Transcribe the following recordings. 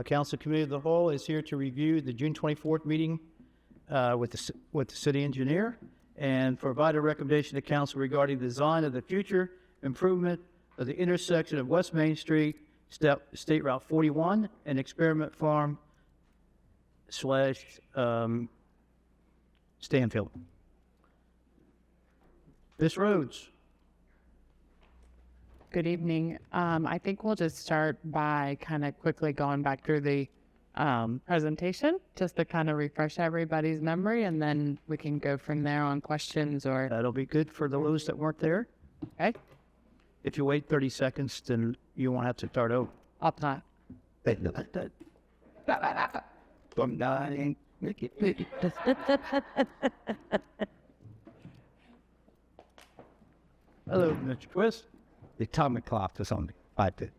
Council Committee of the Whole is here to review the June 24th meeting with the city engineer and provide a recommendation to council regarding the design of the future improvement of the intersection of West Main Street, State Route 41, and Experiment Farm / Stanfield. Ms. Rhodes. Good evening. I think we'll just start by kind of quickly going back through the presentation just to kind of refresh everybody's memory, and then we can go from there on questions or... That'll be good for those that weren't there. Okay. If you wait 30 seconds, then you won't have to start over. Up top. Hello, Mr. Twist. The atomic clock was on 5:50.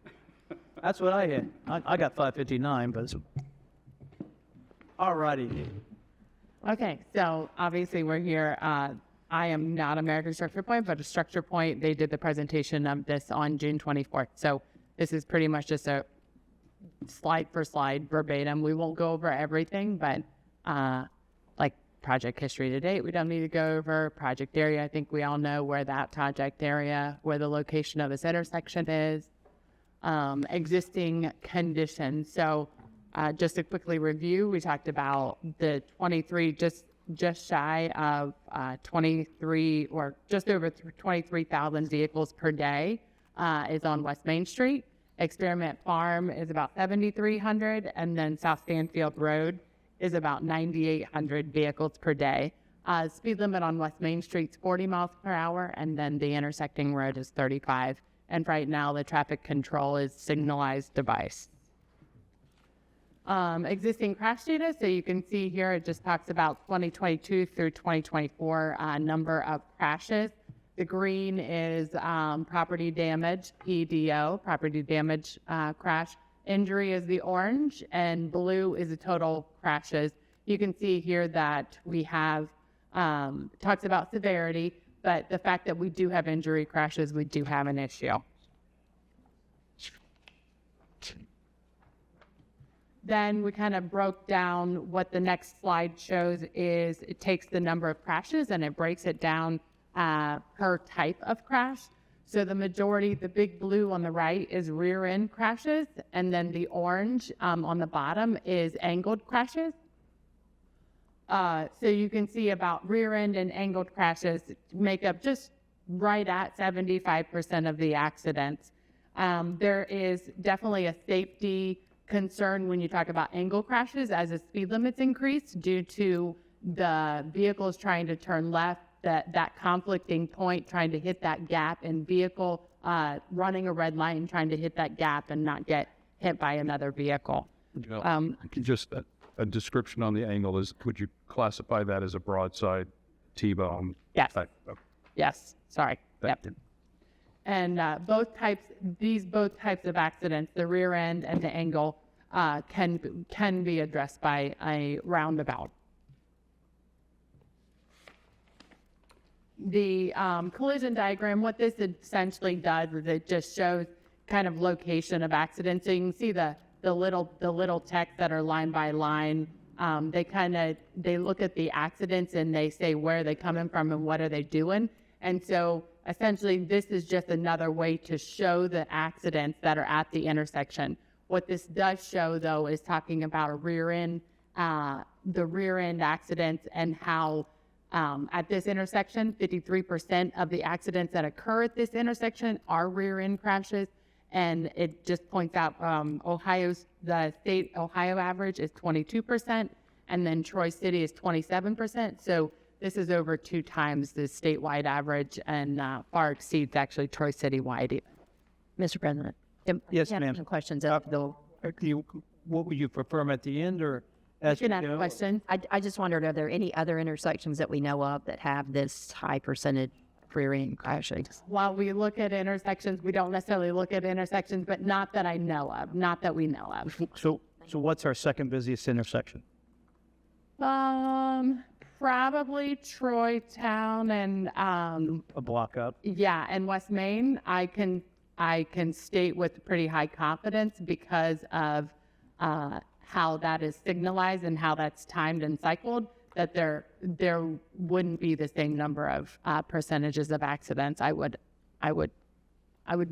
That's what I had. I got 5:59, but it's... All righty. Okay, so obviously we're here. I am not American Structure Point, but a Structure Point, they did the presentation of this on June 24th. So this is pretty much just a slide for slide verbatim. We won't go over everything, but like project history to date, we don't need to go over project area. I think we all know where that project area, where the location of this intersection is, existing conditions. So just to quickly review, we talked about the 23, just shy of 23 or just over 23,000 vehicles per day is on West Main Street. Experiment Farm is about 7,300, and then South Stanfield Road is about 9,800 vehicles per day. Speed limit on West Main Street is 40 miles per hour, and then the intersecting road is 35. And right now the traffic control is signalized device. Existing crash data, so you can see here it just talks about 2022 through 2024 number of crashes. The green is property damage, PDO, property damage crash. Injury is the orange, and blue is the total crashes. You can see here that we have, talks about severity, but the fact that we do have injury crashes, we do have an issue. Then we kind of broke down what the next slide shows is it takes the number of crashes and it breaks it down per type of crash. So the majority, the big blue on the right is rear end crashes, and then the orange on the bottom is angled crashes. So you can see about rear end and angled crashes make up just right at 75% of the accidents. There is definitely a safety concern when you talk about angle crashes as the speed limits increase due to the vehicles trying to turn left, that conflicting point, trying to hit that gap, and vehicle running a red light and trying to hit that gap and not get hit by another vehicle. Just a description on the angle is, would you classify that as a broadside T-bone? Yes. Type? Yes. Sorry. Yep. And both types of accidents, the rear end and the angle, can be addressed by a roundabout. The collision diagram, what this essentially does is it just shows kind of location of accidents. So you can see the little text that are line by line. They look at the accidents and they say where they're coming from and what are they doing. And so essentially this is just another way to show the accidents that are at the intersection. What this does show though is talking about the rear end accidents and how at this intersection, 53% of the accidents that occur at this intersection are rear end crashes. And it just points out the state Ohio average is 22%, and then Troy City is 27%. So this is over 2 times the statewide average and far exceeds actually Troy City wide. Mr. President. Yes, ma'am. Some questions. What would you prefer at the end or as You we can ask go? questions. I just wondered, are there any other intersections that we know of that have this high percentage rear end crashes? While we look at intersections, we don't necessarily look at intersections, but not that I know of, not that we know of. So what's our second busiest intersection? Probably Troy Town and A block up. yeah, and West Main. I can state with pretty high confidence because of how that is signalized and how that's timed and cycled, that there wouldn't be the same number of percentages of accidents. I would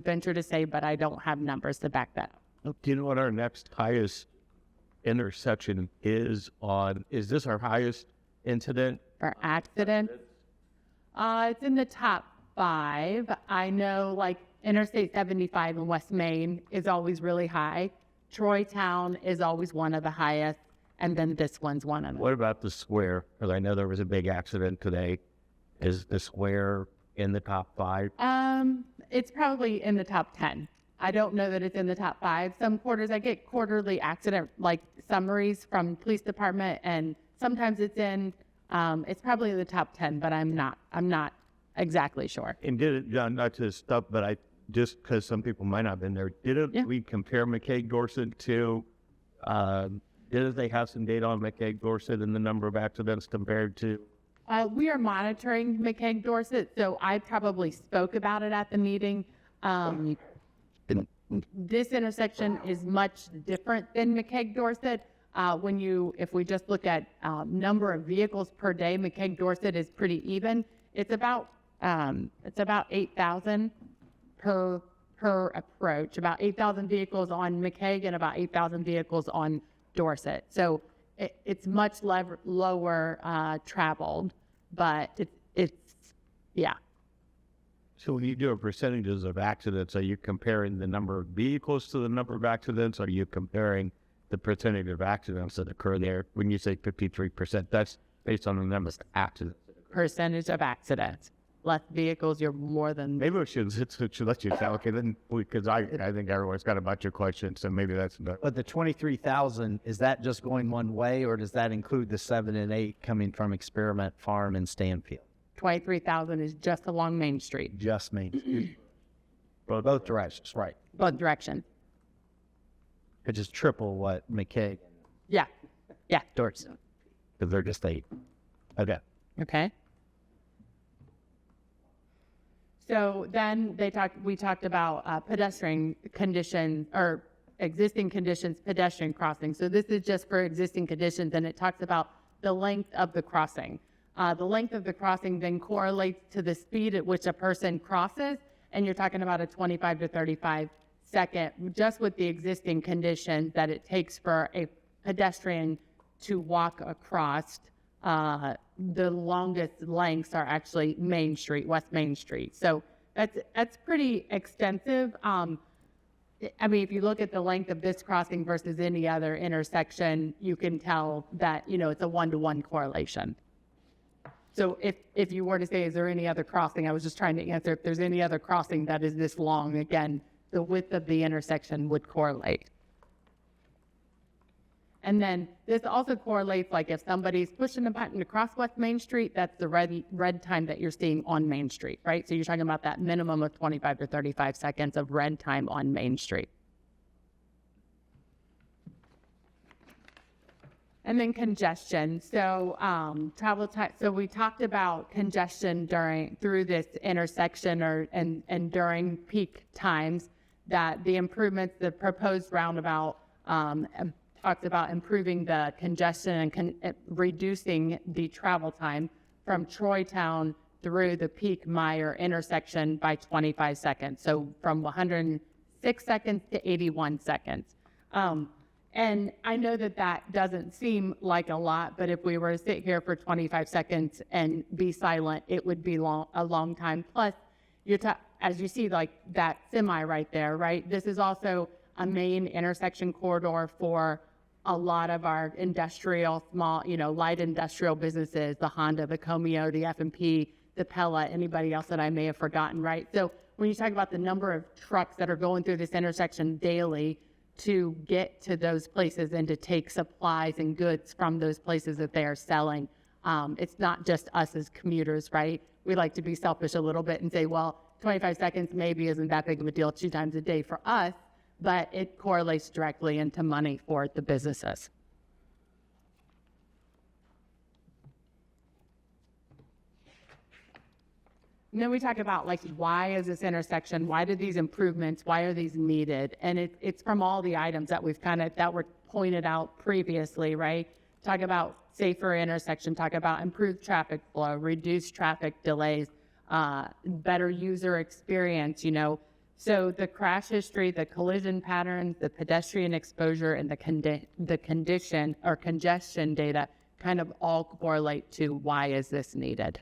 venture to say, but I don't have numbers to back that up. Do you know what our next highest intersection is on? Is this our highest incident? For accidents, it's in the top 5. I know like Interstate 75 in West Main is always really high. Troy Town is always one of the highest. And then this one's one of them. What about the square? Because I know there was a big accident today. Is the square in the top 5? It's probably in the top 10. I don't know that it's in the top 5. Some quarters, I get quarterly accident like summaries from police department, and sometimes it's probably in the top 10, but I'm not exactly sure. And did it, John, not to stop, but I just because some people might not have been there, didn't we compare McCaig Dorset to, didn't they have some data on McCaig Dorset and the number of accidents compared to? We are monitoring McCaig Dorset, so I probably spoke about it at the meeting. This intersection is much different than McCaig Dorset. If we just look at number of vehicles per day, McCaig Dorset is pretty even. It's about 8,000 per approach, about 8,000 vehicles on McCaig and about 8,000 vehicles on Dorset. So it's much lower traveled, but yeah. So when you do a percentages of accidents, are you comparing the number of vehicles to the number of accidents? Are you comparing the percentage of accidents that occur there? When you say 53%, that's based on the number of accidents. Percentage of accidents. Less vehicles, you're more than... Maybe we should let you tell. Okay, then, because I think everyone's got a bunch of questions, so maybe that's better. But the 23,000, is that just going one way, or does that include the 7 and 8 coming from Experiment Farm and Stanfield? 23,000 is just along Main Street, Just Main Street. Both directions, right. both directions. Which is triple what McCaig Yeah, yeah, Dorset, because they're just 8. Okay. okay. So then we talked about pedestrian conditions or existing conditions, pedestrian crossing. So this is just for existing conditions, and it talks about the length of the crossing. The length of the crossing then correlates to the speed at which a person crosses, and you're talking about a 25 to 35 second, just with the existing conditions that it takes for a pedestrian to walk across. The longest lengths are actually Main Street, West Main Street. So that's pretty extensive. I mean, if you look at the length of this crossing versus any other intersection, you can tell that, it's a 1-to-1 correlation. So if you were to say, is there any other crossing? I was just trying to answer if there's any other crossing that is this long, again, the width of the intersection would correlate. And then this also correlates, like if somebody's pushing a button to cross West Main Street, that's the red time that you're seeing on Main Street, right? So you're talking about that minimum of 25 to 35 seconds of red time on Main Street. And then congestion. So travel time. So we talked about congestion through this intersection and during peak times. That the improvements, the proposed roundabout, talks about improving the congestion and reducing the travel time from Troy Town through the Peak Meyer intersection by 25 seconds. So from 106 seconds to 81 seconds. And I know that doesn't seem like a lot, but if we were to sit here for 25 seconds and be silent, it would be a long time. Plus, as you see, like that semi right there, right? This is also a main intersection corridor for a lot of our industrial, small, light industrial businesses, the Honda, the Comeo, the F&P, the Pella, anybody else that I may have forgotten, right? So when you talk about the number of trucks that are going through this intersection daily to get to those places and to take supplies and goods from those places that they are selling, it's not just us as commuters, right? We like to be selfish a little bit and say, well, 25 seconds maybe isn't that big of a deal 2 times a day for us, but it correlates directly into money for the businesses. And then we talk about like, why is this intersection? Why did these improvements? Why are these needed? And it's from all the items that we've that were pointed out previously, right? Talk about safer intersection, talk about improved traffic flow, reduced traffic delays, better user experience, So the crash history, the collision patterns, the pedestrian exposure, and the condition or congestion data kind of all correlate to why is this needed.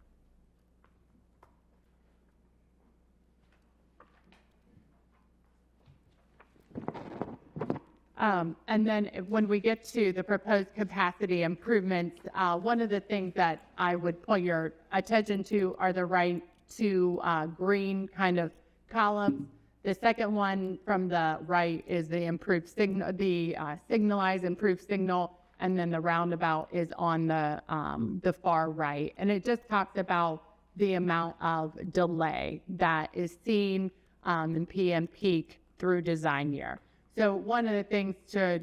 And then when we get to the proposed capacity improvements, one of the things that I would point your attention to are the right two green kind of columns. The second one from the right is the improved signal, the signalized improved signal, and then the roundabout is on the far right. And it just talks about the amount of delay that is seen in PM peak through design year. So one of the things to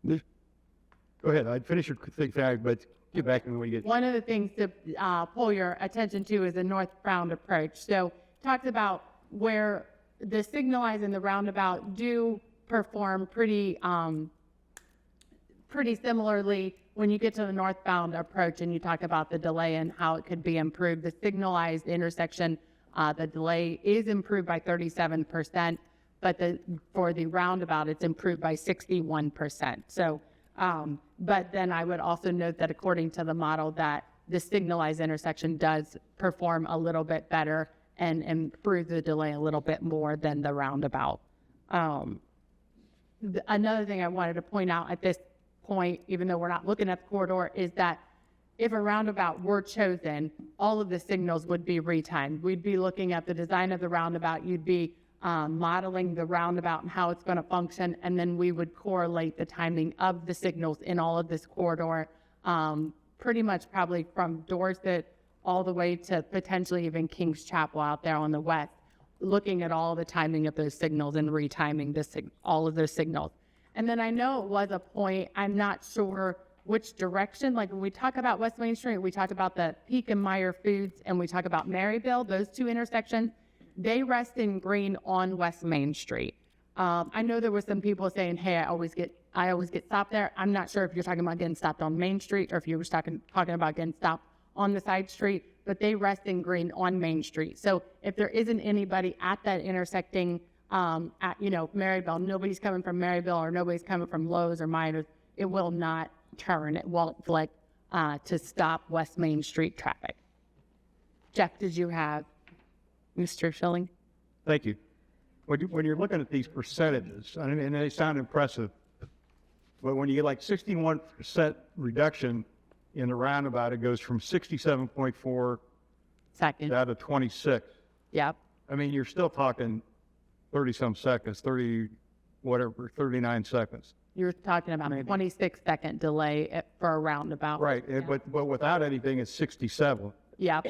Go ahead, I'd finish your thing, but get back when we get. one of the things to pull your attention to is the northbound approach. So talks about where the signalized and the roundabout do perform pretty similarly when you get to the northbound approach and you talk about the delay and how it could be improved. The signalized intersection, the delay is improved by 37%, but for the roundabout, it's improved by 61%. So, but then I would also note that according to the model that the signalized intersection does perform a little bit better and improve the delay a little bit more than the roundabout. Another thing I wanted to point out at this point, even though we're not looking at the corridor, is that if a roundabout were chosen, all of the signals would be retimed. We'd be looking at the design of the roundabout. You'd be modeling the roundabout and how it's going to function, and then we would correlate the timing of the signals in all of this corridor, pretty much probably from Dorset all the way to potentially even King's Chapel out there on the west, looking at all the timing of those signals and retiming all of those signals. And then I know it was a point, I'm not sure which direction, like when we talk about West Main Street, we talk about the Peak and Meyer Foods, and we talk about Maryville, those two intersections, they rest in green on West Main Street. I know there were some people saying, hey, I always get stopped there. I'm not sure if you're talking about getting stopped on Main Street or if you were talking about getting stopped on the side street, but they rest in green on Main Street. So if there isn't anybody at that intersecting at Maryville, nobody's coming from Maryville or nobody's coming from Lowe's or Myers, it will not turn. It won't flick to stop West Main Street traffic. Jeff, did you have Mr. Schilling? Thank you. When you're looking at these percentages, and they sound impressive, but when you get like 61% reduction in the roundabout, it goes from 67.4 Second. down to 26. Yep. I mean, you're still talking 30-some seconds, 39 seconds. You're talking about a 26-second delay for a roundabout. Right, but without anything, it's 67. Yep.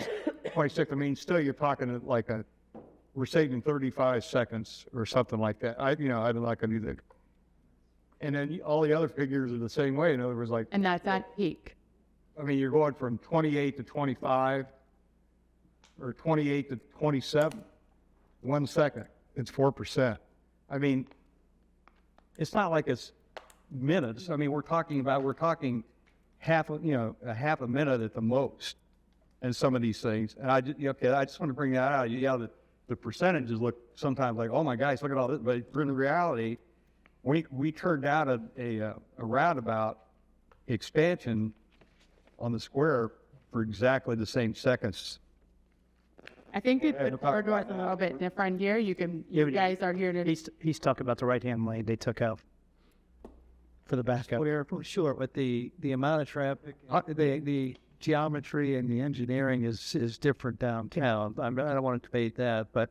26, I mean, still you're talking like we're saving 35 seconds or something like that. I'm not going to do that. And then all the other figures are the same way. In other words, like, And that's at peak. I mean, you're going from 28 to 25 or 28 to 27, 1 second. It's 4%. I mean, it's not like it's minutes. I mean, we're talking half a minute at the most in some of these things. And I just want to bring that out. The percentages look sometimes like, oh my gosh, look at all this. But in reality, we turned down a roundabout expansion on the square for exactly the same seconds. I think the corridor is a little bit different here. You guys are here to. He's talking about the right-hand lane they took out for the backup. We're sure, but the amount of traffic, the geometry and the engineering is different downtown. I don't want to debate that, but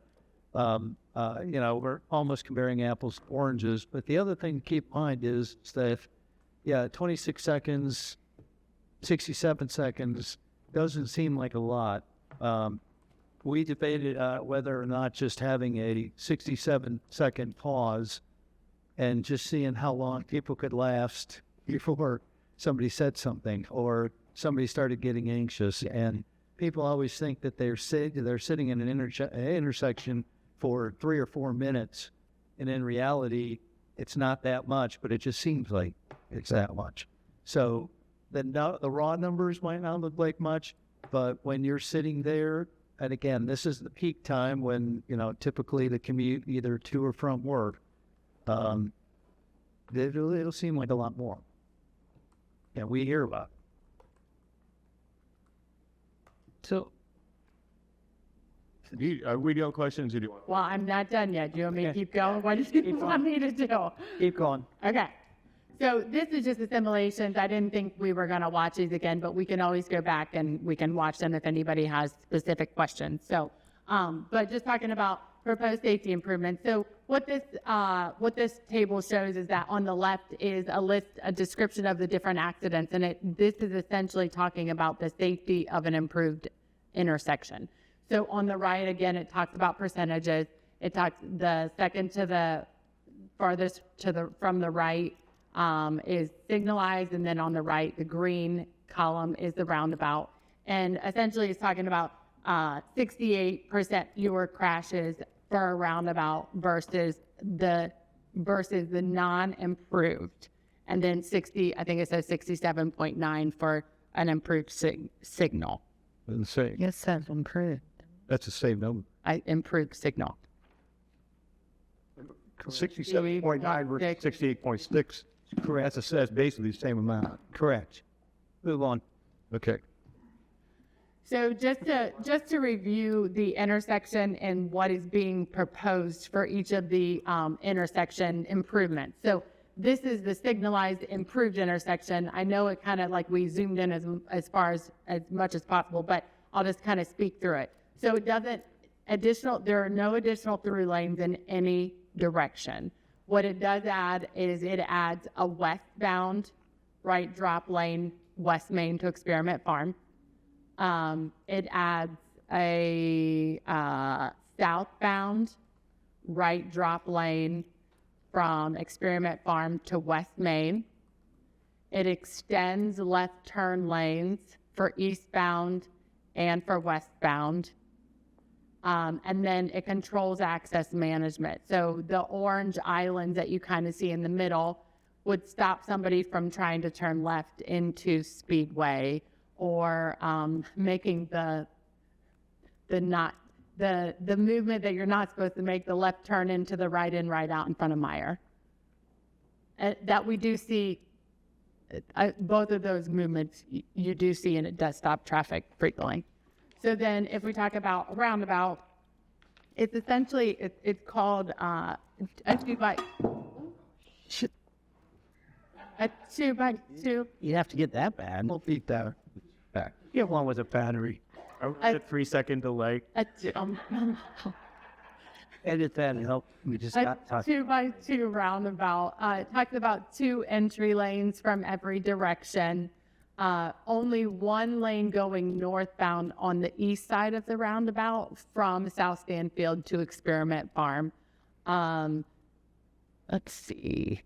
we're almost comparing apples to oranges. But the other thing to keep in mind is that 26 seconds, 67 seconds doesn't seem like a lot. We debated whether or not just having a 67-second pause and just seeing how long people could last before somebody said something or somebody started getting anxious. And people always think that they're sitting in an intersection for 3 or 4 minutes, and in reality, it's not that much, but it just seems like it's that much. So the raw numbers might not look like much, but when you're sitting there, and again, this is the peak time when, you know, typically the commute either to or from work, it'll seem like a lot more. And we hear about it. So, Are we doing questions or do you want? Well, I'm not done yet. Do you want me to keep going? What do you want me to do? keep going. Okay. So this is just a simulations. I didn't think we were going to watch these again, but we can always go back and we can watch them if anybody has specific questions. So, but just talking about proposed safety improvements. So what this table shows is that on the left is a description of the different accidents, and this is essentially talking about the safety of an improved intersection. So on the right, again, it talks about percentages. It talks the second to the farthest from the right is signalized, and then on the right, the green column is the roundabout. And essentially it's talking about 68% fewer crashes for a roundabout versus the non-improved. And then I think it says 67.9 for an improved signal. The same. Yes, that's improved. That's the same number. Improved signal. 67.9 versus 68.6. Correct. That's basically the same amount. Correct. Move on. Okay. So just to review the intersection and what is being proposed for each of the intersection improvements. So this is the signalized improved intersection. I know it kind of like we zoomed in as far as much as possible, but I'll just kind of speak through it. So there are no additional through lanes in any direction. What it does add is it adds a westbound right drop lane, West Main to Experiment Farm. It adds a southbound right drop lane from Experiment Farm to West Main. It extends left turn lanes for eastbound and for westbound. And then it controls access management. So the orange islands that you kind of see in the middle would stop somebody from trying to turn left into Speedway, or making the movement that you're not supposed to make, the left turn into the right in, right out in front of Meyer. That we do see, both of those movements you do see, and it does stop traffic frequently. So then if we talk about a roundabout, it's essentially, it's called a 2x2. You have to get that bad. We'll beat that. Back. Get one with a battery. A 3-second delay. Edit that and help. We just A got touched. 2x2 roundabout. It talks about 2 entry lanes from every direction. Only 1 lane going northbound on the east side of the roundabout from South Stanfield to Experiment Farm. Let's see.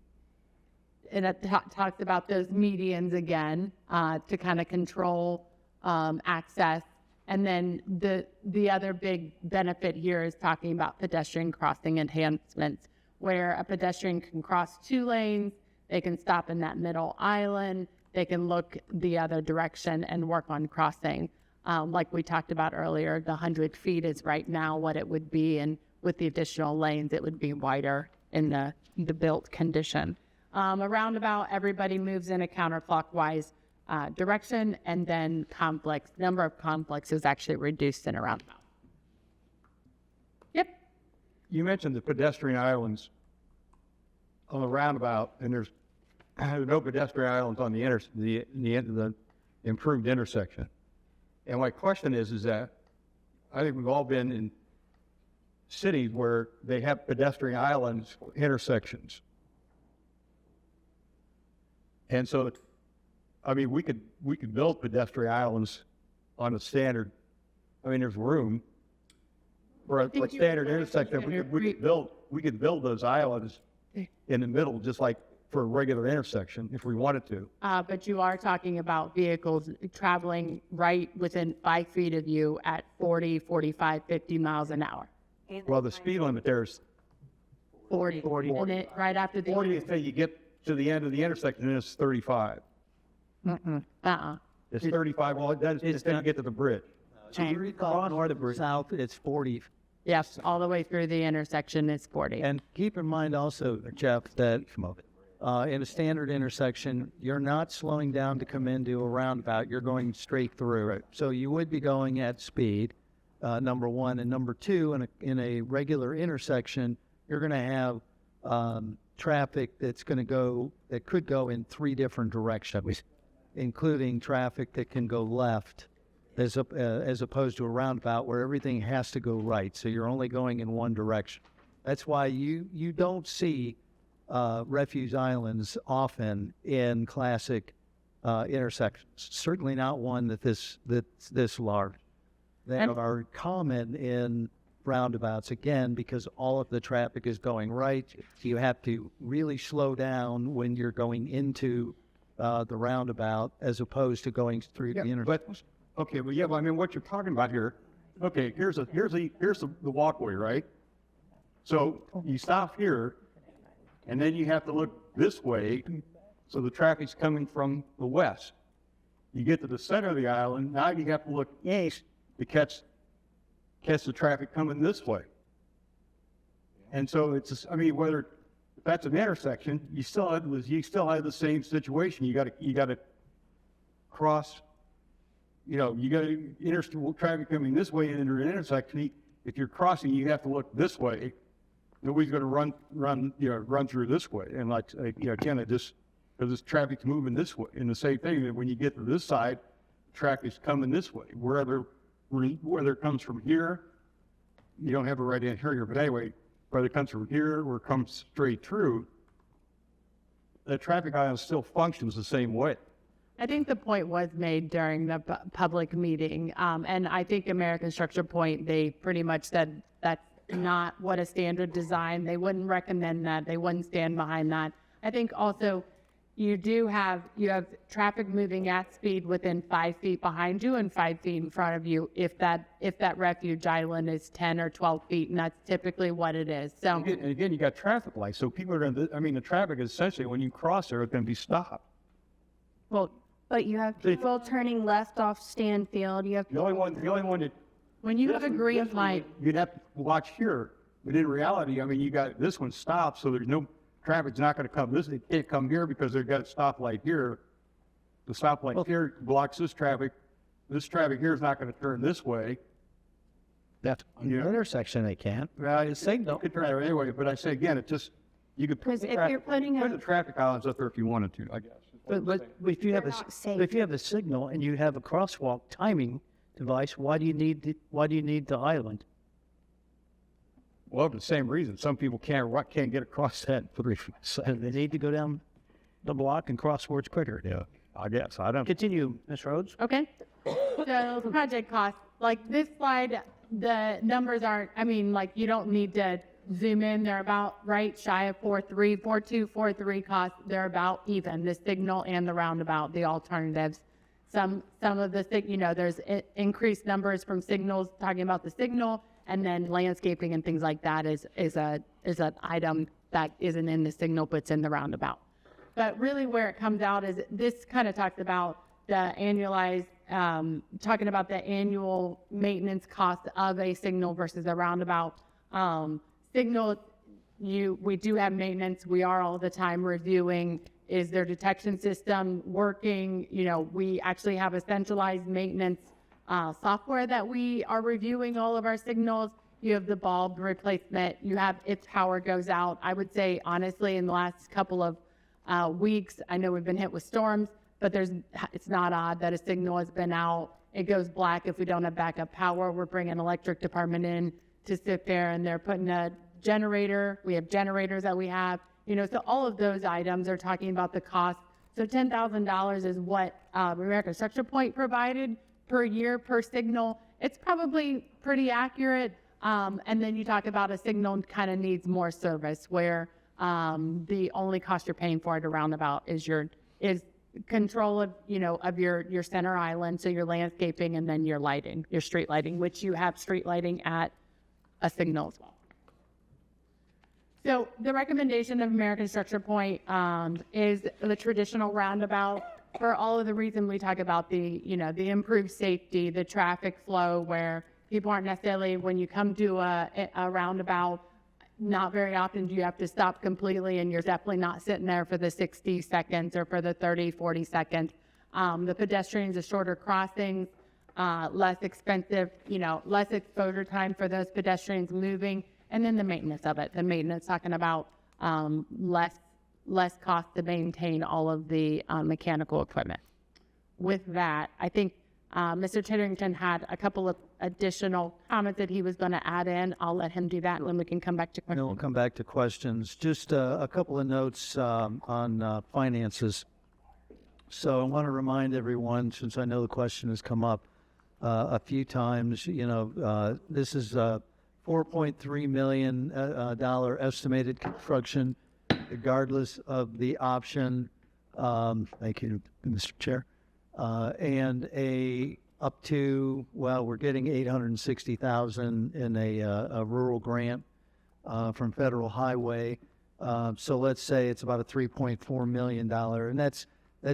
And it talks about those medians again to kind of control access. And then the other big benefit here is talking about pedestrian crossing enhancements, where a pedestrian can cross 2 lanes, they can stop in that middle island, they can look the other direction and work on crossing. Like we talked about earlier, the 100 feet is right now what it would be, and with the additional lanes, it would be wider in the built condition. A roundabout, everybody moves in a counterclockwise direction, and then number of conflicts is actually reduced in a roundabout. Yep. You mentioned the pedestrian islands on the roundabout, and there's no pedestrian islands on the improved intersection. And my question is that I think we've all been in cities where they have pedestrian islands intersections. And so, I mean, we could build pedestrian islands on a standard. I mean, there's room for a standard intersection. We could build those islands in the middle, just like for a regular intersection if we wanted to. But you are talking about vehicles traveling right within 5 feet of you at 40, 45, 50 miles an hour. Well, the speed limit there is 40. 40. And it, right after the. 40 until you get to the end of the intersection, and it's 35. Uh-uh. It's 35, well, that is It's until you not- get to the bridge. North of south, it's 40. Yes, all the way through the intersection is 40. And keep in mind also, Jeff, that in a standard intersection, you're not slowing down to come into a roundabout. You're going straight through. Right. So you would be going at speed, number one. And number two, in a regular intersection, you're going to have traffic that could go in 3 different directions, including traffic that can go left as opposed to a roundabout where everything has to go right. So you're only going in one direction. That's why you don't see refuge islands often in classic intersections. Certainly not one that's this large. They And- are common in roundabouts, again, because all of the traffic is going right. You have to really slow down when you're going into the roundabout as opposed to going through the intersection. But, okay, well, yeah, but I mean, what you're talking about here, okay, here's the walkway, right? So you stop here, and then you have to look this way, so the traffic's coming from the west. You get to the center of the island, now you have to look east to catch the traffic coming this way. And so it's, I mean, whether if that's an intersection, you still have the same situation. You got to cross. You know, you got traffic coming this way into an intersection. If you're crossing, you have to look this way. Nobody's going to run through this way. And again, because this traffic's moving this way. And the same thing that when you get to this side, traffic's coming this way. Whether it comes from here, you don't have a right answer here. But anyway, whether it comes from here or comes straight through, the traffic island still functions the same way. I think the point was made during the public meeting, and I think American Structure Point, they pretty much said that's not what a standard design, they wouldn't recommend that, they wouldn't stand behind that. I think also you have traffic moving at speed within 5 feet behind you and 5 feet in front of you if that refuge island is 10 or 12 feet, and that's typically what it is. So And again, you got traffic lights, so people are going to, the traffic is essentially, when you cross there, it's going to be stopped. well, But you have people turning left off Stanfield. You have The only one that when you have a green light, you'd have to watch here, but in reality, you got this one stopped, so there's no traffic's not going to come. It can't come here because they've got a stoplight here. The stoplight here blocks this traffic. This traffic here is not going to turn this way. That's on the intersection they can't. Well, it's saying you could turn there anyway, but I say again, you could put Because if you're putting put a- the traffic islands up there if you wanted to, I guess. But if you have They're not safe. if you have a signal and you have a crosswalk timing device, why do you need the island? Well, for the same reason, some people can't get across that 3 So they need to go down the block and cross where it's quicker. Yeah, I guess. I don't. Continue, Ms. Rhodes. okay? So project costs, like this slide, the numbers aren't, you don't need to zoom in. They're about right shy of 4.3, 4.2, 4.3 costs. They're about even, the signal and the roundabout, the alternatives. Some of the, there's increased numbers from signals, talking about the signal, and then landscaping and things like that is an item that isn't in the signal, but it's in the roundabout. But really where it comes out is this kind of talks about the annualized, talking about the annual maintenance cost of a signal versus a roundabout. Signal, we do have maintenance. We are all the time reviewing, is their detection system working? We actually have a centralized maintenance software that we are reviewing all of our signals. You have the bulb replacement. You have if power goes out. I would say, honestly, in the last couple of weeks, I know we've been hit with storms, but it's not odd that a signal has been out. It goes black if we don't have backup power. We're bringing electric department in to sit there, and they're putting a generator. We have generators that we have. So all of those items are talking about the cost. So $10,000 is what American Structure Point provided per year per signal. It's probably pretty accurate. And then you talk about a signal kind of needs more service, where The only cost you're paying for at a roundabout is control of, of your center island, so your landscaping and then your lighting, your street lighting, which you have street lighting at a signal as well. So the recommendation of American Structure Point is the traditional roundabout for all of the reasons we talk about, the improved safety, the traffic flow, where people aren't necessarily, when you come to a roundabout, not very often do you have to stop completely, and you're definitely not sitting there for the 60 seconds or for the 30, 40 seconds. The pedestrians, the shorter crossings, less expensive, less exposure time for those pedestrians moving, and then the maintenance of it. The maintenance, talking about less cost to maintain all of the mechanical equipment. With that, I think Mr. Titterington had a couple of additional comments that he was going to add in. I'll let him do that, and then we can come back to And then questions. we'll come back to questions. Just a couple of notes on finances. So I want to remind everyone, since I know the question has come up a few times, this is a $4.3 million estimated construction, regardless of the option. Thank you, Mr. Chair. And up to, we're getting $860,000 in a rural grant from Federal Highway. So let's say it's about a $3.4 million, and that's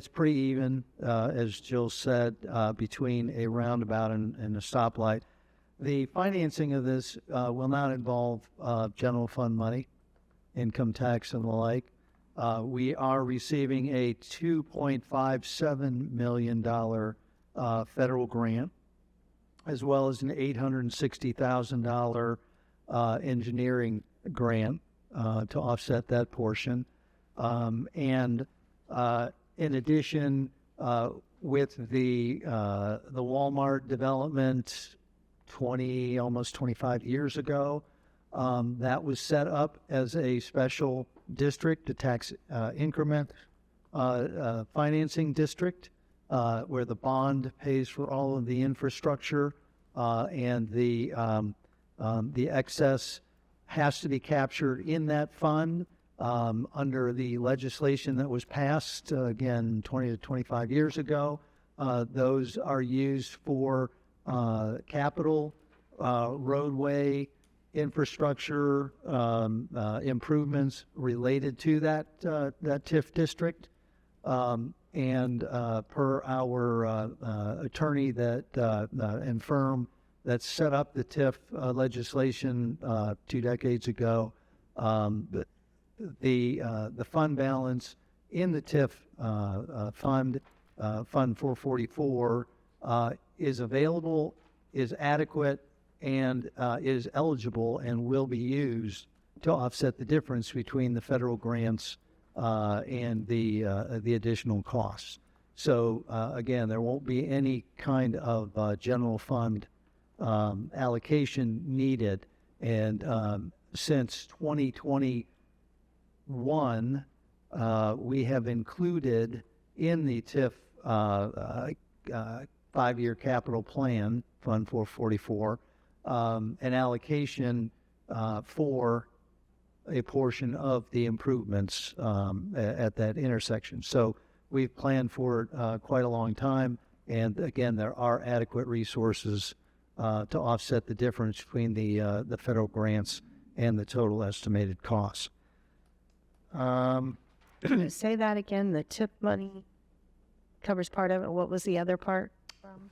pretty even, as Jill said, between a roundabout and a stoplight. The financing of this will not involve general fund money, income tax and the like. We are receiving a $2.57 million federal grant, as well as an $860,000 engineering grant to offset that portion. And in addition, with the Walmart development almost 25 years ago, that was set up as a special district, a tax increment financing district, where the bond pays for all of the infrastructure, and the excess has to be captured in that fund under the legislation that was passed, again, 20 to 25 years ago. Those are used for capital, roadway, infrastructure improvements related to that TIF district. And per our attorney and firm that set up the TIF legislation 2 decades ago, the fund balance in the TIF fund, Fund 444, is available, is adequate, and is eligible and will be used to offset the difference between the federal grants and the additional costs. So again, there won't be any kind of general fund allocation needed. And since 2021, we have included in the TIF 5-year capital plan, Fund 444, an allocation for a portion of the improvements at that intersection. So we've planned for it quite a long time, and again, there are adequate resources to offset the difference between the federal grants and the total estimated costs. Say that again, the TIP money covers part of it. What was the other part?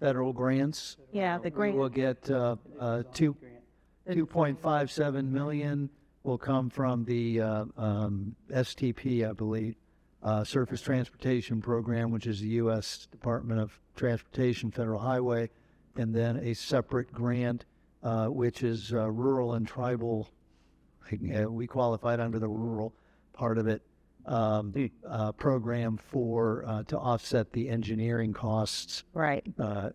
Federal grants. Yeah, the grant. We'll get 2.57 million will come from the STP, I believe, Surface Transportation Program, which is the U.S. Department of Transportation Federal Highway, and then a separate grant, which is rural and tribal. We qualified under the rural part of it, program to offset the engineering costs. Right.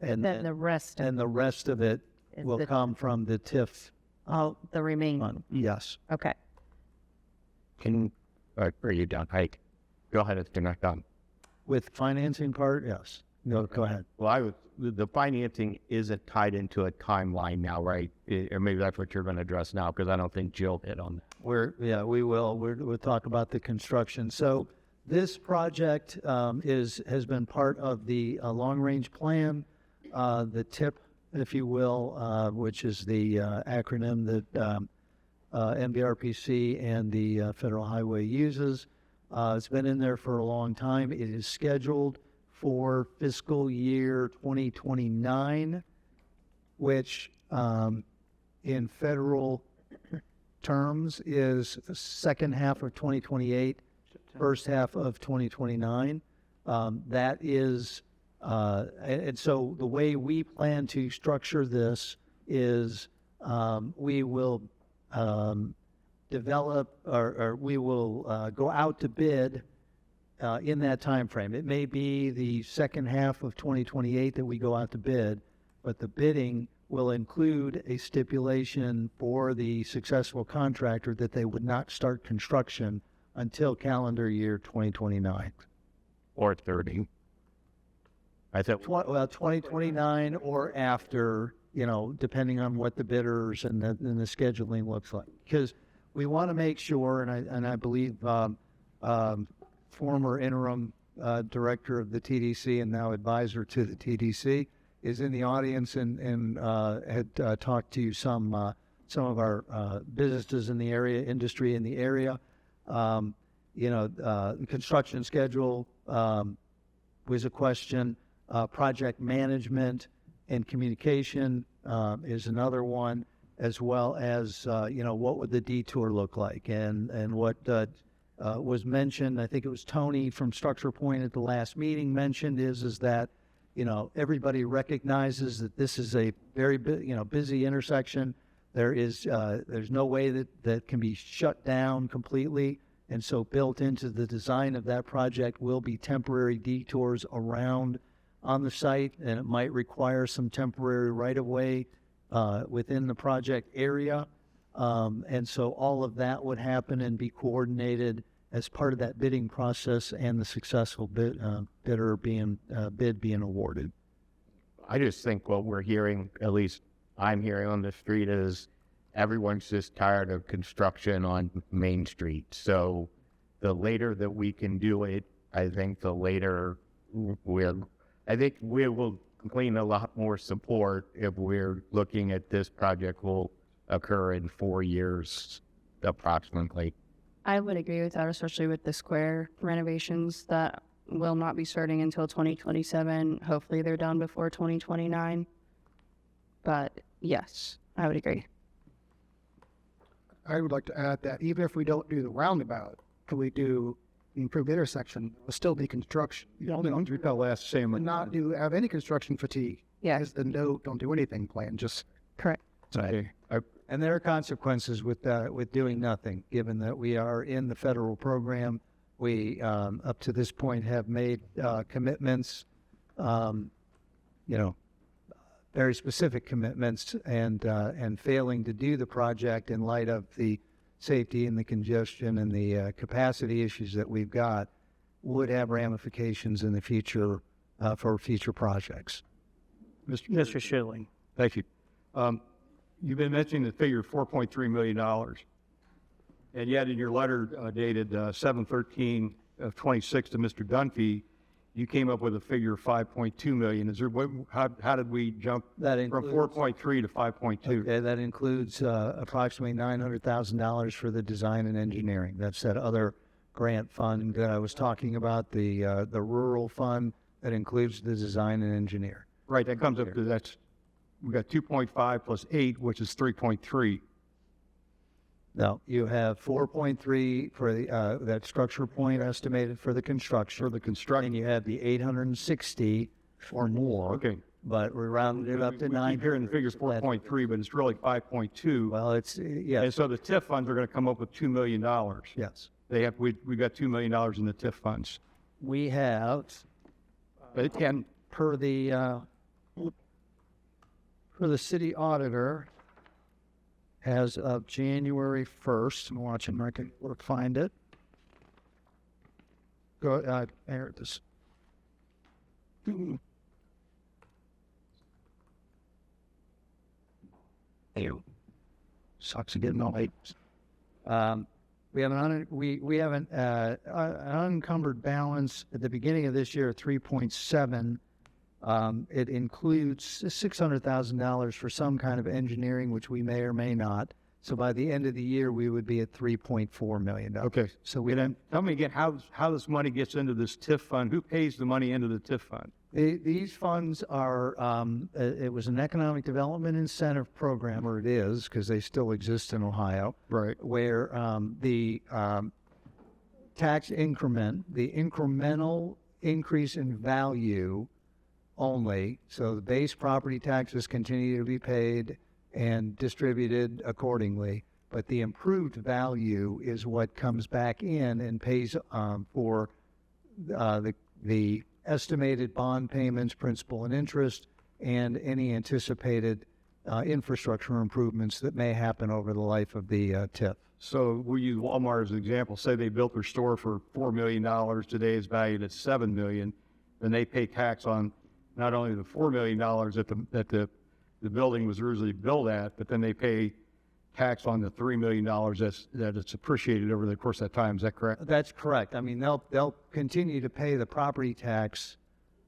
And Then the rest and the rest of it is will the- come from the TIF all the remaining. fund. Yes. Okay. Are you done? Go ahead if you're not done. With financing part, yes. No, go ahead. Well, the financing isn't tied into a timeline now, right? Or maybe that's what you're going to address now, because I don't think Jill hit on that. we will. We'll talk about the construction. So this project has been part of the long-range plan, the TIP, if you will, which is the acronym that MVRPC and the Federal Highway uses. It's been in there for a long time. It is scheduled for fiscal year 2029, which in federal terms is the second half of 2028, first half of 2029. That is, and so the way we plan to structure this is we will develop or we will go out to bid in that time frame. It may be the second half of 2028 that we go out to bid, but the bidding will include a stipulation for the successful contractor that they would not start construction until calendar year 2029. Or 30. I thought 2029 or after, depending on what the bidders and the scheduling looks like. Because we want to make sure, and I believe former interim director of the TDC and now advisor to the TDC is in the audience and had talked to some of our businesses in the area, industry in the area. The construction schedule was a question. Project management and communication is another one, as well as what would the detour look like, and what was mentioned. I think it was Tony from Structure Point at the last meeting mentioned is that everybody recognizes that this is a very busy intersection. There's no way that can be shut down completely. And so built into the design of that project will be temporary detours around on the site, and it might require some temporary right-of-way within the project area. And so all of that would happen and be coordinated as part of that bidding process and the successful bidder bid being awarded. I just think what we're hearing, at least I'm hearing on the street, is everyone's just tired of construction on Main Street. So the later that we can do it, I think the later we will glean a lot more support if we're looking at this project will occur in 4 years approximately. I would agree with that, especially with the square renovations that will not be starting until 2027. Hopefully they're done before 2029. But yes, I would agree. I would like to add that even if we don't do the roundabout, if we do the improved intersection, it will still be construction. You don't We got last same. not have any construction fatigue. Yeah. Is the no, don't do anything plan, just Correct. Okay. And there are consequences with doing nothing, given that we are in the federal program. We, up to this point, have made commitments, very specific commitments, and failing to do the project in light of the safety and the congestion and the capacity issues that we've got would have ramifications in the future for future projects. Mr. Schilling. Thank you. You've been mentioning the figure $4.3 million. And yet in your letter dated 7/13 of 26 to Mr. Dunphy, you came up with a figure of 5.2 million. Is there, how did we jump That from includes 4.3 to 5.2? Okay, that includes approximately $900,000 for the design and engineering. That's that other grant fund that I was talking about, the rural fund that includes the design and engineer. Right, that comes up to we got 2.5 plus 8, which is 3.3. No, you have 4.3 for the that structure point estimated for the construction. And you have the 860 or more. Okay. But we rounded it up to We 9. keep hearing the figure's 4.3, but it's really 5.2. Well, it's And yes, so the TIF funds are going to come up with $2 million. yes. We got $2 million in the TIF funds. We have And per the city auditor, as of January 1st, I'm watching, I can find it. Go, there it is. Sucks getting all late. We have we have an unencumbered balance at the beginning of this year of 3.7. It includes $600,000 for some kind of engineering, which we may or may not. So by the end of the year, we would be at $3.4 million. Okay. So we Then tell me again how this money gets into this TIF fund. Who pays the money into the TIF fund? These funds are, it was an economic development incentive program, or it is, because they still exist in Ohio, Right. where the tax increment, the incremental increase in value only, so the base property taxes continue to be paid and distributed accordingly, but the improved value is what comes back in and pays for the estimated bond payments, principal and interest, and any anticipated infrastructure improvements that may happen over the life of the TIF. So we use Walmart as an example. Say they built their store for $4 million. Today it's valued at $7 million. Then they pay tax on not only the $4 million that the building was originally built at, but then they pay tax on the $3 million that it's appreciated over the course of that time. Is that correct? That's correct. I mean, they'll continue to pay the property tax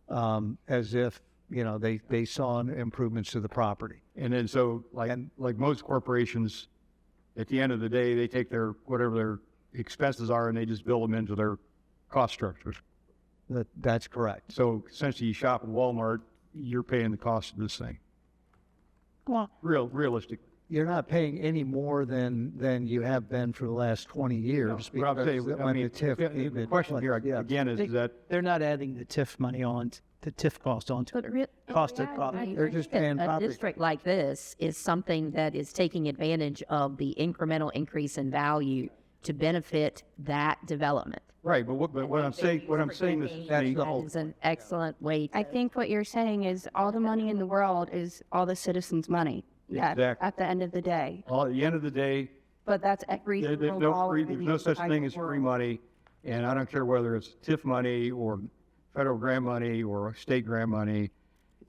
as if, you know, they saw improvements to the property. And then so like most corporations, at the end of the day, they take their whatever their expenses are and they just build them into their cost structures. That's correct. So essentially, you shop at Walmart, you're paying the cost of this thing. Well, Realistically. You're not paying any more than you have been for the last 20 years. What I'm saying, because I when mean, the TIF the came in question place. here Yeah. again is that They're not adding the TIF money on, the TIF cost onto But it. Cost of property. They're just paying a property. district like this is something that is taking advantage of the incremental increase in value to benefit that development. right. But what I'm saying is That's the whole That is an excellent way. I think what you're saying is all the money in the world is all the citizens' money. Yeah, Exactly. at the end of the day. at the end of the day, But that's every there's single no dollar in there's the no such entire thing as free world. money, and I don't care whether it's TIF money or federal grant money or state grant money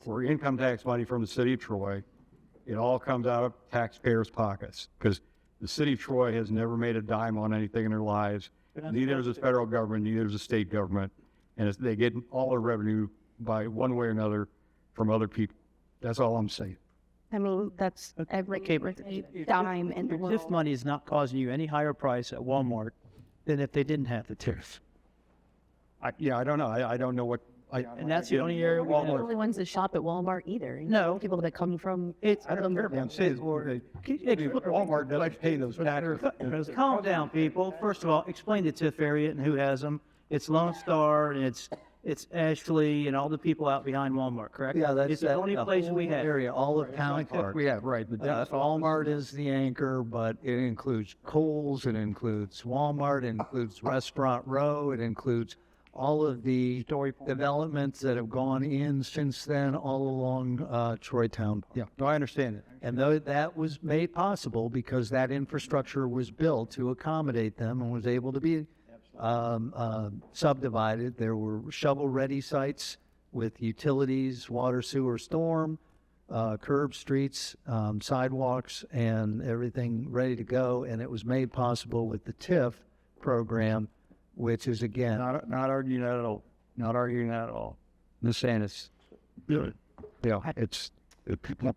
or income tax money from the city of Troy. It all comes out of taxpayers' pockets because the city of Troy has never made a dime on anything in their lives. Neither does the federal government, neither does the state government, and they get all their revenue by one way or another from other people. That's all I'm saying. I mean, that's every dime in the Your TIF world. money is not causing you any higher price at Walmart than if they didn't have the TIF. I don't know. I don't know what. And that's the only area we We're not the have. only ones that shop at Walmart either. No. People that come from. It's, I don't care. I'm saying Walmart doesn't pay those taxes. calm down, people. First of all, explain the TIF area and who has them. It's Lone Star and it's Ashley and all the people out behind Walmart, correct? Yeah, that's It's the only place we whole have. area, all of Town Park. We have, right. But that's Walmart is the anchor, but it includes Kohl's, it includes Walmart, it includes Restaurant Row, it includes all of the developments that have gone in since then, all along Troy Town. Yeah, no, I understand it. And though that was made possible because that infrastructure was built to accommodate them and was able to be subdivided, there were shovel-ready sites with utilities, water, sewer, storm, curb streets, sidewalks, and everything ready to go. And it was made possible with the TIF program, which is again, Not arguing that at all. Not arguing that at all. I'm just saying it's, yeah,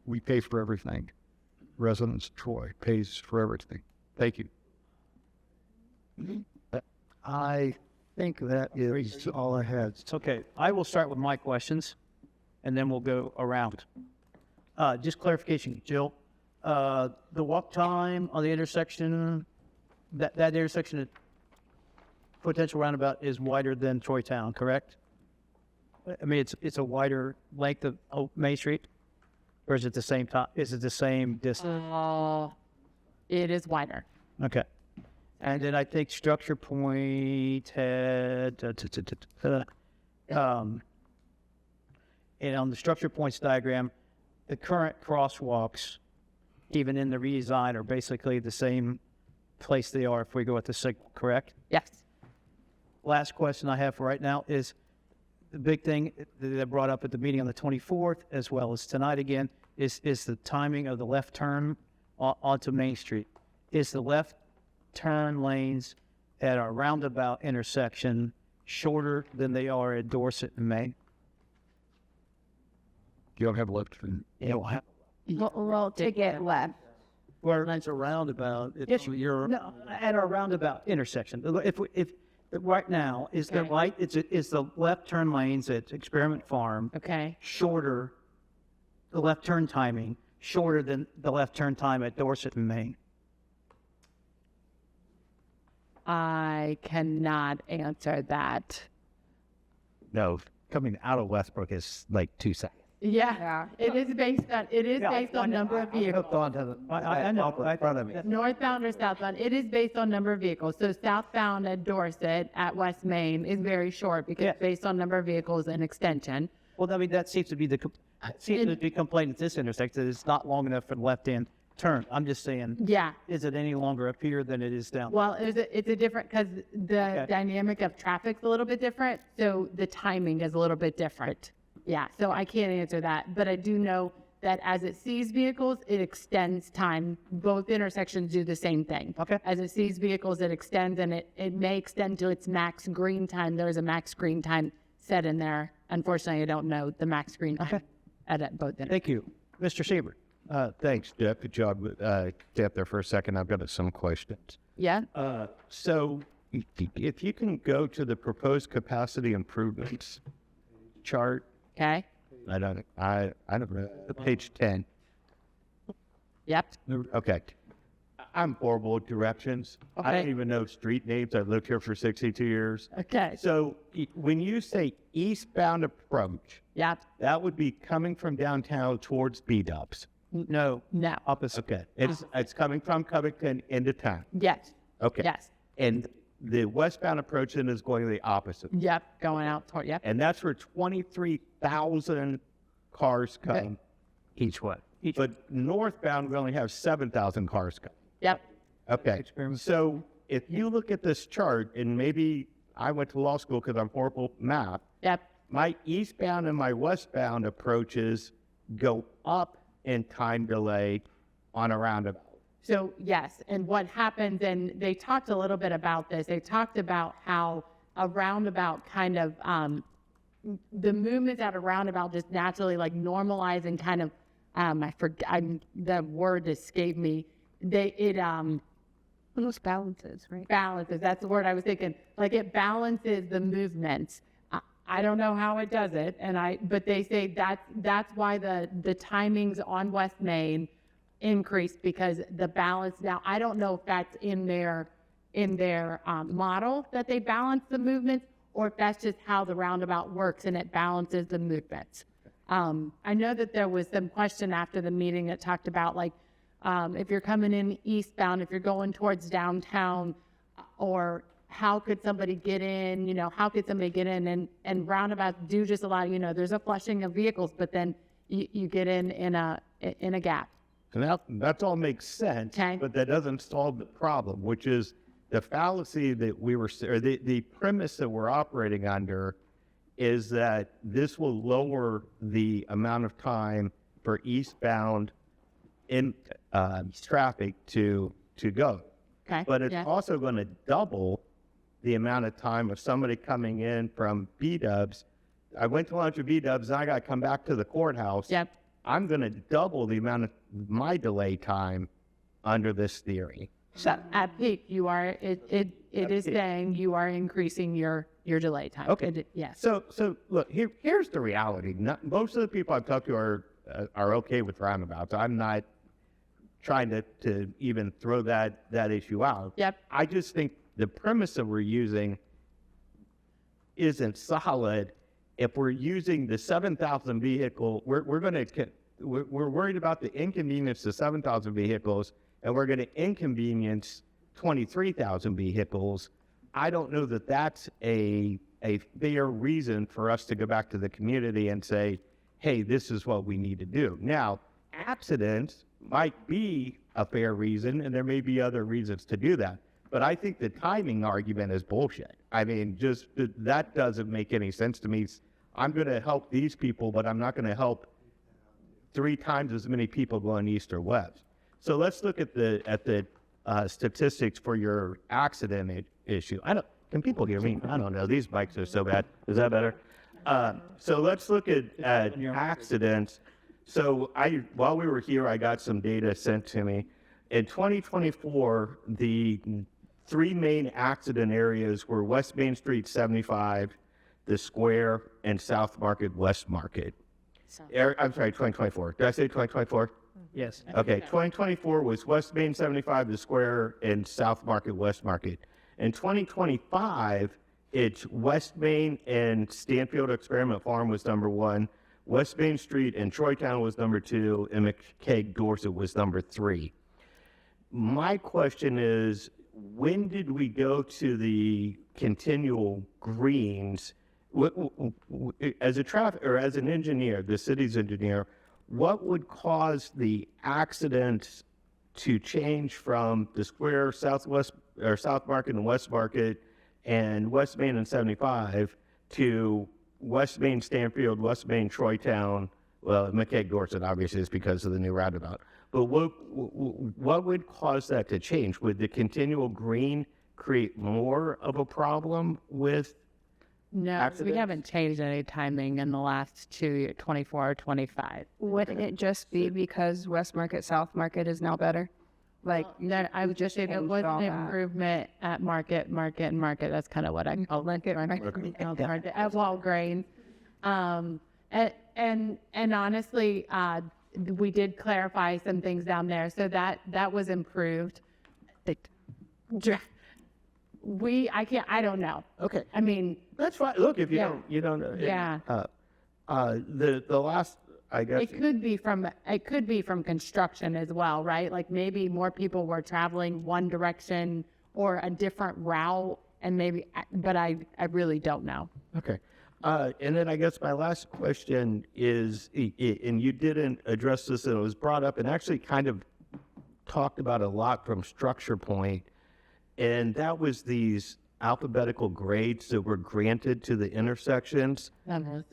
we pay for everything. Residents of Troy pays for everything. Thank you. I think that is all I had. It's okay. I will start with my questions and then we'll go around. Just clarification, Jill. The walk time on the intersection, that intersection, potential roundabout is wider than Troy Town, correct? I mean, it's a wider length of Main Street, or is it the same time? Is it the same distance? it is wider. Okay. And then I think Structure Point had, and on the Structure Points diagram, the current crosswalks, even in the redesign, are basically the same place they are if we go with the signal, correct? Yes. Last question I have for right now is the big thing that I brought up at the meeting on the 24th, as well as tonight again, is the timing of the left turn onto Main Street. Is the left turn lanes at our roundabout intersection shorter than they are at Dorset and Main? You don't have left. Yeah, well, Well, to get left. where That's a roundabout. Yes, You're, no, at our roundabout intersection. If right now is the Okay. right, is the left turn lanes at Experiment Farm Okay. shorter, the left turn timing shorter than the left turn time at Dorset and Main? I cannot answer that. No, coming out of Westbrook is like 2 seconds. Yeah, it is based on number of vehicles. I know. In front of me. Northbound or southbound, it is based on number of vehicles. So southbound at Dorset at West Main is very short because Yeah. it's based on number of vehicles and extension. Well, I mean, that seems to be seems to be complaint at this intersection, that it's not long enough for the left-hand turn. I'm just saying, Yeah. is it any longer up here than it is down? Well, it's a different, because the dynamic of traffic's a little bit different, so the timing is a little bit different. Yeah, so I can't answer that, but I do know that as it sees vehicles, it extends time. Both intersections do the same thing. Okay. As it sees vehicles, it extends, and it may extend to its max green time. There's a max green time set in there. Unfortunately, I don't know the max green time at both intersections. Thank you. Mr. Siebert? Thanks, Jeff. Good job. Stay up there for a second. I've got some questions. Yeah? So if you can go to the proposed capacity improvements chart, Okay. I don't know, page 10. Yep. Okay. I'm horrible at directions. I don't Okay. even know street names. I've lived here for 62 years. Okay. So when you say eastbound approach, Yep. that would be coming from downtown towards B-dubs. No, No. opposite. Okay. It's coming from Covington into town. Yes. Okay. Yes. And the westbound approach then is going the opposite. Yep. Going out toward, yep. And that's where 23,000 cars come Each way. But northbound, we only have 7,000 cars coming. Yep. Okay. So if you look at this chart, and maybe I went to law school because I'm horrible at math, Yep. my eastbound and my westbound approaches go up in time delay on a roundabout. So yes, and what happens, and they talked a little bit about this. They talked about how a roundabout kind of the movements at a roundabout just naturally like normalize and kind of the word escaped me. Those balances, right? Balances. That's the word I was thinking. Like it balances the movements. I don't know how it does it, but they say that's why the timings on West Main increased because the balance. Now I don't know if that's in their model that they balance the movements, or if that's just how the roundabout works and it balances the movements. I know that there was some question after the meeting that talked about like if you're coming in eastbound, if you're going towards downtown, or how could somebody get in, how could somebody get in, and roundabouts do just allow, there's a flushing of vehicles, but then you get in a gap. And that all makes sense, Okay. but that doesn't solve the problem, which is the fallacy that the premise that we're operating under is that this will lower the amount of time for eastbound in traffic to go. Okay. But it's Yeah. also going to double the amount of time of somebody coming in from B-dubs. I went to lunch with B-dubs, and I got to come back to the courthouse. Yep. I'm going to double the amount of my delay time under this theory. So at peak, you are, it is saying you are increasing your delay time. Okay. Yes. So look, here's the reality. Most of the people I've talked to are okay with roundabouts. I'm not trying to even throw that issue out. Yep. I just think the premise that we're using isn't solid. If we're using the 7,000 vehicle, we're worried about the inconvenience to 7,000 vehicles, and we're going to inconvenience 23,000 vehicles. I don't know that that's a fair reason for us to go back to the community and say, hey, this is what we need to do. Now, accidents might be a fair reason, and there may be other reasons to do that. But I think the timing argument is bullshit. I mean, just that doesn't make any sense to me. I'm going to help these people, but I'm not going to help 3 times as many people going east or west. So let's look at the statistics for your accident issue. Can people hear me? I don't know. These mics are so bad. Is that better? So let's look at accidents. So while we were here, I got some data sent to me. In 2024, the three main accident areas were West Main Street 75, the Square, and South Market, West Market. I'm sorry, 2024. Did I say 2024? Yes. Okay, 2024 was West Main 75, the Square, and South Market, West Market. In 2025, it's West Main and Stanfield Experiment Farm was number 1, West Main Street and Troytown was number 2, and McKeag Dorset was number 3. My question is, when did we go to the continual greens? As a traffic or as an engineer, the city's engineer, what would cause the accidents to change from the Square, Southwest or South Market and West Market and West Main and 75 to West Main Stanfield, West Main Troytown? Well, McKeag Dorset obviously is because of the new roundabout. But what would cause that to change? Would the continual green create more of a problem with No, accidents? we haven't changed any timing in the last 2 years, 24 or 25. Wouldn't it just be because West Market, South Market is now better? Like, No, I would just say there changed was all an that. improvement at Market. That's kind of what I call Market at Walgreens. And honestly, we did clarify some things down there, so that was improved. I don't know. Okay, I mean, that's fine. Look, if Yeah. you don't know. Yeah. The last, I guess. it could be from construction as well, right? Like maybe more people were traveling one direction or a different route, and but I really don't know. Okay. And then I guess my last question is, and you didn't address this, and it was brought up and actually kind of talked about a lot from Structure Point, and that was these alphabetical grades that were granted to the intersections.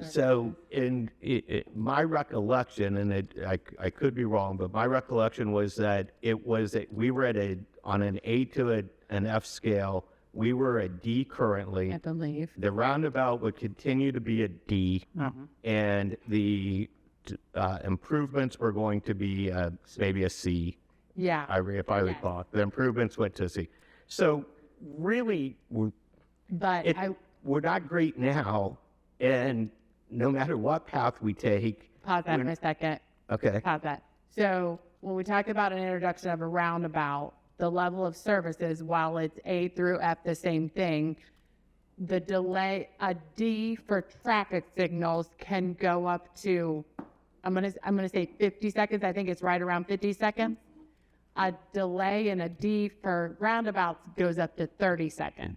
So in my recollection, and I could be wrong, but my recollection was that we were on an A to an F scale. We were a D currently. I believe. The roundabout would continue to be a D, and the improvements were going to be maybe a C. Yeah. If I recall, the improvements went to C. So really, But we're not great now, and no matter what path we take. pause that for a second. Okay. Pause that. So when we talk about an introduction of a roundabout, the level of services, while it's A through F, the same thing, the delay, a D for traffic signals can go up to, I'm gonna say 50 seconds. I think it's right around 50 seconds. A delay in a D for roundabouts goes up to 30 seconds.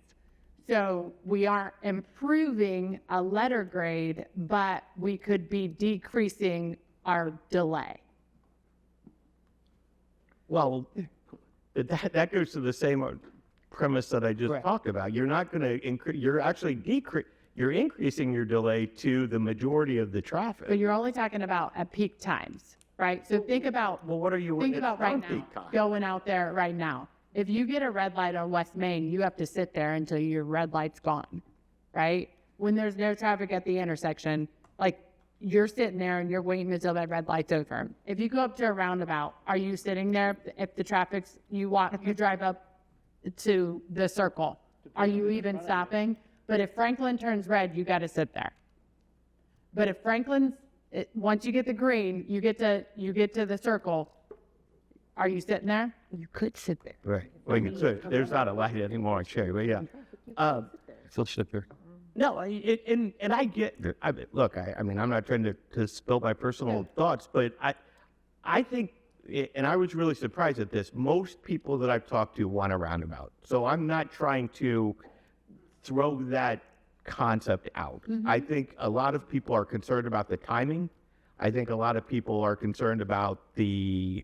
So we are improving a letter grade, but we could be decreasing our delay. Well, that goes to the same premise that I just talked about. You're not going to increase. You're actually You're increasing your delay to the majority of the traffic. But you're only talking about at peak times, right? So think about what are you? think about right now, peak time? going out there right now. If you get a red light on West Main, you have to sit there until your red light's gone, right? When there's no traffic at the intersection, like you're sitting there and you're waiting until that red light's over. If you go up to a roundabout, are you sitting there? If the traffic's, you drive up to the circle, are you even stopping? But if Franklin turns red, you got to sit there. But if once you get the green, you get to the circle, are you sitting there? You could sit there. Right. Well, you could. There's not a light anymore, sure, but yeah. Still sit there. No, and I get. Look, I mean, I'm not trying to spill my personal thoughts, but I think, and I was really surprised at this. Most people that I've talked to want a roundabout, so I'm not trying to throw that concept out. Mm-hmm. I think a lot of people are concerned about the timing. I think a lot of people are concerned about the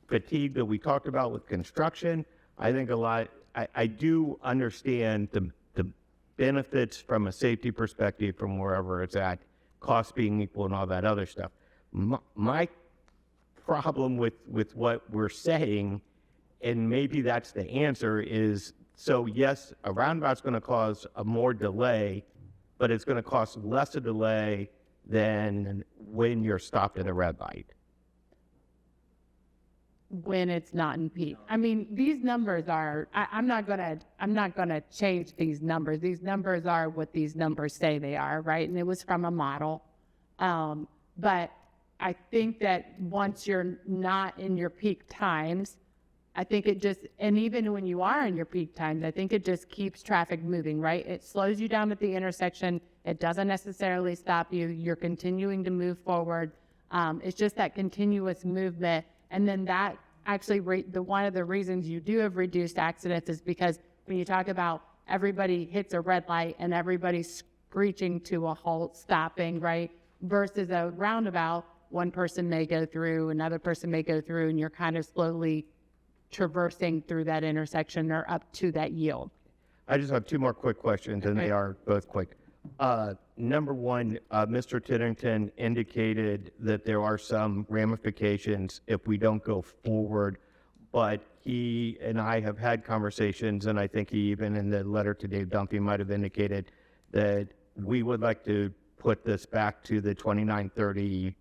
fatigue that we talked about with construction. I think I do understand the benefits from a safety perspective from wherever it's at, cost being equal and all that other stuff. My problem with what we're saying, and maybe that's the answer, is so yes, a roundabout's going to cause a more delay, but it's going to cost less a delay than when you're stopped at a red light. When it's not in peak. I mean, these numbers are, I'm not gonna change these numbers. These numbers are what these numbers say they are, right? And it was from a model. But I think that once you're not in your peak times, I think it just, and even when you are in your peak times, I think it just keeps traffic moving, right? It slows you down at the intersection. It doesn't necessarily stop you. You're continuing to move forward. It's just that continuous movement. And then that actually, one of the reasons you do have reduced accidents is because when you talk about everybody hits a red light and everybody's screeching to a halt, stopping, right? Versus a roundabout, one person may go through, another person may go through, and you're kind of slowly traversing through that intersection or up to that yield. I just have two more quick questions, and they are both quick. Number one, Mr. Tiddington indicated that there are some ramifications if we don't go forward, but he and I have had conversations, and I think he even in the letter to Dave Dumpy might have indicated that we would like to put this back to the 29-30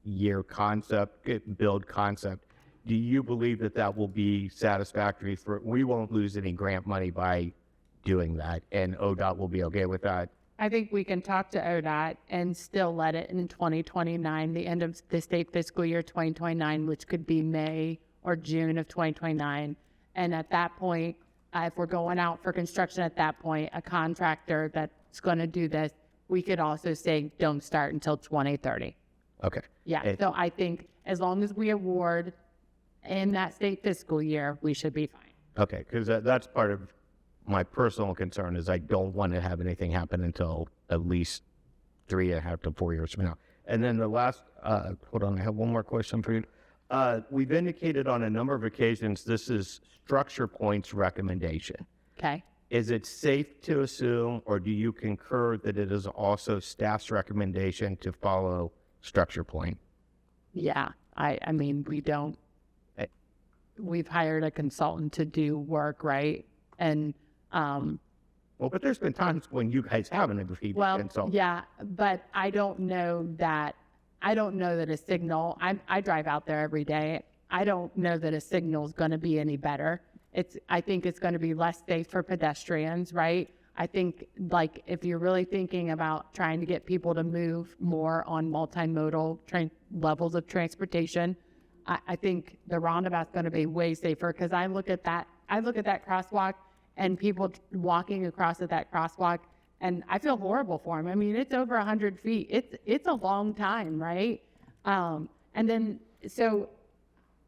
year build concept. Do you believe that that will be satisfactory we won't lose any grant money by doing that, and ODOT will be okay with that? I think we can talk to ODOT and still let it in 2029, the end of the state fiscal year 2029, which could be May or June of 2029. And at that point, if we're going out for construction at that point, a contractor that's going to do this, we could also say don't start until 2030. Okay. Yeah, so I think as long as we award in that state fiscal year, we should be fine. Okay, because that's part of my personal concern is I don't want to have anything happen until at least 3.5 to 4 years from now. And then the last, hold on, I have one more question for you. We've indicated on a number of occasions this is Structure Point's recommendation. Okay. Is it safe to assume, or do you concur that it is also staff's recommendation to follow Structure Point? Yeah, I mean, we've hired a consultant to do work, right? And well, but there's been times when you guys haven't agreed. Yeah, but I don't know that a signal, I drive out there every day. I don't know that a signal is going to be any better. I think it's going to be less safe for pedestrians, right? I think, like, if you're really thinking about trying to get people to move more on multimodal levels of transportation, I think the roundabout's going to be way safer, because I look at that crosswalk and people walking across at that crosswalk, and I feel horrible for them. I mean, it's over 100 feet. It's a long time, right? And then, so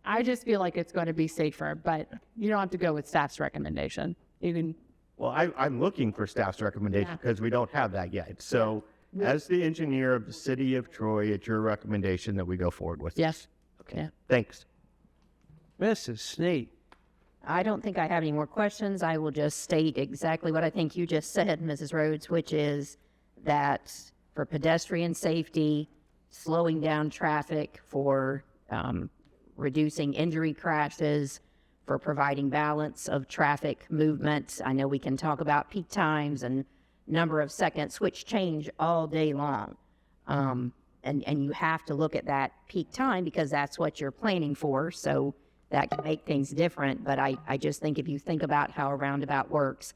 I just feel like it's going to be safer, but you don't have to go with staff's recommendation. You can. Well, I'm looking for staff's recommendation because we don't have that yet. So as the engineer of the city of Troy, it's your recommendation that we go forward with this. Yes. Okay. Yeah. Thanks. Mrs. Snead. I don't think I have any more questions. I will just state exactly what I think you just said, Mrs. Rhodes, which is that for pedestrian safety, slowing down traffic, for reducing injury crashes, for providing balance of traffic movements. I know we can talk about peak times and number of seconds, which change all day long. And you have to look at that peak time because that's what you're planning for. So that can make things different. But I just think if you think about how a roundabout works,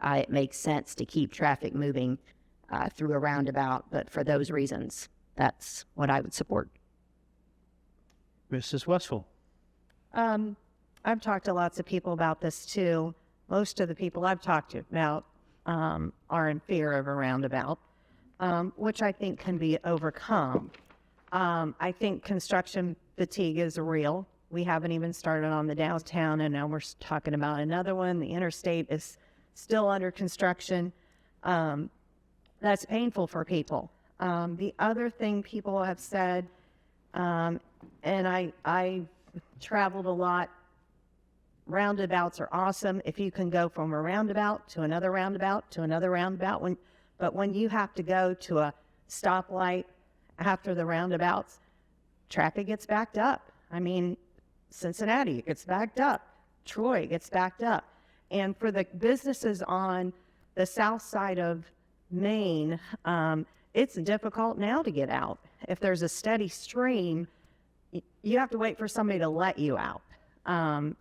it makes sense to keep traffic moving through a roundabout. But for those reasons, that's what I would support. Mrs. Westphal. I've talked to lots of people about this too. Most of the people I've talked to about are in fear of a roundabout, which I think can be overcome. I think construction fatigue is real. We haven't even started on the downtown, and now we're talking about another one. The interstate is still under construction. That's painful for people. The other thing people have said, and I traveled a lot, roundabouts are awesome if you can go from a roundabout to another roundabout to another roundabout. But when you have to go to a stoplight after the roundabouts, traffic gets backed up. I mean, Cincinnati gets backed up. Troy gets backed up. And for the businesses on the south side of Maine, it's difficult now to get out. If there's a steady stream, you have to wait for somebody to let you out.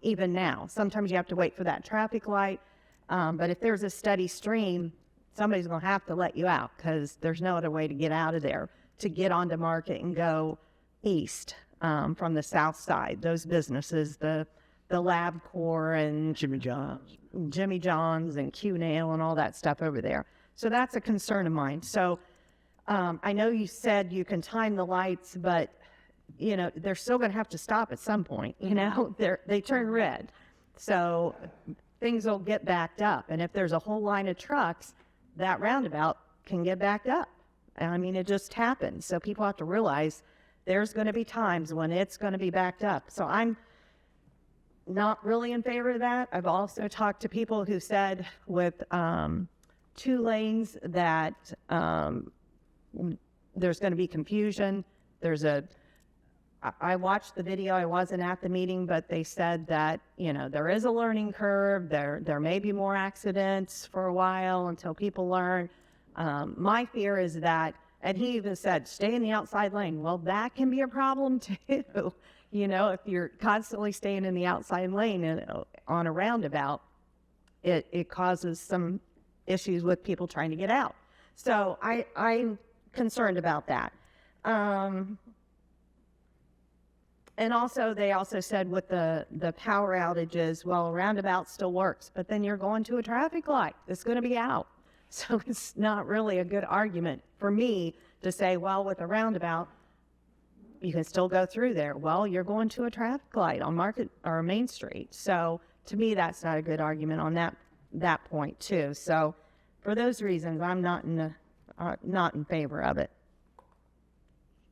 Even now, sometimes you have to wait for that traffic light. But if there's a steady stream, somebody's going to have to let you out because there's no other way to get out of there, to get onto Market and go east from the south side. Those businesses, the LabCorp and Jimmy John's and Q-Nail and all that stuff over there. So that's a concern of mine. So I know you said you can time the lights, but you know, they're still going to have to stop at some point. You know, they turn red. So things will get backed up. And if there's a whole line of trucks, that roundabout can get backed up. I mean, it just happens. So people have to realize there's going to be times when it's going to be backed up. So I'm not really in favor of that. I've also talked to people who said with 2 lanes that there's going to be confusion. I watched the video. I wasn't at the meeting, but they said that, you know, there is a learning curve. There may be more accidents for a while until people learn. My fear is that, and he even said, stay in the outside lane. Well, that can be a problem too. You know, if you're constantly staying in the outside lane on a roundabout, it causes some issues with people trying to get out. So I'm concerned about that. And also, they also said with the power outages, well, a roundabout still works, but then you're going to a traffic light. It's going to be out. So it's not really a good argument for me to say, well, with a roundabout, you can still go through there. Well, you're going to a traffic light on Market or Main Street. So to me, that's not a good argument on that point too. So for those reasons, I'm not in favor of it.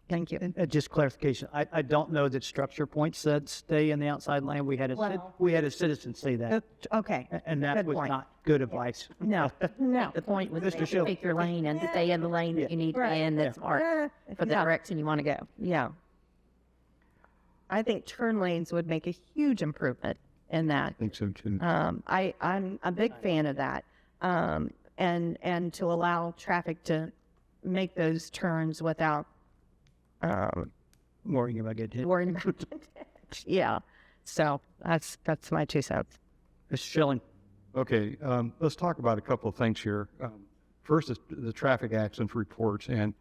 Thank you. And just clarification, I don't know that Structure Point said stay in the outside lane. We had a citizen say that, Okay. and that Good was point. not good advice. No. The point was Mr. to Schill. take your lane and stay in the lane that you need to be in that's marked for the direction you want to go. Yeah. I think turn lanes would make a huge improvement in that. I think so too. I'm a big fan of that. And to allow traffic to make those turns without Worrying about getting hit. worrying about it. Yeah. So that's my 2 cents. Mr. Schilling. Okay, let's talk about a couple of things here. First is the traffic accident reports. And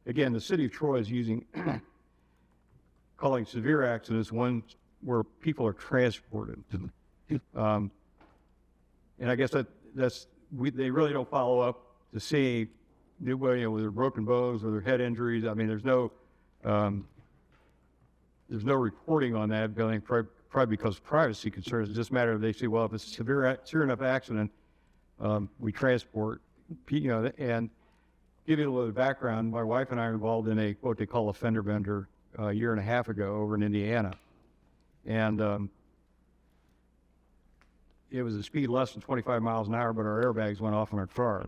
again, the city of Troy is calling severe accidents ones where people are transported. And I guess they really don't follow up to see, you know, with their broken bones or their head injuries. I mean, there's no reporting on that, probably because of privacy concerns. It's just a matter of they say, well, if it's a severe enough accident, we transport, you know. And give you a little background, my wife and I are involved in what they call a fender bender a year and a half ago over in Indiana. And it was a speed less than 25 miles an hour, but our airbags went off in our car.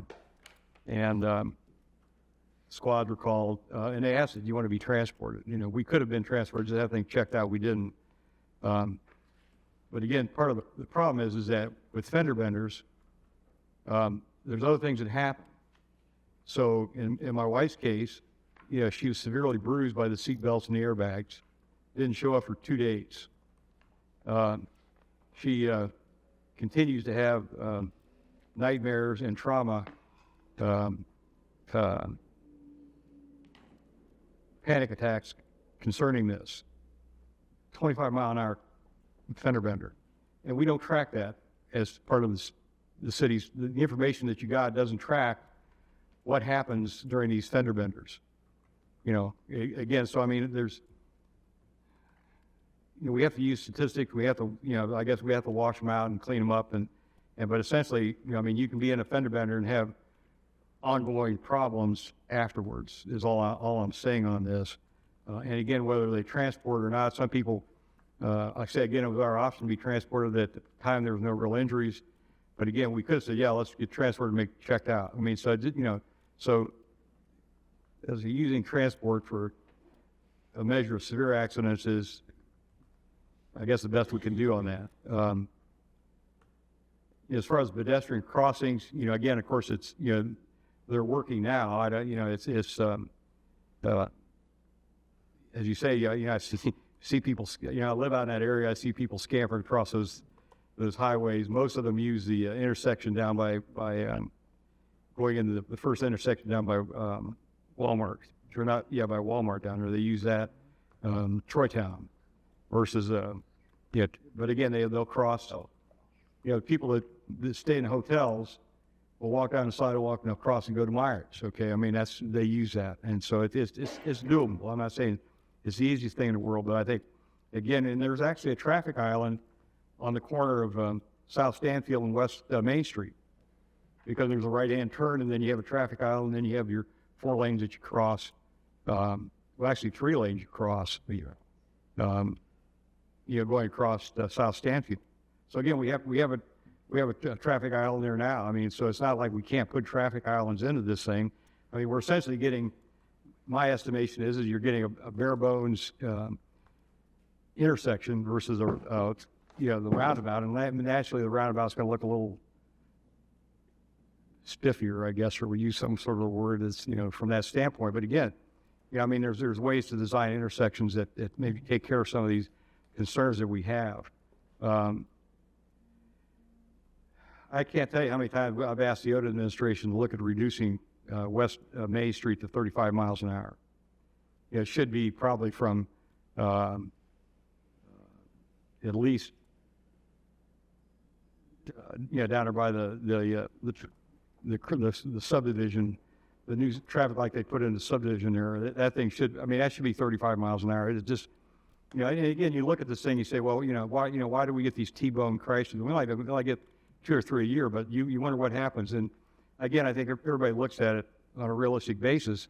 And squads were called, and they asked, do you want to be transported? You know, we could have been transported, just have things checked out. We didn't. But again, part of the problem is that with fender benders, there's other things that happen. So in my wife's case, you know, she was severely bruised by the seat belts and the airbags. Didn't show up for 2 days. She continues to have nightmares and trauma, panic attacks concerning this 25-mile-an-hour fender bender. And we don't track that as part of the city's, the information that you got doesn't track what happens during these fender benders. You know, again, so I mean, we have to use statistics. We have to, you know, I guess we have to wash them out and clean them up. But essentially, you know, I mean, you can be in a fender bender and have ongoing problems afterwards is all I'm saying on this. And again, whether they transport or not, some people, like I say, again, it was our option to be transported. At the time, there was no real injuries. But again, we could have said, yeah, let's get transported and make checked out. I mean, so, you know, so as using transport for a measure of severe accidents is, I guess, the best we can do on that. As far as pedestrian crossings, again, of course, it's, they're working now. I don't, it's as you say, I see people, I live out in that area. I see people scampering across those highways. Most of them use the intersection down by going into the first intersection down by Walmart. Or not, by Walmart down there. They use that, Troytown versus, but again, they'll cross. People that stay in hotels will walk down the sidewalk and they'll cross and go to Myers. Okay, I mean they use that, and so it's doable. I'm not saying it's the easiest thing in the world, but I think again, and there's actually a traffic island on the corner of South Stanfield and West Main Street, because there's a right-hand turn, and then you have a traffic island, and then you have your 4 lanes that you cross. Well, actually 3 lanes you cross. Going across South Stanfield. So again, we have a traffic island there now. I mean, so it's not like we can't put traffic islands into this thing. I mean, we're essentially getting, my estimation is you're getting a bare bones intersection versus the roundabout, and naturally the roundabout's going to look a little spiffier, I guess, or we use some sort of a word that's, from that standpoint. But again, I mean, there's ways to design intersections that maybe take care of some of these concerns that we have. I can't tell you how many times I've asked the Oda administration to look at reducing West Main Street to 35 miles an hour. It should be probably from at least down there by the subdivision, the new traffic light they put in the subdivision there. That thing should, I mean, that should be 35 miles an hour. It's just, and again, you look at this thing, you say, well, why do we get these T-bone crashes? We only get 2 or 3 a year, but you wonder what happens. And again, I think everybody looks at it on a realistic basis.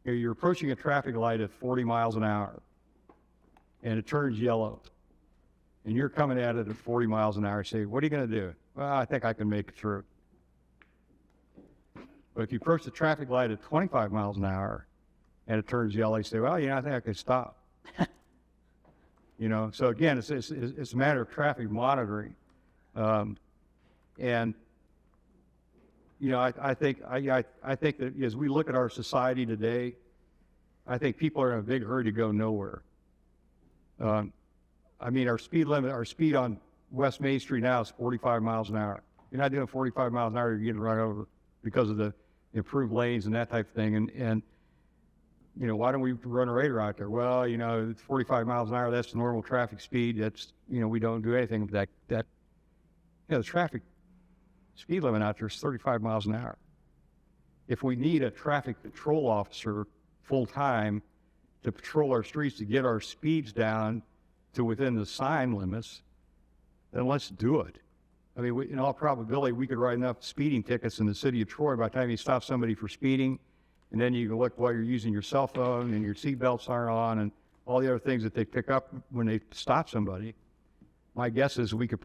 You're approaching a traffic light at 40 miles an hour, and it turns yellow, and you're coming at it at 40 miles an hour. You say, what are you going to do? Well, I think I can make it through. But if you approach the traffic light at 25 miles an hour, and it turns yellow, you say, well, I think I can stop. So again, it's a matter of traffic monitoring. And I think that as we look at our society today, I think people are in a big hurry to go nowhere. I mean, our speed on West Main Street now is 45 miles an hour. You're not doing 45 miles an hour, you're getting run over because of the improved lanes and that type of thing. And why don't we run a radar out there? Well, 45 miles an hour, that's the normal traffic speed. That's, we don't do anything with that. The traffic speed limit out there is 35 miles an hour. If we need a traffic control officer full-time to patrol our streets to get our speeds down to within the sign limits, then let's do it. I mean, in all probability, we could write enough speeding tickets in the city of Troy by the time you stop somebody for speeding, and then you can look while you're using your cell phone and your seatbelts aren't on and all the other things that they pick up when they stop somebody. My guess is we could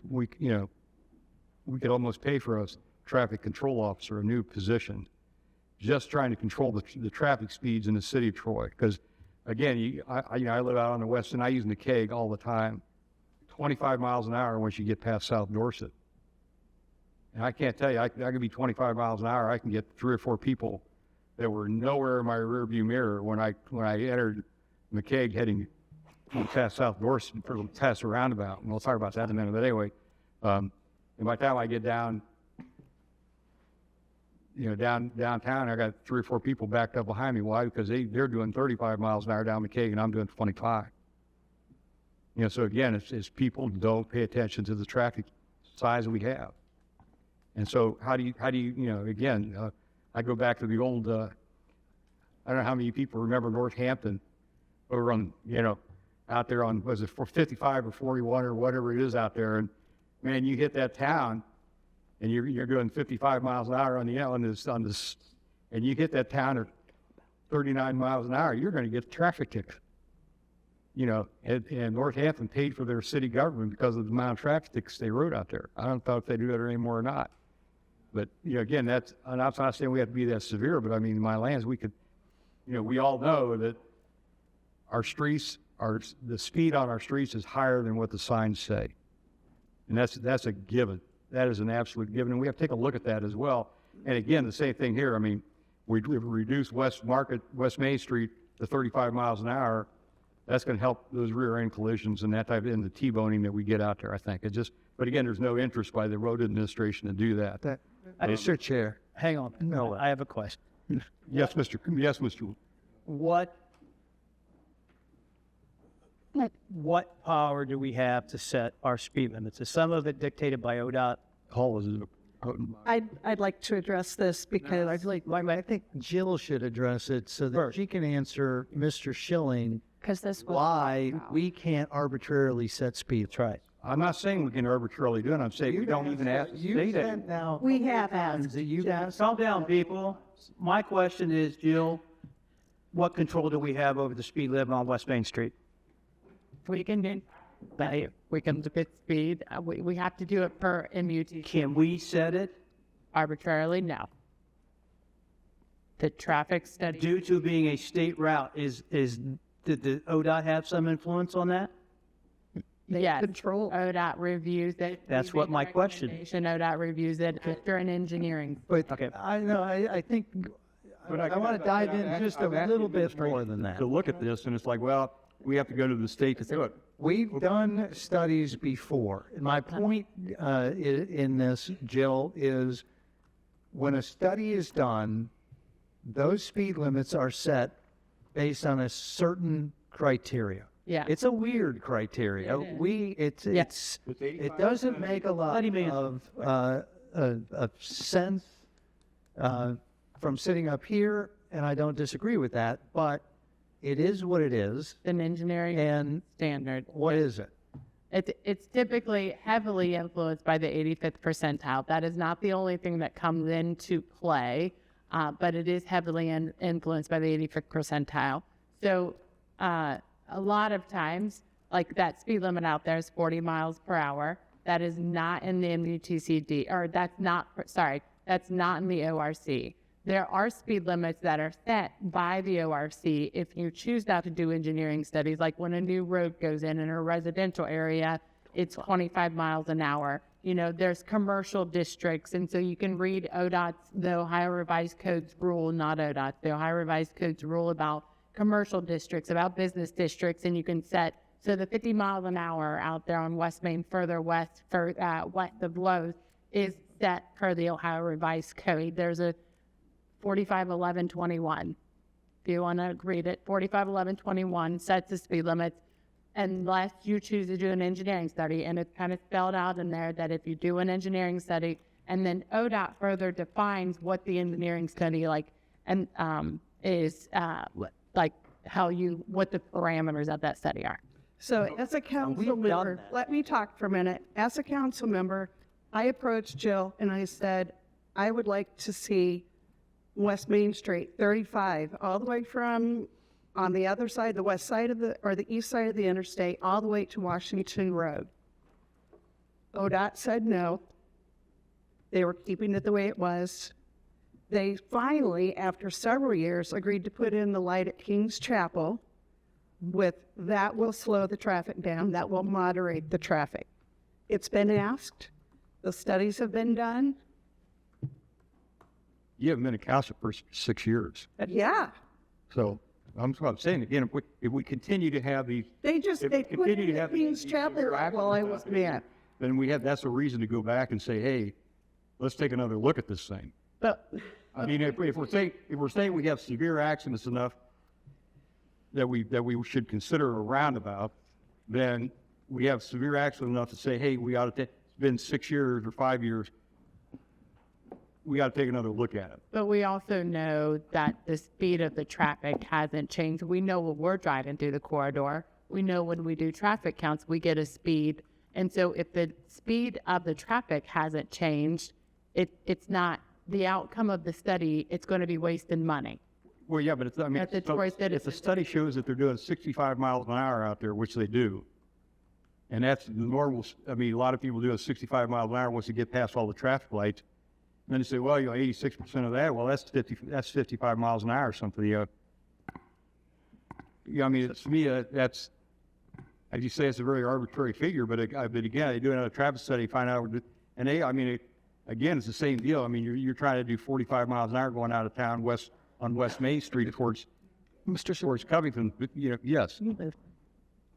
almost pay for a traffic control officer, a new position, just trying to control the traffic speeds in the city of Troy. Because again, I live out on the west, and I use McCaig all the time. 25 miles an hour once you get past South Dorset. And I can't tell you, I could be 25 miles an hour. I can get 3 or 4 people that were nowhere in my rearview mirror when I entered McCaig heading past South Dorset, past the roundabout. And we'll talk about that in a minute. But anyway, and by the time I get down, downtown, I got 3 or 4 people backed up behind me. Why? Because they're doing 35 miles an hour down McCaig, and I'm doing 25. So again, it's people don't pay attention to the traffic size that we have. And so how do you again, I go back to the old, I don't know how many people remember Northampton over on, out there on, was it 55 or 41 or whatever it is out there. And man, you hit that town and you're doing 55 miles an hour on this, and you hit that town at 39 miles an hour, you're going to get a traffic ticket. And Northampton paid for their city government because of the amount of traffic tickets they wrote out there. I don't know if they do that anymore or not. But, again, I'm not saying we have to be that severe, but I mean, in my lands, we could, we all know that our streets, the speed on our streets is higher than what the signs say. And that's a given. That is an absolute given, and we have to take a look at that as well. And again, the same thing here. I mean, we've reduced West Main Street to 35 miles an hour. That's going to help those rear end collisions and that type of, and the T-boning that we get out there, I think. But again, there's no interest by the road administration to do that. Mr. Chair, hang on. No, I have a question. Yes, Mr. What power do we have to set our speed limits? Is some of it dictated by ODOT? Hall is I'd like to address this because I think Jill should address it so that she can answer Mr. Schilling Because this was why we can't arbitrarily set speeds. Right. I'm not saying we can arbitrarily do it. I'm saying we don't even ask. You said now. We have asked. That you Calm down, people. My question is, Jill, what control do we have over the speed limit on West Main Street? We can do, we can look at speed. We have to do it per MUT. Can we set it? Arbitrarily, no. The traffic study. Due to being a state route, did the ODOT have some influence on that? Yes. Control. ODOT reviews it. That's We what make a my question is. recommendation, ODOT reviews it after an engineering. But Okay. I know, I think, I want to dive in just a little bit more than that. To look at this, and it's like, well, we have to go to the state to do it. We've done studies before. And my point in this, Jill, is when a study is done, those speed limits are set based on a certain criteria. Yeah. It's a weird criteria. It doesn't make a lot of sense from sitting up here, and I don't disagree with that, but it is what it is. An engineering And standard. what is it? It's typically heavily influenced by the 85th percentile. That is not the only thing that comes into play, but it is heavily influenced by the 85th percentile. So a lot of times, like that speed limit out there is 40 miles per hour. That is not in the MUTCD, or that's not in the ORC. There are speed limits that are set by the ORC if you choose not to do engineering studies, like when a new road goes in a residential area, it's 25 miles an hour. You know, there's commercial districts, and so you can read ODOT's, the Ohio Revised Codes rule, not ODOT, the Ohio Revised Codes rule about commercial districts, about business districts, and you can set, so the 50 miles an hour out there on West Main, further west, west of Lowe's, is set per the Ohio Revised Code. There's a 451121. If you want to read it, 451121 sets the speed limits unless you choose to do an engineering study. And it's kind of spelled out in there that if you do an engineering study, and then ODOT further defines what the engineering study is what the parameters of that study are. So as a council member, let me talk for a minute. As a council member, I approached Jill and I said, I would like to see West Main Street 35 all the way from on the other side, the west side of the east side of the interstate, all the way to Washington Road. ODOT said no. They were keeping it the way it was. They finally, after several years, agreed to put in the light at King's Chapel. That will slow the traffic down. That will moderate the traffic. It's been asked. The studies have been done. You haven't been a council for 6 years. Yeah. So I'm saying again, if we continue to have these, They put it in King's Chapel while I was there. then that's a reason to go back and say, hey, let's take another look at this thing. But I mean, if we're saying we have severe accidents enough that we should consider a roundabout, then we have severe accidents enough to say, hey, we ought to take. It's been 6 years or 5 years. We got to take another look at it. But we also know that the speed of the traffic hasn't changed. We know when we're driving through the corridor. We know when we do traffic counts, we get a speed. And so if the speed of the traffic hasn't changed, it's not the outcome of the study. It's going to be wasting money. Well, yeah, but if the study shows that they're doing 65 miles an hour out there, which they do, and that's the normal, I mean, a lot of people do 65 miles an hour once you get past all the traffic lights. And then you say, well, 86% of that, well, that's 55 miles an hour or something. Yeah, I mean, to me, that's, as you say, it's a very arbitrary figure, but again, they do another traffic study, find out, and they, I mean, again, it's the same deal. I mean, you're trying to do 45 miles an hour going out of town on West Main Street towards Covington, but, you know, yes.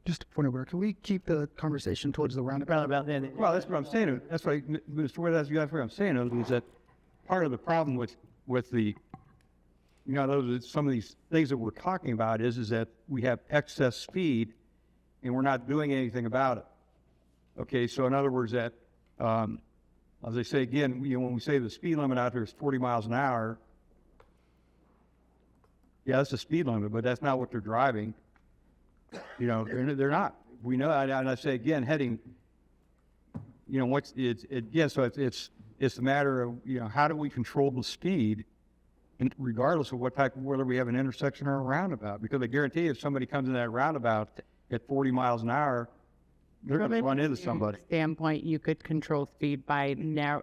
Just a point of order, can we keep the conversation towards the roundabout? Roundabout, then. Well, that's what I'm saying. That's why, Mr. Wood, that's what I'm saying, is that part of the problem with the, you know, some of these things that we're talking about is that we have excess speed and we're not doing anything about it. Okay, so in other words, that, as I say again, you know, when we say the speed limit out there is 40 miles an hour, yeah, that's the speed limit, but that's not what they're driving. You know, they're not. We know, and I say again, heading, you know, so it's a matter of, you know, how do we control the speed, and regardless of whether we have an intersection or a roundabout, because I guarantee you, if somebody comes in that roundabout at 40 miles an hour, they're going to run into somebody. Standpoint, you could control speed by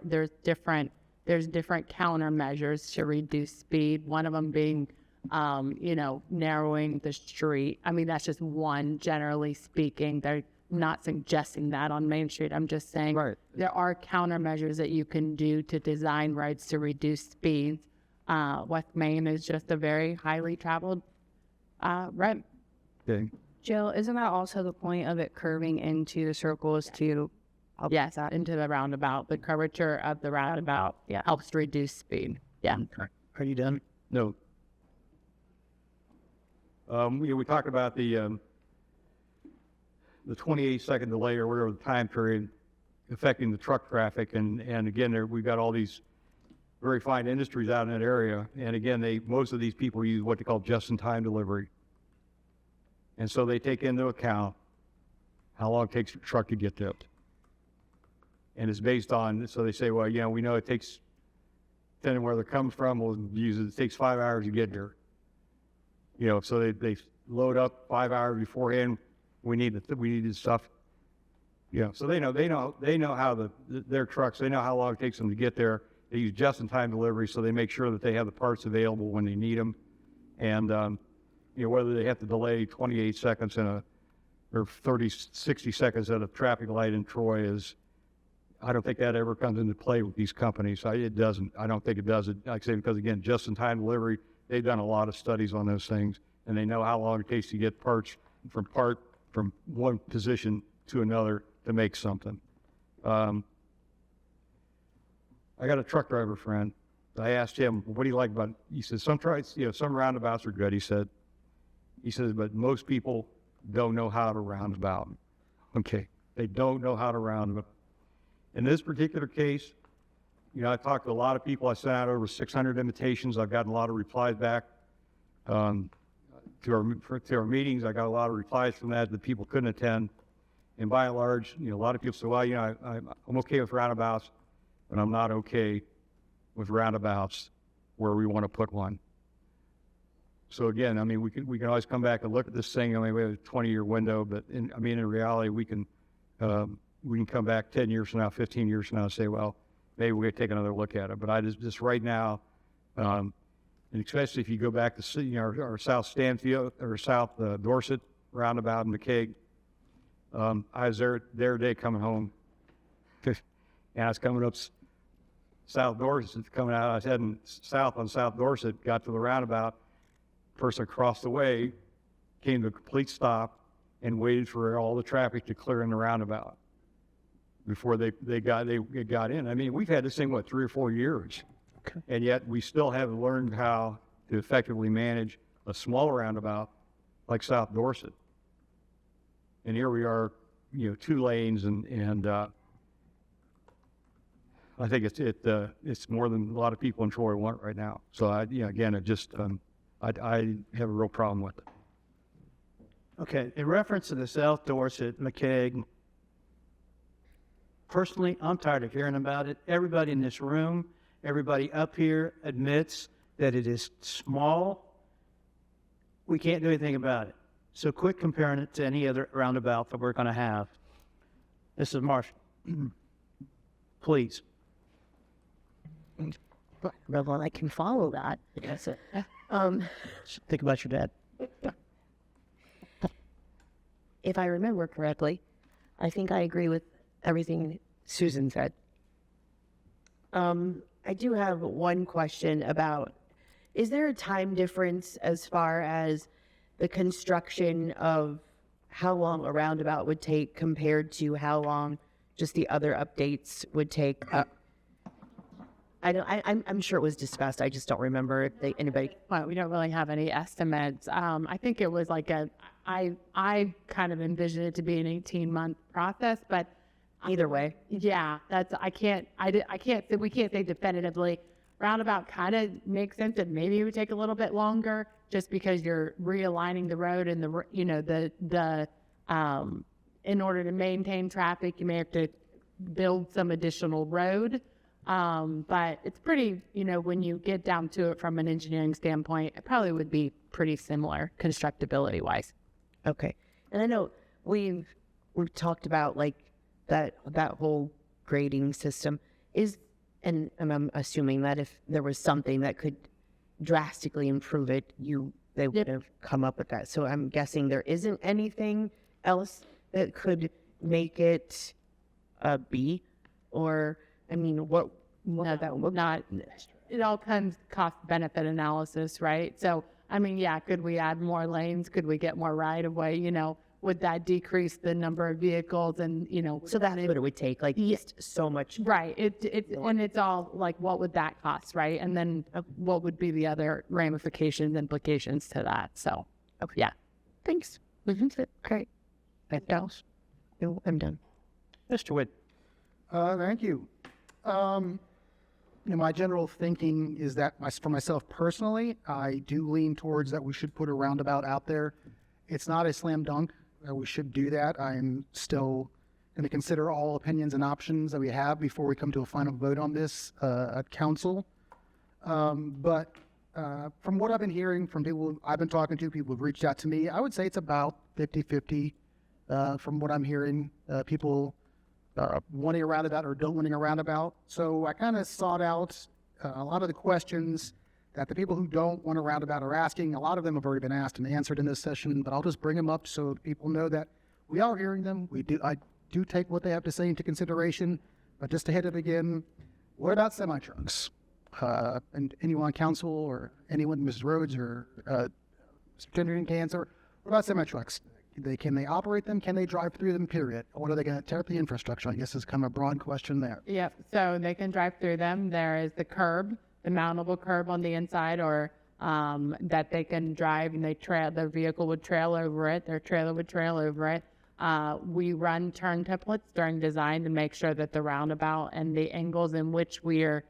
there's different countermeasures to reduce speed. One of them being, you know, narrowing the street. I mean, that's just one, generally speaking. They're not suggesting that on Main Street. I'm just saying there are countermeasures that you can do to design roads to reduce speeds. West Main is just a very highly traveled road. Okay. Jill, isn't that also the point of it curving into the circles to Yes, into the roundabout. The curvature of the roundabout helps reduce speed. Yeah. Are you done? No. We talked about the 28-second delay or whatever the time period affecting the truck traffic, and again, we've got all these very fine industries out in that area, and again, most of these people use what they call just-in-time delivery, and so they take into account how long it takes the truck to get tipped, and it's based on. So they say, well, you know, we know it takes, depending where it comes from, we'll use it. It takes 5 hours to get here. You know, so they load up 5 hours beforehand. We need the stuff. Yeah, so they know how their trucks. They know how long it takes them to get there. They use just-in-time delivery, so they make sure that they have the parts available when they need them. And you know, whether they have to delay 28 seconds or 60 seconds at a traffic light in Troy I don't think that ever comes into play with these companies. It doesn't. I don't think it does. Like I say, because again, just-in-time delivery. They've done a lot of studies on those things, and they know how long it takes to get parts from one position to another to make something. I got a truck driver friend. I asked him, what do you like about it? He said, some roundabouts are good, he said, but most people don't know how to roundabout. Okay, they don't know how to roundabout. In this particular case, you know, I talked to a lot of people. I sent out over 600 invitations. I've gotten a lot of replies back to our meetings. I got a lot of replies from that people couldn't attend. And by and large, you know, a lot of people say, well, you know, I'm okay with roundabouts, but I'm not okay with roundabouts where we want to put one. So again, I mean, we can always come back and look at this thing. I mean, we have a 20-year window, but in reality, we can come back 10 years from now, 15 years from now, and say, well, maybe we're going to take another look at it. But I just right now, and especially if you go back to, you know, our South Stanfield or South Dorset roundabout in McCaig, I was there today coming home, and I was coming up South Dorset, coming out. I was heading south on South Dorset, got to the roundabout. Person across the way came to a complete stop and waited for all the traffic to clear in the roundabout before they got in. I mean, we've had this thing, 3 or 4 years, and yet we still haven't learned how to effectively manage a small roundabout like South Dorset. And here we are, you know, 2 lanes, and I think it's more than a lot of people in Troy want right now. So I have a real problem with it. Okay, in reference to the South Dorset, McCaig, personally, I'm tired of hearing about it. Everybody in this room, everybody up here admits that it is small. We can't do anything about it. So quit comparing it to any other roundabout that we're going to have. This is Marshall. Please. Well, I can follow that. Think about your dad. if I remember correctly, I think I agree with everything Susan said. I do have one question about, is there a time difference as far as the construction of how long a roundabout would take compared to how long just the other updates would take? I'm sure it was discussed. I just don't remember if anybody. Well, we don't really have any estimates. I think it was like I kind of envisioned it to be an 18-month process, but Either way. yeah, we can't say definitively. Roundabout kind of makes sense that maybe it would take a little bit longer just because you're realigning the road and in order to maintain traffic, you may have to build some additional road. But it's pretty, when you get down to it from an engineering standpoint, it probably would be pretty similar constructability wise. Okay. And I know we've talked about like that whole grading system and I'm assuming that if there was something that could drastically improve it, they would have come up with that. So I'm guessing there isn't anything else that could make it a B, or I mean, what that would not. It all comes cost benefit analysis, right? So I mean, yeah, could we add more lanes? Could we get more right of way? Would that decrease the number of vehicles? And so that's what it would take, like just so much. Right. And it's all like, what would that cost, right? And then what would be the other ramifications, implications to that? So, yeah. Thanks. Great. Anything else? No, I'm done. Mr. Witt. Thank you. My general thinking is that for myself personally, I do lean towards that we should put a roundabout out there. It's not a slam dunk. We should do that. I'm still going to consider all opinions and options that we have before we come to a final vote on this at council. But from what I've been hearing from people I've been talking to, people who've reached out to me, I would say it's about 50-50 from what I'm hearing. People wanting a roundabout or don't wanting a roundabout. So I kind of sought out a lot of the questions that the people who don't want a roundabout are asking. A lot of them have already been asked and answered in this session, but I'll just bring them up so people know that we are hearing them. I do take what they have to say into consideration, but just to hit it again, what about semi-trucks? And anyone on council or anyone, Mrs. Rhodes or Superintendent Cancer, what about semi-trucks? Can they operate them? Can they drive through them, period? Or are they going to tear up the infrastructure? I guess is kind of a broad question there. Yep. So they can drive through them. There is the curb, the mountable curb on the inside, or that they can drive and their vehicle would trail over it, their trailer would trail over it. We run turn templates during design to make sure that the roundabout and the angles in which we are,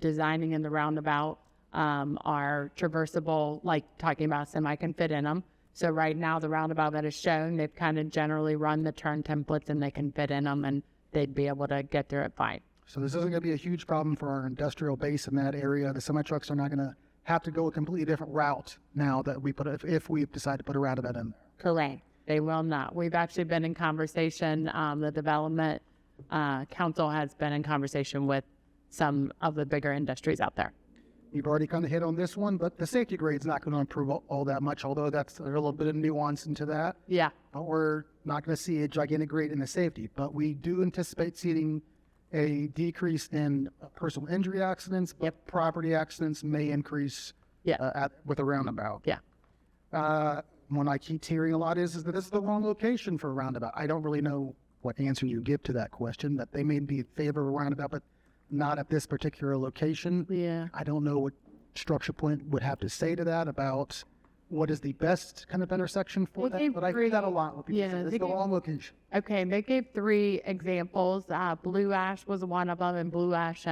designing in the roundabout are traversable, like talking about semi can fit in them. So right now the roundabout that is shown, they've kind of generally run the turn templates and they can fit in them and they'd be able to get through it fine. So this isn't going to be a huge problem for our industrial base in that area. The semi-trucks are not going to have to go a completely different route now that we if we decide to put a roundabout in there. Correct. They will not. We've actually been in conversation, the development council has been in conversation with some of the bigger industries out there. You've already kind of hit on this one, but the safety grade's not going to improve all that much, although that's a little bit of nuance into that. Yeah. But we're not going to see a gigantic grade in the safety, but we do anticipate seeing a decrease in personal injury accidents, but property accidents may increase with a roundabout. Yeah. One I keep hearing a lot is that this is the wrong location for a roundabout. I don't really know what answer you give to that question, that they may be in favor of a roundabout, but not at this particular location. Yeah. I don't know what Structure Point would have to say to that about what is the best kind of intersection for that, but I hear that a lot with people. It's the wrong location. Okay, they gave 3 examples. Blue Ash was one of them, and Blue Ash,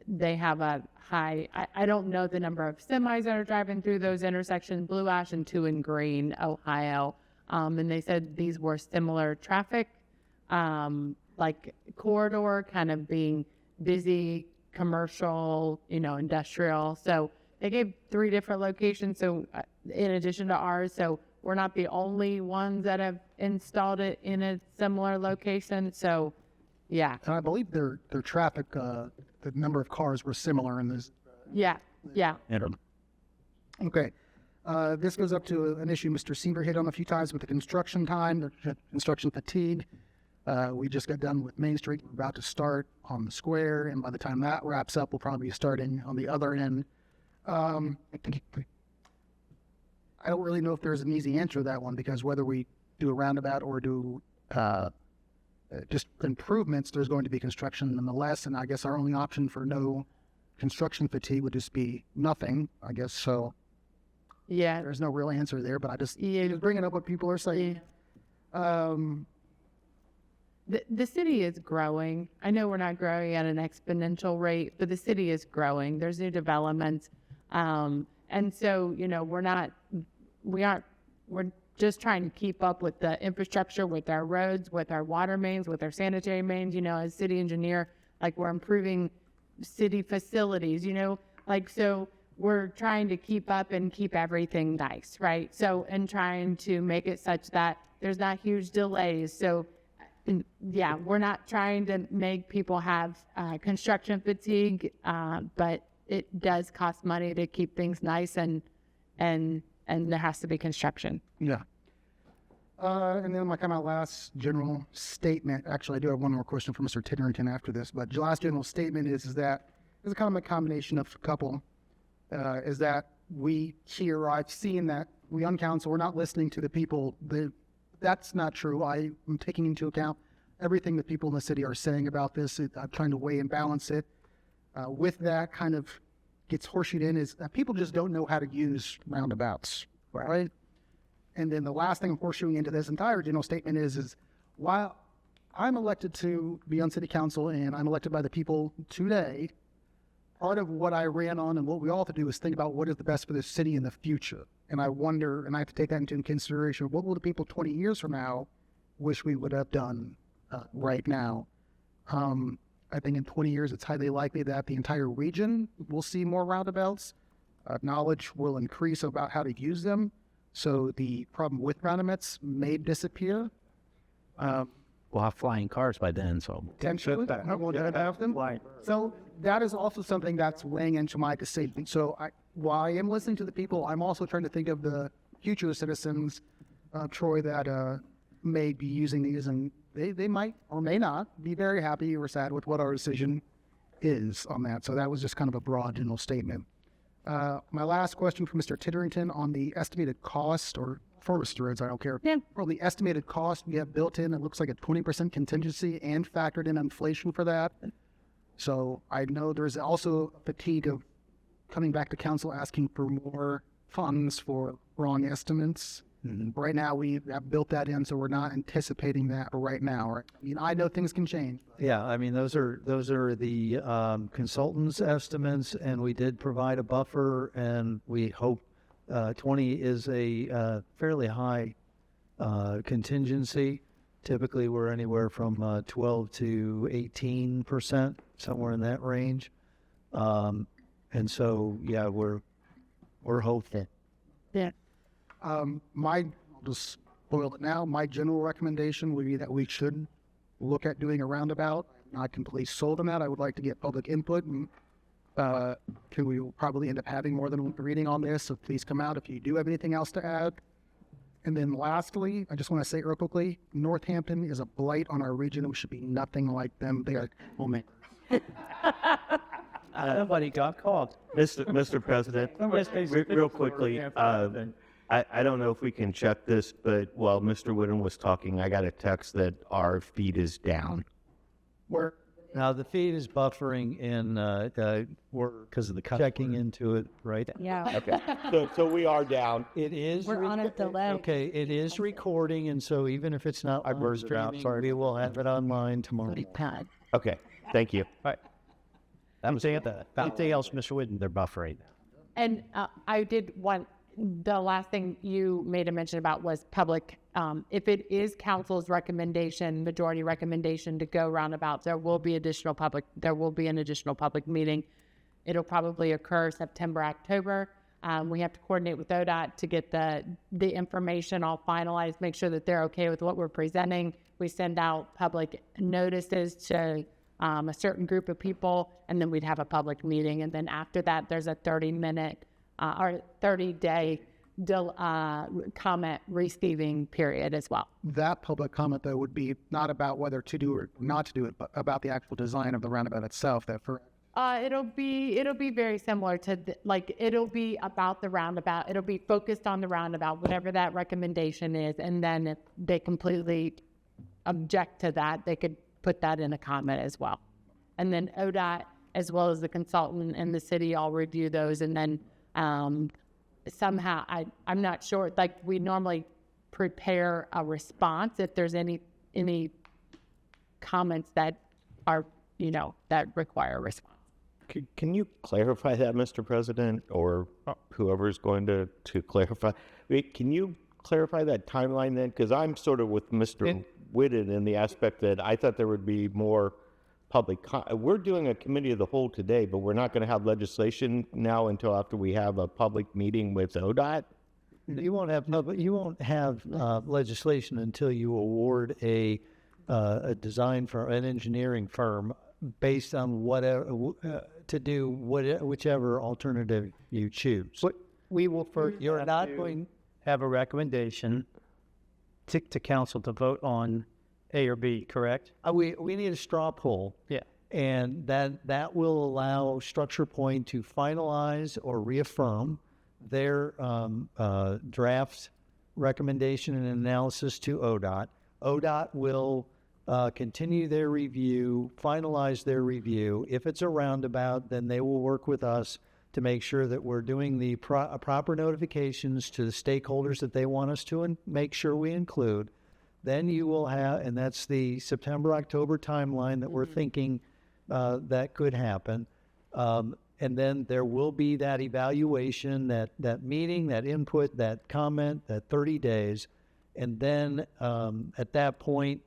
they have a high, I don't know the number of semis that are driving through those intersections, Blue Ash and 2 in Green, Ohio. And they said these were similar traffic, like corridor kind of being busy, commercial, industrial. So they gave 3 different locations. So in addition to ours, so we're not the only ones that have installed it in a similar location. So, yeah. And I believe their traffic, the number of cars were similar in this. Yeah. Okay. This goes up to an issue Mr. Seaver hit on a few times with the construction time, the construction fatigue. We just got done with Main Street. We're about to start on the square, and by the time that wraps up, we'll probably be starting on the other end. I don't really know if there's an easy answer to that one, because whether we do a roundabout or do just improvements, there's going to be construction nonetheless, and I guess our only option for no construction fatigue would just be nothing, I guess. So Yeah. there's no real answer there, but I just Yeah. bringing up what people are saying. The city is growing. I know we're not growing at an exponential rate, but the city is growing. There's new developments. And so, we're just trying to keep up with the infrastructure, with our roads, with our water mains, with our sanitary mains. As city engineer, like, we're improving city facilities, so we're trying to keep up and keep everything nice, right? So, and trying to make it such that there's not huge delays. So, yeah, we're not trying to make people have construction fatigue, but it does cost money to keep things nice, and there has to be construction. Yeah. And then my kind of last general statement, actually I do have one more question for Mr. Titterington after this, but the last general statement is that it's kind of a combination of a couple, is that I've seen that we on council, we're not listening to the people. That's not true. I am taking into account everything that people in the city are saying about this. I'm trying to weigh and balance it. With that kind of gets horseshoed in is that people just don't know how to use roundabouts, right? And then the last thing I'm horseshoeing into this entire general statement is while I'm elected to be on city council and I'm elected by the people today, part of what I ran on and what we all have to do is think about what is the best for the city in the future. And I wonder, and I have to take that into consideration, what will the people 20 years from now wish we would have done right now? I think in 20 years, it's highly likely that the entire region will see more roundabouts. Knowledge will increase about how to use them. So the problem with roundabouts may disappear. We'll have flying cars by then, so. Potentially, we'll have them. So that is also something that's weighing into my decision. So while I am listening to the people, I'm also trying to think of the future citizens, Troy, that may be using these, and they might or may not be very happy or sad with what our decision is on that. So that was just kind of a broad general statement. My last question for Mr. Titterington on the estimated cost, or for Mr. Rhodes, I don't care. Yeah. For the estimated cost, we have built in, it looks like a 20% contingency and factored in inflation for that. So I know there's also fatigue of coming back to council asking for more funds for wrong estimates. Mm-hmm. Right now, we have built that in, so we're not anticipating that right now. Right? I mean, I know things can change. Yeah, I mean, those are the consultants' estimates, and we did provide a buffer, and we hope 20 is a fairly high contingency. Typically, we're anywhere from 12 to 18%, somewhere in that range. And so, yeah, we're hopeful. Yeah. I'll just spoil it now. My general recommendation would be that we should look at doing a roundabout. I'm not completely sold on that. I would like to get public input, and we will probably end up having more than one reading on this, so please come out if you do have anything else to add. And then lastly, I just want to say real quickly, Northampton is a blight on our region. We should be nothing like them. They are, oh man. Nobody got caught. Mr. President, real quickly, I don't know if we can check this, but while Mr. Whitten was talking, I got a text that our feed is down. Where? Now, the feed is buffering, and we're Because of the checking into it right now. Yeah. Okay, so we are down. It is. We're on a delay. Okay, it is recording, and so even if it's not, we will have it online tomorrow. Okay, thank you. Anything else, Mr. Whitten? They're buffering. And I did want, the last thing you made a mention about was public. If it is council's recommendation, majority recommendation to go roundabout, there will be an additional public meeting. It'll probably occur September, October. We have to coordinate with ODOT to get the information all finalized, make sure that they're okay with what we're presenting. We send out public notices to a certain group of people, and then we'd have a public meeting. And then after that, there's a 30-day comment receiving period as well. That public comment, though, would be not about whether to do or not to do it, but about the actual design of the roundabout itself. That for It'll be very similar to it'll be about the roundabout. It'll be focused on the roundabout, whatever that recommendation is, and then if they completely object to that, they could put that in a comment as well. And then ODOT, as well as the consultant and the city, all review those, and then somehow I'm not sure. Like, we normally prepare a response if there's any comments that are that require a response. Can you clarify that, Mr. President, or whoever's going to clarify? Can you clarify that timeline then? Because I'm sort of with Mr. Whitted in the aspect that I thought there would be more public. We're doing a committee of the whole today, but we're not going to have legislation now until after we have a public meeting with ODOT. You won't have legislation until you award a design for an engineering firm based on whatever to do whichever alternative you choose. But we will first. You're not going to have a recommendation to council to vote on A or B, correct? We need a straw poll. Yeah. And that will allow Structure Point to finalize or reaffirm their draft recommendation and analysis to ODOT. ODOT will continue their review, finalize their review. If it's a roundabout, then they will work with us to make sure that we're doing the proper notifications to the stakeholders that they want us to make sure we include. Then you will have, and that's the September-October timeline that we're thinking that could happen. And then there will be that evaluation, that meeting, that input, that comment, that 30 days. And then at that point,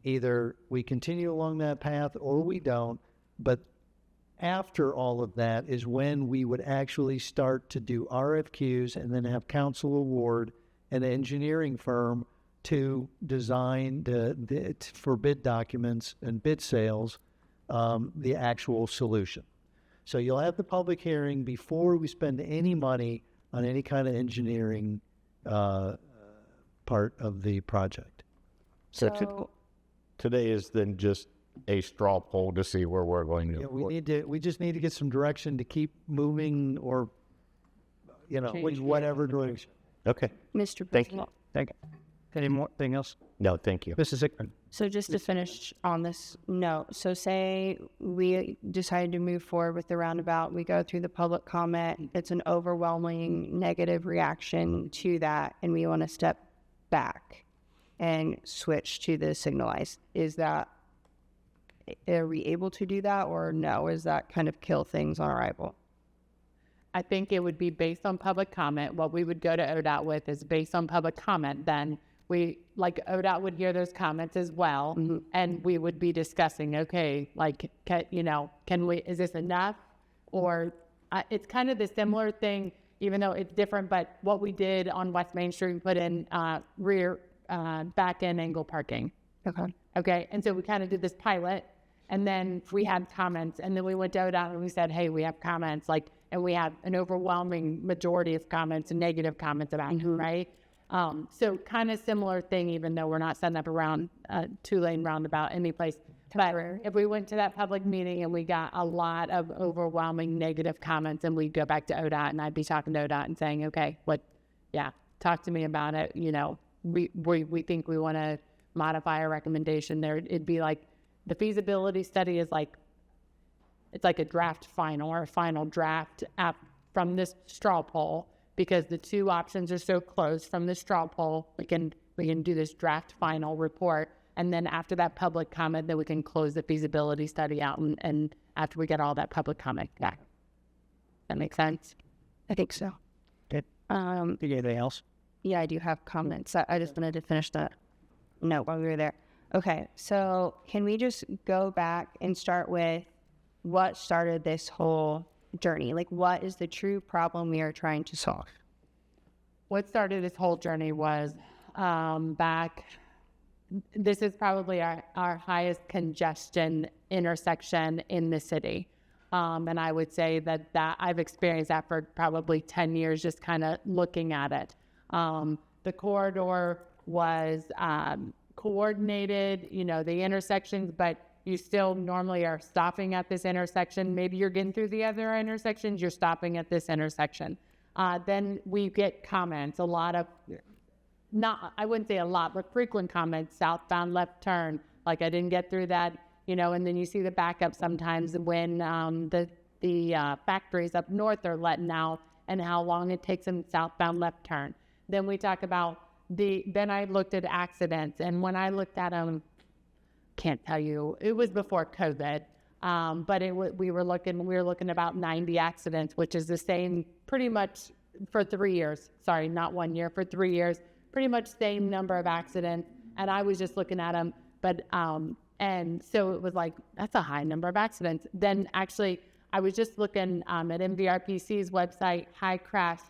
either we continue along that path or we don't. But after all of that is when we would actually start to do RFQs and then have council award an engineering firm to design for bid documents and bid sales, the actual solution. So you'll have the public hearing before we spend any money on any kind of engineering part of the project. So today is then just a straw poll to see where we're going to. Yeah, we just need to get some direction to keep moving, or whatever direction. Okay. Mr. Thank you. President. Anything else? No, thank you. Mrs. Hickman. So just to finish on this note, so say we decided to move forward with the roundabout, we go through the public comment, it's an overwhelming negative reaction to that, and we want to step back and switch to the signalized. Are we able to do that, or no? Is that kind of kill things on arrival? I think it would be based on public comment. What we would go to ODOT with is based on public comment. Then ODOT would hear those comments as well, and we would be discussing, okay, is this enough? Or it's kind of the similar thing, even though it's different, but what we did on West Main Street, we put in rear back-end angle parking. Okay, and so we kind of did this pilot, and then we had comments, and then we went to ODOT and we said, hey, we have comments, and we had an overwhelming majority of comments and negative comments about it, right? So kind of similar thing, even though we're not setting up around two-lane roundabout any place. But if we went to that public meeting and we got a lot of overwhelming negative comments, and we'd go back to ODOT, and I'd be talking to ODOT and saying, okay, talk to me about it. We think we want to modify a recommendation there. It'd be like the feasibility study is it's like a draft final or a final draft from this straw poll, because the two options are so close from the straw poll. We can do this draft final report, and then after that public comment, then we can close the feasibility study out, and after we get all that public comment back. That makes sense? I think so. Okay. Anything else? Yeah, I do have comments. I just wanted to finish that note while we were there. Okay, so can we just go back and start with what started this whole journey? What is the true problem we are trying to solve? What started this whole journey was this is probably our highest congestion intersection in the city. And I would say that I've experienced that for probably 10 years, just kind of looking at it. The corridor was coordinated, you know, the intersections, but you still normally are stopping at this intersection. Maybe you're getting through the other intersections, you're stopping at this intersection. Then we get comments, a lot of, I wouldn't say a lot, but frequent comments, southbound left turn, like I didn't get through that, you know, and then you see the backup sometimes when the factories up north are letting out and how long it takes them southbound left turn. Then we talk about then I looked at accidents, and when I looked at them, can't tell you, it was before COVID, but we were looking about 90 accidents, which is the same pretty much for 3 years. Sorry, not 1 year, for 3 years, pretty much same number of accidents. And I was just looking at them, but and so it was like, that's a high number of accidents. Then actually, I was just looking at MVRPC's website, high crash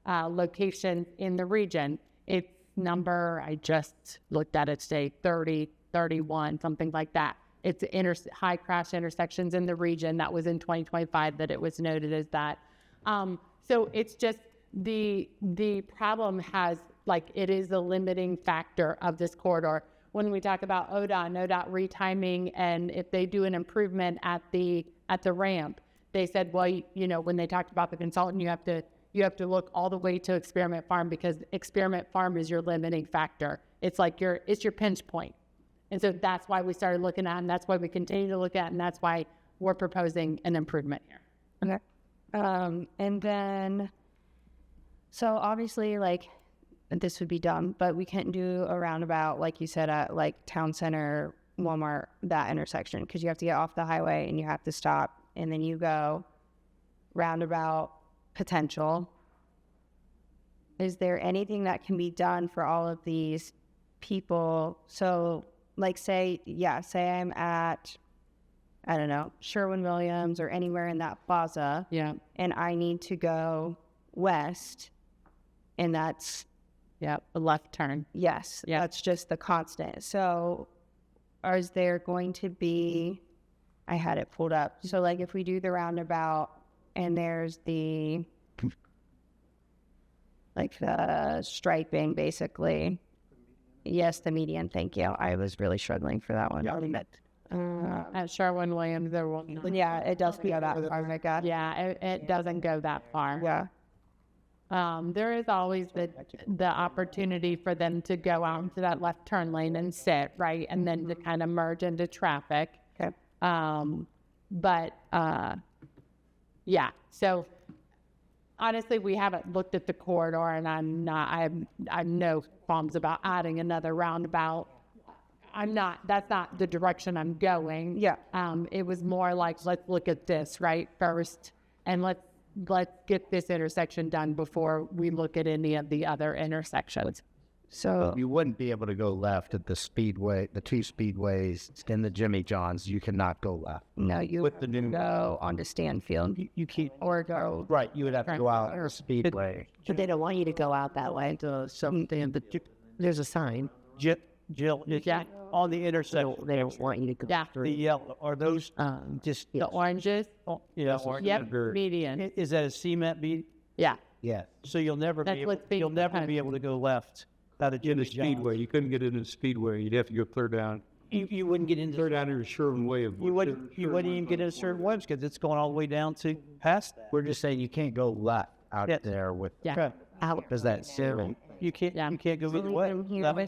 location in the region. It's number, I just looked at it today, 30, 31, something like that. It's high crash intersections in the region. That was in 2025 that it was noted as that. So it's just the problem has, like, it is a limiting factor of this corridor. When we talk about ODOT retiming, and if they do an improvement at the ramp, they said, well, you know, when they talked about the consultant, you have to look all the way to Experiment Farm, because Experiment Farm is your limiting factor. It's like it's your pinch point. And so that's why we started looking at, and that's why we continue to look at, and that's why we're proposing an improvement here. Okay. And then, so obviously, like, this would be dumb, but we can't do a roundabout, like you said, at like Town Center, Walmart, that intersection, because you have to get off the highway and you have to stop, and then you go roundabout potential. Is there anything that can be done for all of these people? So, like, say I'm at, I don't know, Sherwin-Williams or anywhere in that plaza. Yeah. And I need to go west, and that's, Yeah, a left turn. yes, Yeah. that's just the constant. So is there going to be, I had it pulled up. So, like, if we do the roundabout and there's the, like, the striping, basically. Yes, the median, thank you. I was really struggling for that one. At Sherwin-Williams, there will not. Yeah, it does go that far, my God. Yeah, it doesn't go that far. Yeah. There is always the opportunity for them to go out into that left turn lane and sit, right? And then to kind of merge into traffic. Okay. Yeah, so honestly, we haven't looked at the corridor, and I have no qualms about adding another roundabout. That's not the direction I'm going. Yeah. It was more like, let's look at this, right, first, and let's get this intersection done before we look at any of the other intersections. So, You wouldn't be able to go left at the speedway, the two speedways in the Jimmy John's. You cannot go left. no, you With the new- go onto Stanfield You can't, or go, Right, you would have to go out the speedway. But they don't want you to go out that way. something that There's a sign. Jill, Yeah. on the intersection, They don't want you to go. Yeah, the yellow, are those just, the oranges, yeah, yep, median, is that a cement bead? yeah. Yeah. So you'll never That's be what's able, being you'll never proposed. be able to go left out of In the Jimmy John's. Speedway, you couldn't get into the Speedway. You'd have to go clear down You wouldn't get into, into Sherwin-Williams. you wouldn't even get into certain ones because it's going all the way down to past that. We're just saying you can't go left out Yes. there with, Yeah. because that's civil. You can't, Yeah. you can't go either way. Not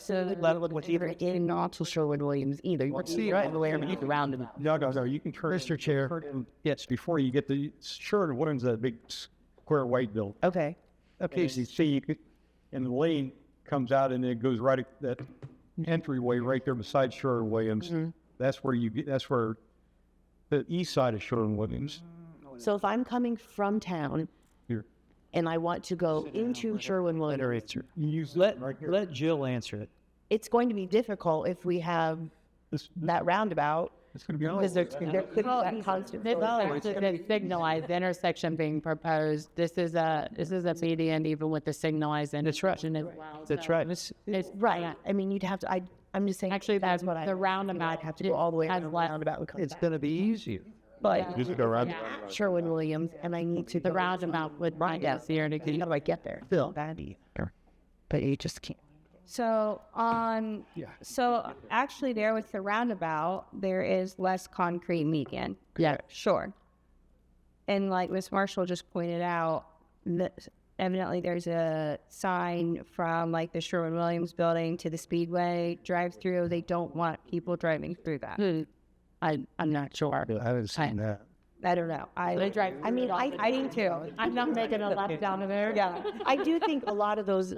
to Sherwin-Williams either. You want to see all the way around him. No, you can turn. Mr. Chair. turn in, yes, before you get the Sherwin-Williams, that big square white building. Okay. Okay, so you see, and the lane comes out and it goes right at that entryway right there beside Sherwin-Williams. That's where that's where the east side of Sherwin-Williams. So if I'm coming from town Here. and I want to go into Sherwin-Williams, You use Let, right here. let Jill answer it. it's going to be difficult if we have This, that roundabout it's going to be because there could be that constant. This is the signalized intersection being proposed. This is a median even with the signalized intersection as well. That's So right. It's Right. I mean, you'd have to. I'm just saying. Actually, that's that's what I. the roundabout I'd have to go all the way has around the less- roundabout and come It's back. going to be easier. but Just go around. Sherwin-Williams, and I need to The go roundabout would right be easier to How get. do I get there? Phil. But you just can't. So so actually there with the roundabout, there is less concrete median. Yeah. Sure. And like Ms. Marshall just pointed out, evidently there's a sign from like the Sherwin-Williams building to the Speedway drive-through. They don't want people driving through that. I'm not sure. I haven't seen that. I don't know. They drive. I mean, I do too. I'm not making a left down there. Yeah. I do think a lot of those,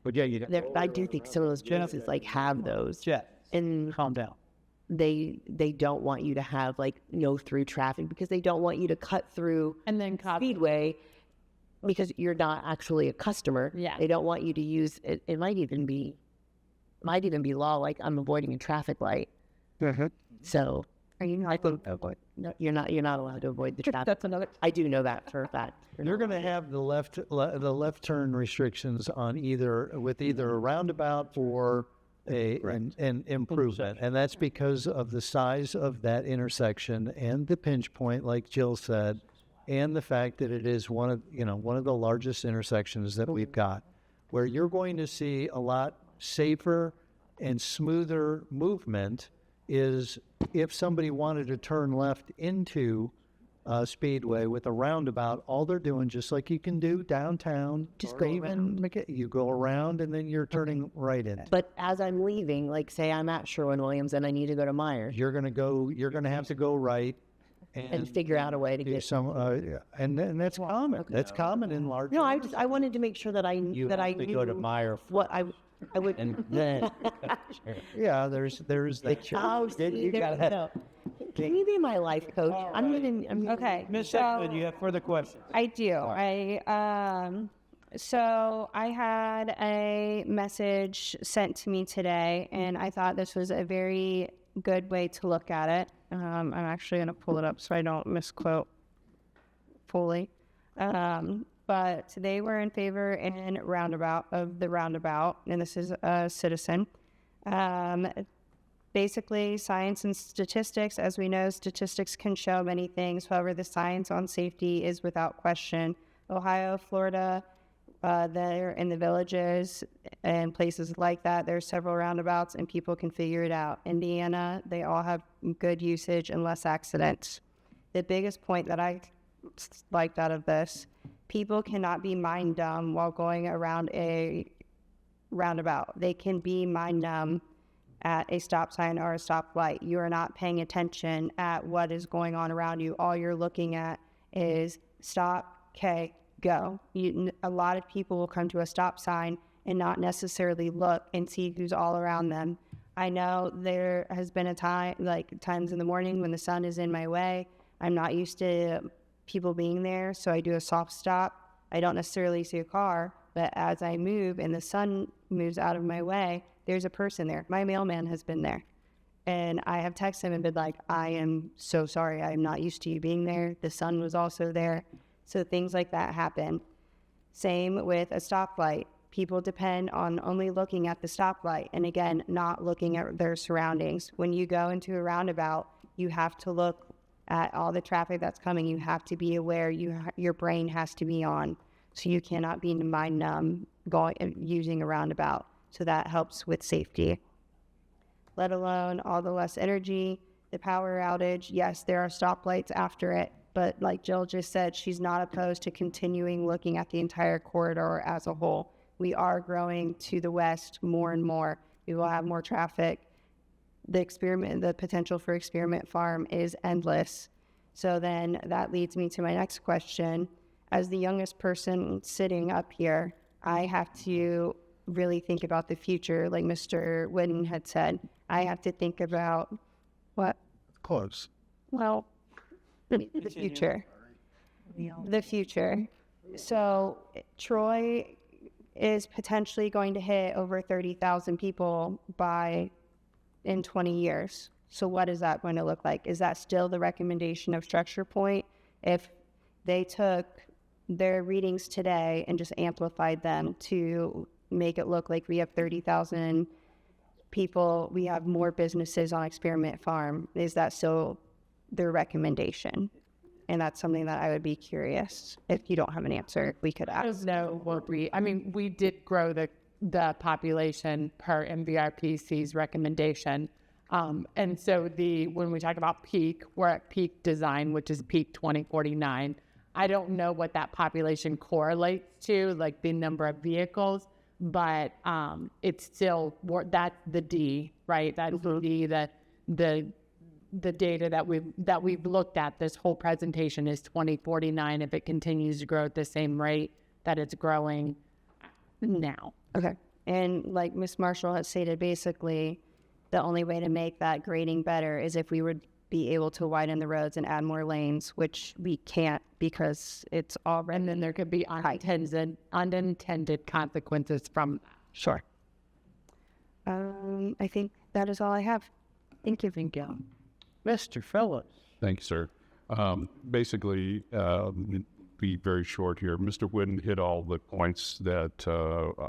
But yeah, you I do think some of those places like have those. Jeff, And calm down. they don't want you to have like no through traffic because they don't want you to cut through And then cop. Speedway because you're not actually a customer. Yeah. They don't want you to use it. It might even be law like I'm avoiding a traffic light. So Are you not? no, you're not allowed to avoid the traffic. That's another. I do know that for a fact. They're going to have the left turn restrictions on either a roundabout or an improvement, and that's because of the size of that intersection and the pinch point, like Jill said, and the fact that it is one of the largest intersections that we've got, where you're going to see a lot safer and smoother movement is if somebody wanted to turn left into Speedway with a roundabout, all they're doing, just like you can do downtown, Just or go even you go around and then you're turning right in. But as I'm leaving, like say I'm at Sherwin-Williams and I need to go to Myers You're gonna have to go right and figure out a way to do get. some, and that's common. That's common in large. No, I wanted to make sure that I You that I have to knew go to Meyer what I would. and then Yeah, there's that. Oh, see, no. Can you be my life coach? I'm Okay. Ms. so- Sexton, you have further questions? I do. So I had a message sent to me today, and I thought this was a very good way to look at it. I'm actually going to pull it up so I don't misquote fully. But they were in favor in roundabout of the roundabout, and this is a citizen. Basically, science and statistics, as we know, statistics can show many things. However, the science on safety is without question. Ohio, Florida, they're in the villages and places like that. There's several roundabouts and people can figure it out. Indiana, they all have good usage and less accidents. The biggest point that I liked out of this, people cannot be mind dumb while going around a roundabout. They can be mind numb at a stop sign or a stoplight. You are not paying attention at what is going on around you. All you're looking at is stop, okay, go. A lot of people will come to a stop sign and not necessarily look and see who's all around them. I know there has been a time, like times in the morning when the sun is in my way. I'm not used to people being there, so I do a soft stop. I don't necessarily see a car, but as I move and the sun moves out of my way, there's a person there. My mailman has been there. And I have texted him and been like, I am so sorry. I am not used to you being there. The sun was also there. So things like that happen. Same with a stoplight. People depend on only looking at the stoplight and again, not looking at their surroundings. When you go into a roundabout, you have to look at all the traffic that's coming. You have to be aware. Your brain has to be on. So you cannot be mind numb using a roundabout. So that helps with safety. Let alone all the less energy, the power outage. Yes, there are stoplights after it, but like Jill just said, she's not opposed to continuing looking at the entire corridor as a whole. We are growing to the west more and more. We will have more traffic. The potential for Experiment Farm is endless. So then that leads me to my next question. As the youngest person sitting up here, I have to really think about the future. Like Mr. Whitten had said, I have to think about what? Close. Well, the future. The future. So Troy is potentially going to hit over 30,000 people in 20 years. So what is that going to look like? Is that still the recommendation of Structure Point? If they took their readings today and just amplified them to make it look like we have 30,000 people, we have more businesses on Experiment Farm, is that still their recommendation. And that's something that I would be curious, if you don't have an answer, we could I ask. don't know what we did grow the population per MVRPC's recommendation. And so when we talk about peak, we're at peak design, which is peak 2049. I don't know what that population correlates to, like the number of vehicles, but it's still, that's the D, right? That's the D, the data that we've looked at this whole presentation is 2049 if it continues to grow at the same rate that it's growing now. Okay. And like Ms. Marshall has stated, basically, the only way to make that grading better is if we would be able to widen the roads and add more lanes, which we can't because it's already. And then there could be unintended consequences from that. Sure. I think that is all I have. Thank you. Thank you. Mr. Phillips. Thank you, sir. Basically, be very short here. Mr. Whitten hit all the points that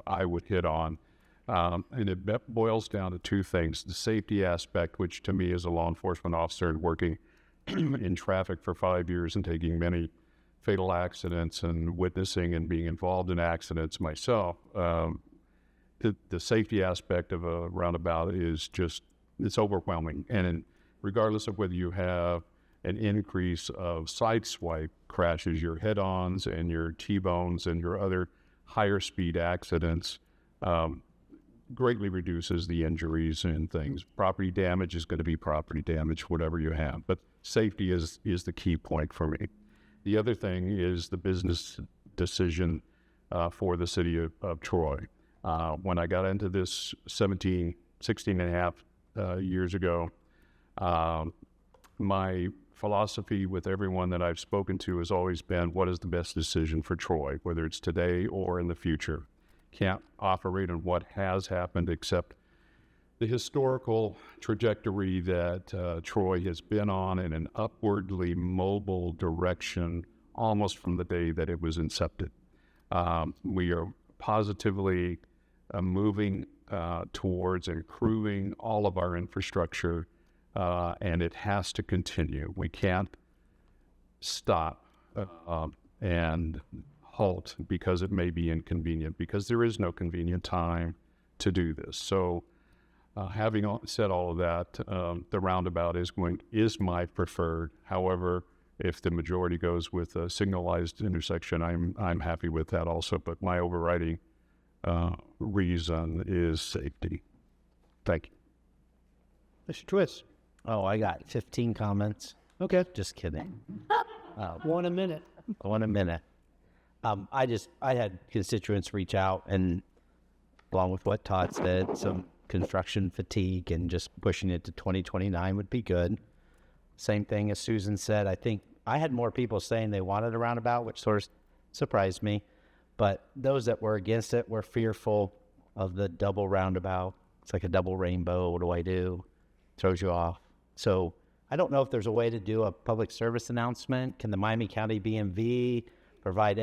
I would hit on. And it boils down to two things. The safety aspect, which to me as a law enforcement officer and working in traffic for 5 years and taking many fatal accidents and witnessing and being involved in accidents myself, the safety aspect of a roundabout is just, it's overwhelming. And regardless of whether you have an increase of side swipe crashes, your head-ons and your T-bones and your other higher speed accidents, greatly reduces the injuries and things. Property damage is going to be property damage, whatever you have. But safety is the key point for me. The other thing is the business decision for the city of Troy. When I got into this 16 and a half years ago, my philosophy with everyone that I've spoken to has always been, what is the best decision for Troy, whether it's today or in the future? Can't operate on what has happened except the historical trajectory that Troy has been on in an upwardly mobile direction almost from the day that it was incepted. We are positively moving towards improving all of our infrastructure, and it has to continue. We can't stop and halt because it may be inconvenient, because there is no convenient time to do this. So having said all of that, the roundabout is my preferred. However, if the majority goes with a signalized intersection, I'm happy with that also, but my overriding reason is safety. Thank you. Mr. Twist. Oh, I got 15 comments. Okay. Just kidding. One a minute. One a minute. I had constituents reach out, and along with what Todd said, some construction fatigue and just pushing it to 2029 would be good. Same thing as Susan said. I think I had more people saying they wanted a roundabout, which sort of surprised me. But those that were against it were fearful of the double roundabout. It's like a double rainbow. What do I do? Throws you off. So I don't know if there's a way to do a public service announcement. Can the Miami County BMV provide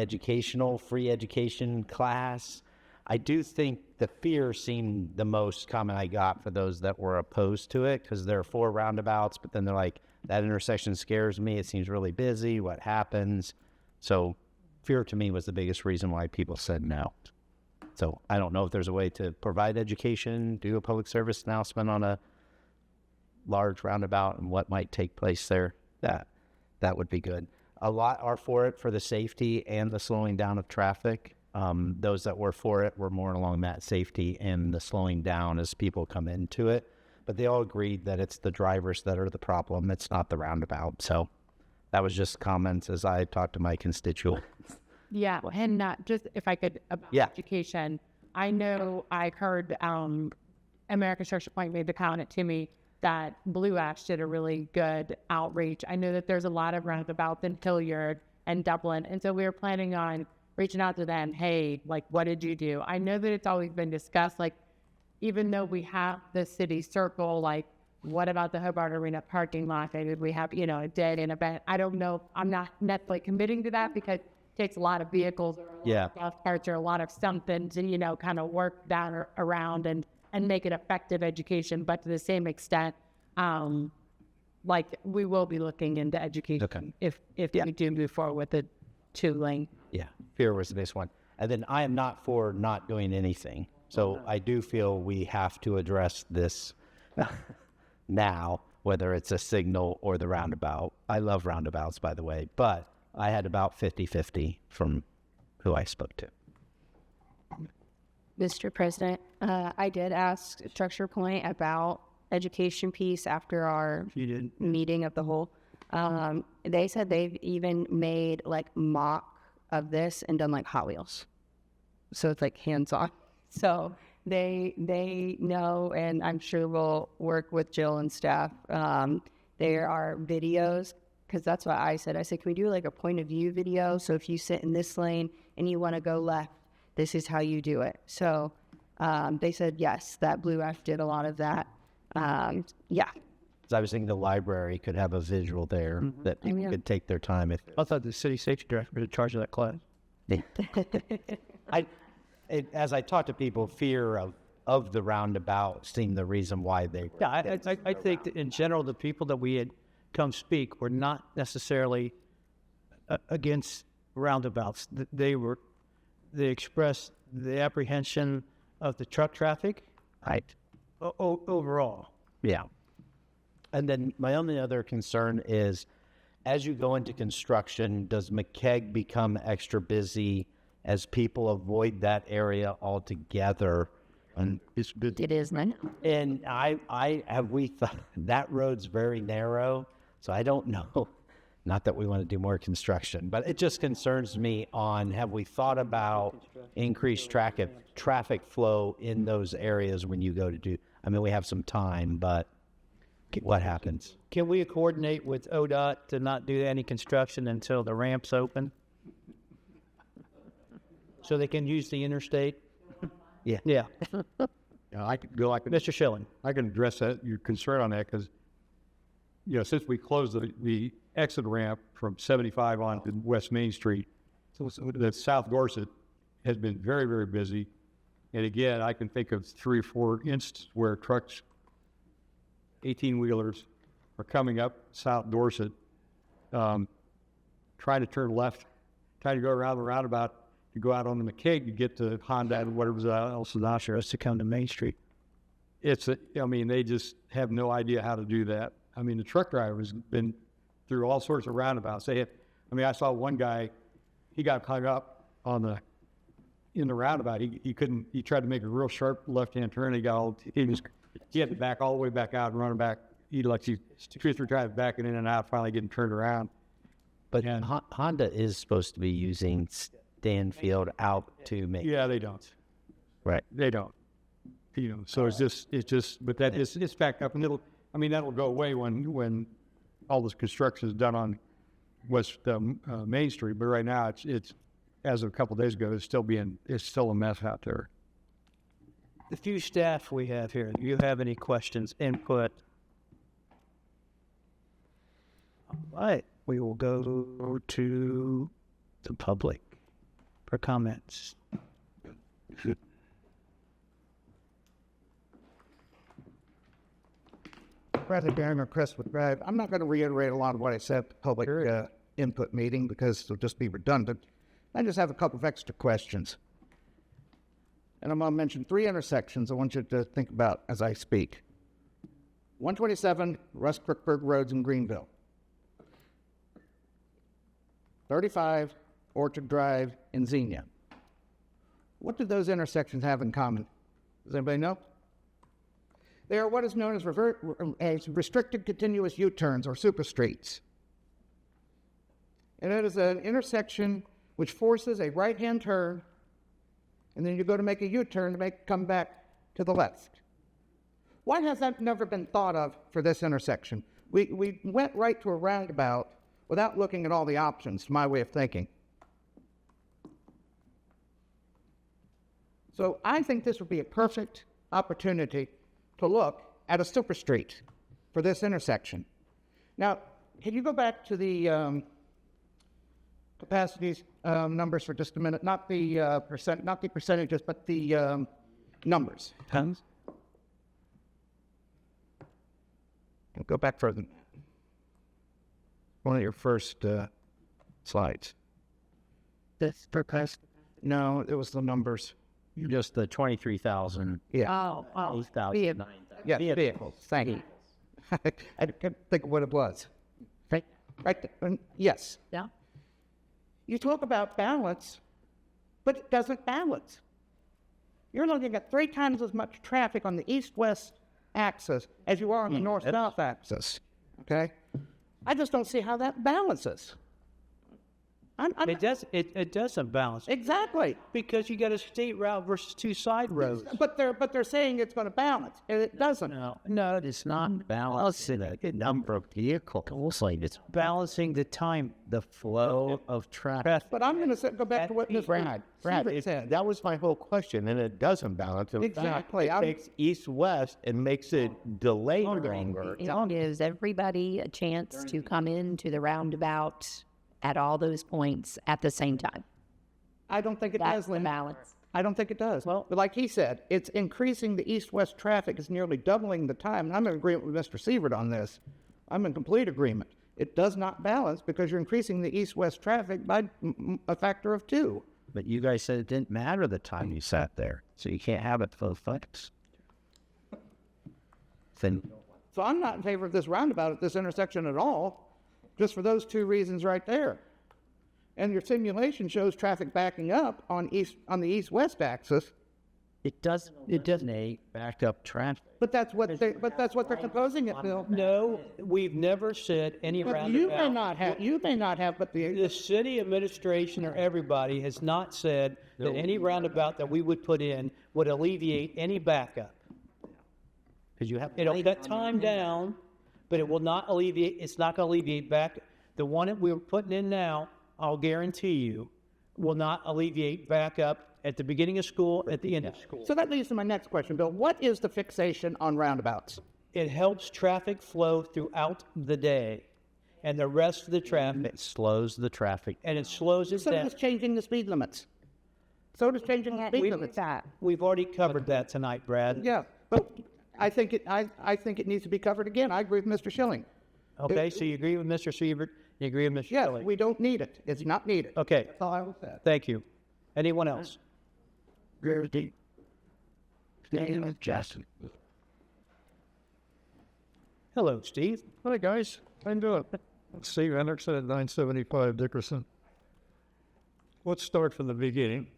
free education class? I do think the fear seemed the most common I got for those that were opposed to it, because there are 4 roundabouts, but then they're like, that intersection scares me. It seems really busy. What happens? So fear to me was the biggest reason why people said no. So I don't know if there's a way to provide education, do a public service announcement on a large roundabout and what might take place there. That would be good. A lot are for it for the safety and the slowing down of traffic. Those that were for it were more along that safety and the slowing down as people come into it. But they all agreed that it's the drivers that are the problem. It's not the roundabout. So that was just comments as I talked to my constituents. Yeah, and not just if I could about education. I know I heard American Structure Point made the comment to me that Blue Ash did a really good outreach. I know that there's a lot of roundabouts in Hilliard and Dublin, and so we were planning on reaching out to them. Hey, like, what did you do? I know that it's always been discussed, like, even though we have the city circle, like, what about the Hobart Arena parking lot? Maybe we have, a day and event. I don't know. I'm not necessarily committing to that because it takes a lot of vehicles or a lot of golf carts or a lot of something to, kind of work down around and make it effective education. But to the same extent, like, we will be looking into education Okay. if we do move forward with the 2-lane. Yeah, fear was the biggest one. And then I am not for not doing anything. So I do feel we have to address this now, whether it's a signal or the roundabout. I love roundabouts, by the way, but I had about 50-50 from who I spoke to. Mr. President, I did ask Structure Point about education piece after our You did. meeting of the whole. They said they've even made like mock of this and done like Hot Wheels. So it's like hands-on. So they know, and I'm sure we'll work with Jill and staff. There are videos, because that's what I said. I said, can we do like a point of view video? So if you sit in this lane and you want to go left, this is how you do it. So they said, yes, that Blue F did a lot of that. Yeah. So I was thinking the library could have a visual there that people could take their time if I thought the city safety director was in charge of that class. as I talk to people, fear of the roundabout seemed the reason why they were. Yeah, I think that in general, the people that we had come speak were not necessarily against roundabouts. They expressed the apprehension of the truck traffic. Right. Overall. Yeah. And then my only other concern is, as you go into construction, does McKeag become extra busy as people avoid that area altogether? And It is now. And we thought that road's very narrow, so I don't know. Not that we want to do more construction, but it just concerns me on, have we thought about increased traffic flow in those areas when you go to do, I mean, we have some time, but what happens? Can we coordinate with ODOT to not do any construction until the ramp's open? So they can use the interstate? Yeah. Yeah. Yeah, I could go, Mr. Schilling. I can address that, your concern on that, because, since we closed the exit ramp from 75 on to West Main Street, so that South Dorset has been very, very busy. And again, I can think of 3 or 4 instances where trucks, 18-wheelers, are coming up South Dorset, trying to turn left, trying to go around the roundabout to go out on the McKeag to get to Honda and whatever else is out there. Us to come to Main Street. They just have no idea how to do that. I mean, the truck driver's been through all sorts of roundabouts. I saw one guy, he got hung up in the roundabout. He tried to make a real sharp left-hand turn. He had to back all the way back out and run back. He's 2 or 3 times backing in and out, finally getting turned around. But Honda is supposed to be using Stanfield out to make. Yeah, they don't. Right. They don't. So it's just, but it's back up, and that'll go away when all this construction is done on West Main Street. But right now, it's as of a couple of days ago, it's still a mess out there. The few staff we have here, do you have any questions, input? All right, we will go to the public for comments. Bradley Barron or Crestwood Drive. I'm not going to reiterate a lot of what I said at the public input meeting because it'll just be redundant. I just have a couple of extra questions. And I'm going to mention 3 intersections I want you to think about as I speak. 127 Russ Crookburg Roads in Greenville. 35 Orchard Drive in Xenia. What do those intersections have in common? Does anybody know? They are what is known as restricted continuous U-turns or super streets. And it is an intersection which forces a right-hand turn, and then you go to make a U-turn to come back to the left. Why has that never been thought of for this intersection? We went right to a roundabout without looking at all the options, to my way of thinking. So I think this would be a perfect opportunity to look at a super street for this intersection. Now, can you go back to the capacities numbers for just a minute? Not the percentages, but the numbers. Tons? Go back further. one of your first slides. This proposed. No, it was the numbers. Just the 23,000, Oh, 8,000, be 9,000. Yeah, vehicles. Thank you. I couldn't think of what it was. Right. Right. Yes. Yeah. You talk about balance, but it doesn't balance. You're looking at 3 times as much traffic on the east-west axis as you are on the north-south axis. Okay? I just don't see how that balances. It doesn't balance. Exactly. Because you got a state route versus 2 side roads. But they're saying it's going to balance, and it doesn't. No, it's not balancing the number of vehicles. Like it's balancing the time, the flow of traffic. But I'm going to go back to what Ms. Brad, Seibert said. that was my whole question, and it doesn't balance. In fact, Exactly. it makes east-west and makes it delay longer. It gives everybody a chance to come into the roundabout at all those points at the same time. I don't think it That's does, the Lynn. balance. I don't think it does. Well, but like he said, it's increasing the east-west traffic. It's nearly doubling the time. And I'm in agreement with Mr. Seibert on this. I'm in complete agreement. It does not balance because you're increasing the east-west traffic by a factor of 2. But you guys said it didn't matter the time you sat there, so you can't have it for flex. Then So I'm not in favor of this roundabout at this intersection at all, just for those 2 reasons right there. And your simulation shows traffic backing up on the east-west axis, it doesn't eliminate backed up traffic. but that's what they're proposing it, Bill. No, we've never said any But roundabout. you may not have, but The city administration or everybody has not said that any roundabout that we would put in would alleviate any backup. Because you have It'll cut time down, but it will not alleviate, it's not going to alleviate back. The one that we're putting in now, I'll guarantee you, will not alleviate backup at the beginning of school, at the end of school. So that leads to my next question, Bill. What is the fixation on roundabouts? It helps traffic flow throughout the day and the rest of the traffic, it slows the traffic. and it slows it So down. does changing the speed limits. So does changing the speed limits. We've already covered that tonight, Brad. Yeah, but I think it needs to be covered again. I agree with Mr. Schilling. Okay, so you agree with Mr. Seibert? You agree with Mr. Yes, Shelley? we don't need it. It's not needed. Okay, That's all I will say. thank you. Anyone else? Justin. Hello, Steve. Hi, guys. How you doing? Steve Henderson at 975 Dickerson. Let's start from the beginning.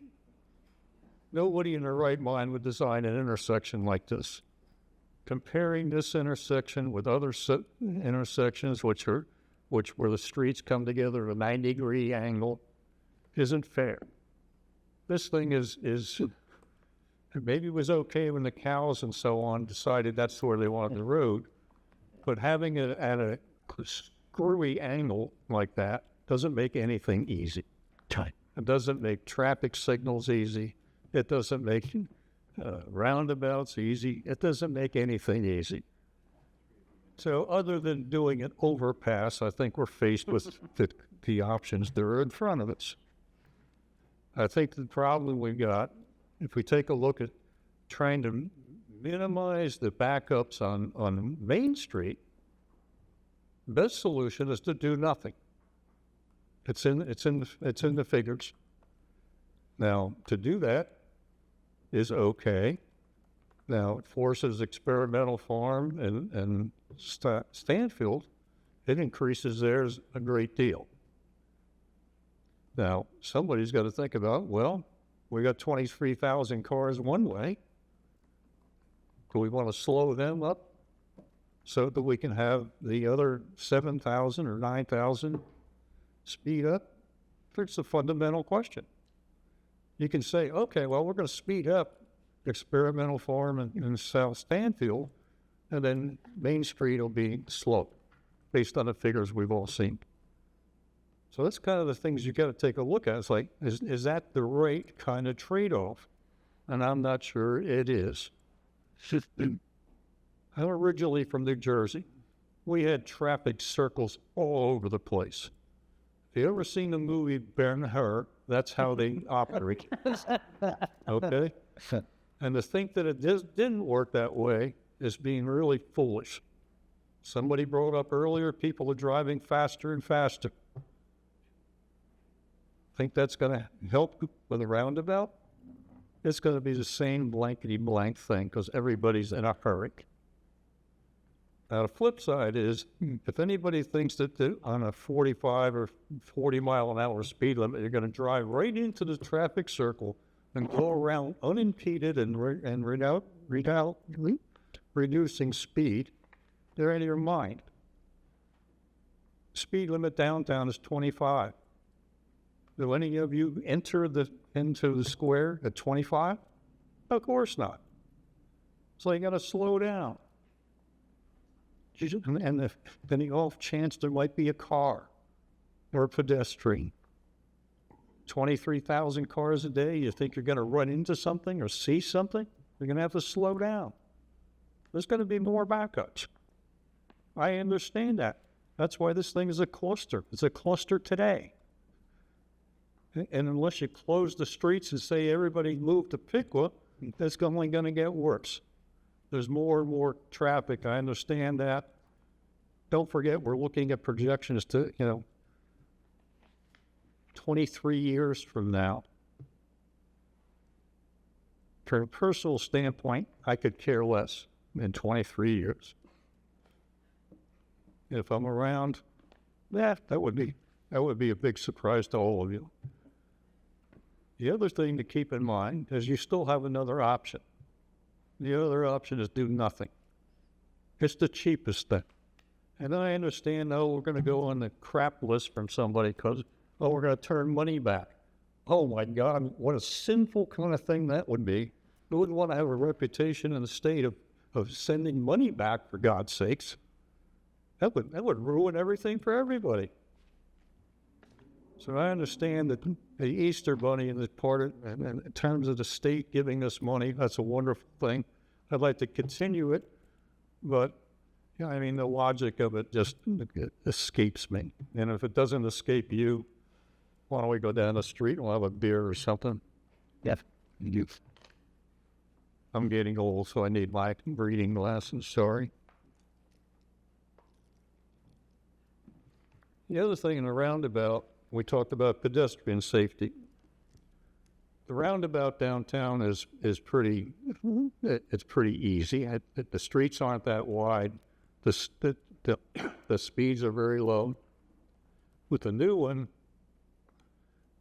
Nobody in their right mind would design an intersection like this. Comparing this intersection with other intersections, where the streets come together at a 90-degree angle, isn't fair. This thing is maybe it was okay when the cows and so on decided that's where they wanted the road, but having it at a screwy angle like that doesn't make anything easy. It doesn't make traffic signals easy. It doesn't make roundabouts easy. It doesn't make anything easy. So other than doing an overpass, I think we're faced with the options that are in front of us. I think the problem we've got, if we take a look at trying to minimize the backups on Main Street, the best solution is to do nothing. It's in the figures. Now, to do that is okay. Now, it forces Experimental Farm and Stanfield, it increases theirs a great deal. Now, somebody's got to think about, well, we got 23,000 cars one way. Do we want to slow them up so that we can have the other 7,000 or 9,000 speed up? It's a fundamental question. You can say, okay, well, we're going to speed up Experimental Farm and South Stanfield, and then Main Street will be slow, based on the figures we've all seen. So that's kind of the things you got to take a look at. It's like, is that the right kind of trade-off? And I'm not sure it is. I'm originally from New Jersey. We had traffic circles all over the place. Have you ever seen the movie Ben-Hur? That's how they operate. Okay? And to think that it didn't work that way is being really foolish. Somebody brought up earlier, people are driving faster and faster. Think that's going to help with a roundabout? It's going to be the same blankety blank thing because everybody's in a hurry. Now, the flip side is, if anybody thinks that on a 45 or 40 mile an hour speed limit, you're going to drive right into the traffic circle and go around unimpeded and reducing speed, they're out of your mind. Speed limit downtown is 25. Do any of you enter into the square at 25? Of course not. So you got to slow down. And if any off chance there might be a car or a pedestrian, 23,000 cars a day, you think you're going to run into something or see something? You're going to have to slow down. There's going to be more backups. I understand that. That's why this thing is a cluster. It's a cluster today. And unless you close the streets and say everybody move to Piqua, that's only going to get worse. There's more and more traffic. I understand that. Don't forget, we're looking at projections to, 23 years from now. From a personal standpoint, I could care less in 23 years. If I'm around, that would be a big surprise to all of you. The other thing to keep in mind is you still have another option. The other option is do nothing. It's the cheapest thing. And I understand, we're going to go on the crap list from somebody because, we're going to turn money back. Oh my God, what a sinful kind of thing that would be. We wouldn't want to have a reputation in the state of sending money back, for God's sakes. That would ruin everything for everybody. So I understand that the Easter Bunny in in terms of the state giving us money, that's a wonderful thing. I'd like to continue it, but the logic of it just escapes me. And if it doesn't escape you, why don't we go down the street and we'll have a beer or something? Yeah. I'm getting old, so I need my reading glasses, sorry. The other thing in the roundabout, we talked about pedestrian safety. The roundabout downtown is pretty, it's pretty easy. The streets aren't that wide. The speeds are very low. With the new one,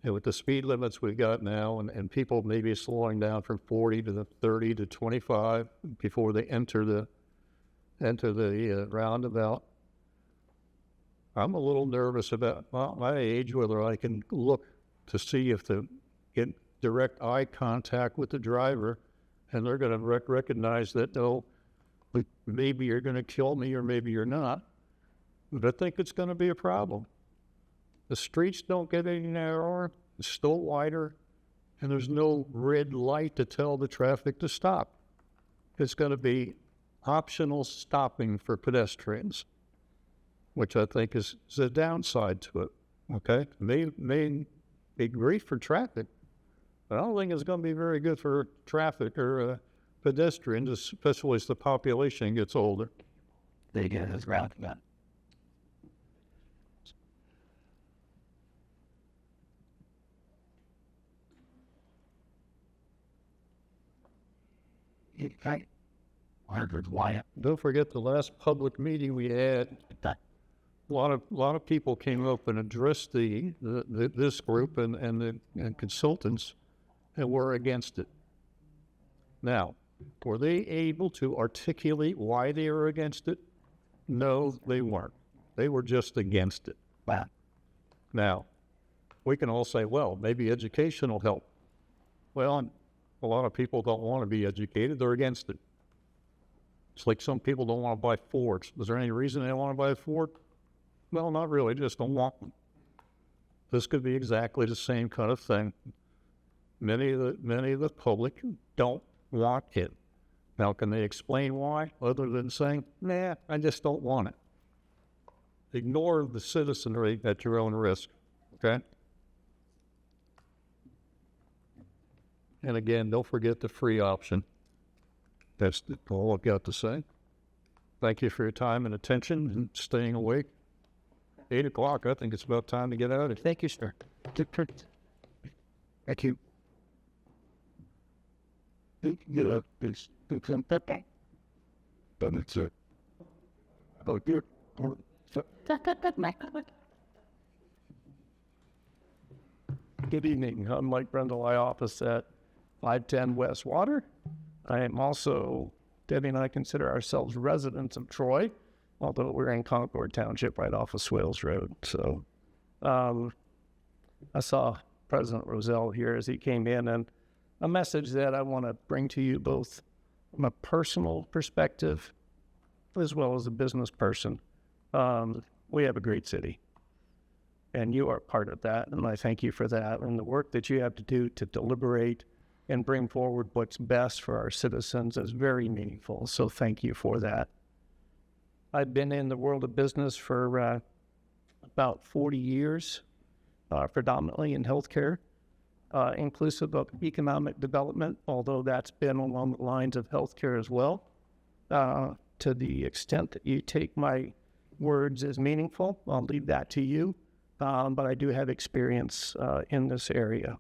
and with the speed limits we've got now, and people maybe slowing down from 40 to 30 to 25 before they enter the roundabout, I'm a little nervous about my age, whether I can look to see if to get direct eye contact with the driver, and they're going to recognize that, maybe you're going to kill me or maybe you're not. But I think it's going to be a problem. The streets don't get any narrower, it's still wider, and there's no red light to tell the traffic to stop. It's going to be optional stopping for pedestrians, which I think is a downside to it, okay? May be great for traffic, but I don't think it's going to be very good for traffic or pedestrians, especially as the population gets older. They get this roundabout. Right. Don't forget the last public meeting we had. A lot of people came up and addressed this group and consultants, and were against it. Now, were they able to articulate why they were against it? No, they weren't. They were just against it. Wow. Now, we can all say, well, maybe education will help. Well, a lot of people don't want to be educated. They're against it. It's like some people don't want to buy Fords. Is there any reason they don't want to buy a Ford? Well, not really. Just don't want one. This could be exactly the same kind of thing. Many of the public don't want it. Now, can they explain why, other than saying, nah, I just don't want it? Ignore the citizenry at your own risk, okay? And again, don't forget the free option. That's all I've got to say. thank you for your time and attention and staying awake. 8 o'clock, I think it's about time to get out of here. Thank you, sir. Thank you. Get up. Okay. That's it. Oh, good. Good evening. I'm Mike Brendel. I office at 510 West Water. I am also, Debbie and I consider ourselves residents of Troy, although we're in Concord Township right off of Swales Road. So I saw President Roselle here as he came in, and a message that I want to bring to you both from a personal perspective as well as a business person. We have a great city, and you are part of that, and I thank you for that. And the work that you have to do to deliberate and bring forward what's best for our citizens is very meaningful, so thank you for that. I've been in the world of business for about 40 years, predominantly in healthcare, inclusive of economic development, although that's been along the lines of healthcare as well. To the extent that you take my words as meaningful, I'll leave that to you, but I do have experience in this area.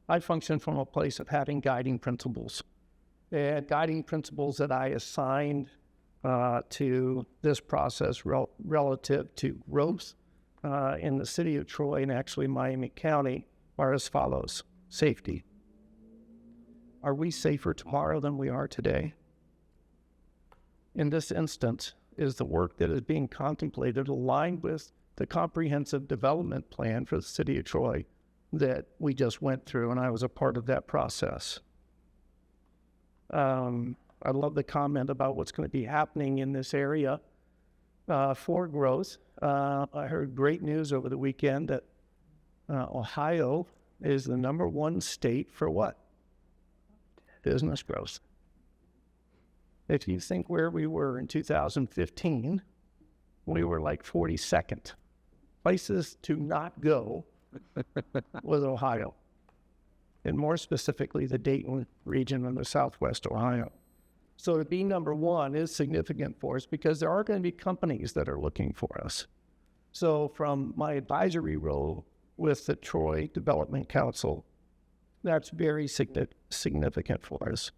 I function from a place of having guiding principles. And guiding principles that I assigned to this process relative to growth in the city of Troy and actually Miami County are as follows. Safety. Are we safer tomorrow than we are today? In this instance, is the work that is being contemplated aligned with the comprehensive development plan for the city of Troy that we just went through, and I was a part of that process. I love the comment about what's going to be happening in this area for growth. I heard great news over the weekend that Ohio is the #1 state for what? Business growth. If you think where we were in 2015, we were like 42nd. Places to not go was Ohio, and more specifically the Dayton region in the Southwest Ohio. So to be #1 is significant for us because there are going to be companies that are looking for us. So from my advisory role with the Troy Development Council, that's very significant for us.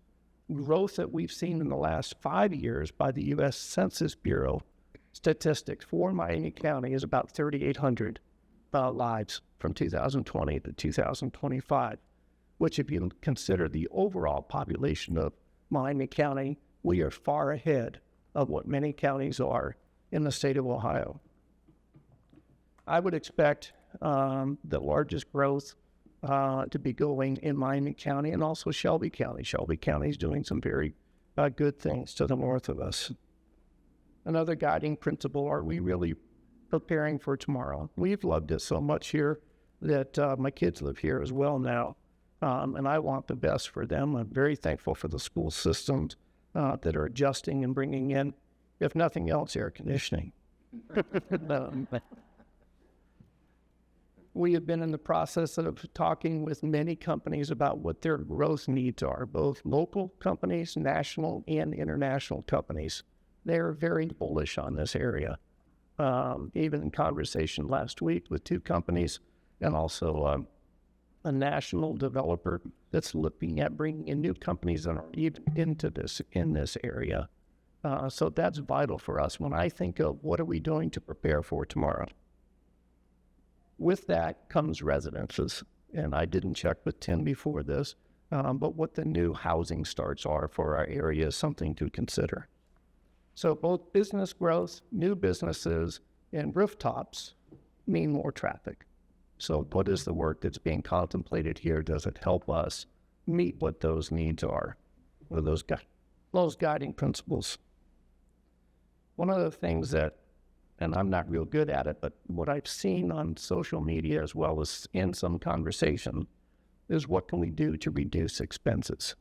Growth that we've seen in the last 5 years by the U.S. Census Bureau statistics for Miami County is about 3,800 lives from 2020 to 2025, which if you consider the overall population of Miami County, we are far ahead of what many counties are in the state of Ohio. I would expect the largest growth to be going in Miami County and also Shelby County. Shelby County is doing some very good things to the north of us. Another guiding principle, are we really preparing for tomorrow? We've loved it so much here that my kids live here as well now, and I want the best for them. I'm very thankful for the school systems that are adjusting and bringing in, if nothing else, air conditioning. We have been in the process of talking with many companies about what their growth needs are, both local companies, national and international companies. They're very bullish on this area. Even in conversation last week with 2 companies and also a national developer that's looking at bringing in new companies that are even in this area. So that's vital for us when I think of what are we doing to prepare for tomorrow. With that comes residences, and I didn't check with Tim before this, but what the new housing starts are for our area is something to consider. So both business growth, new businesses, and rooftops mean more traffic. So what is the work that's being contemplated here? Does it help us meet what those needs are? What are those guiding principles? One of the things that, and I'm not real good at it, but what I've seen on social media as well as in some conversation is what can we do to reduce expenses?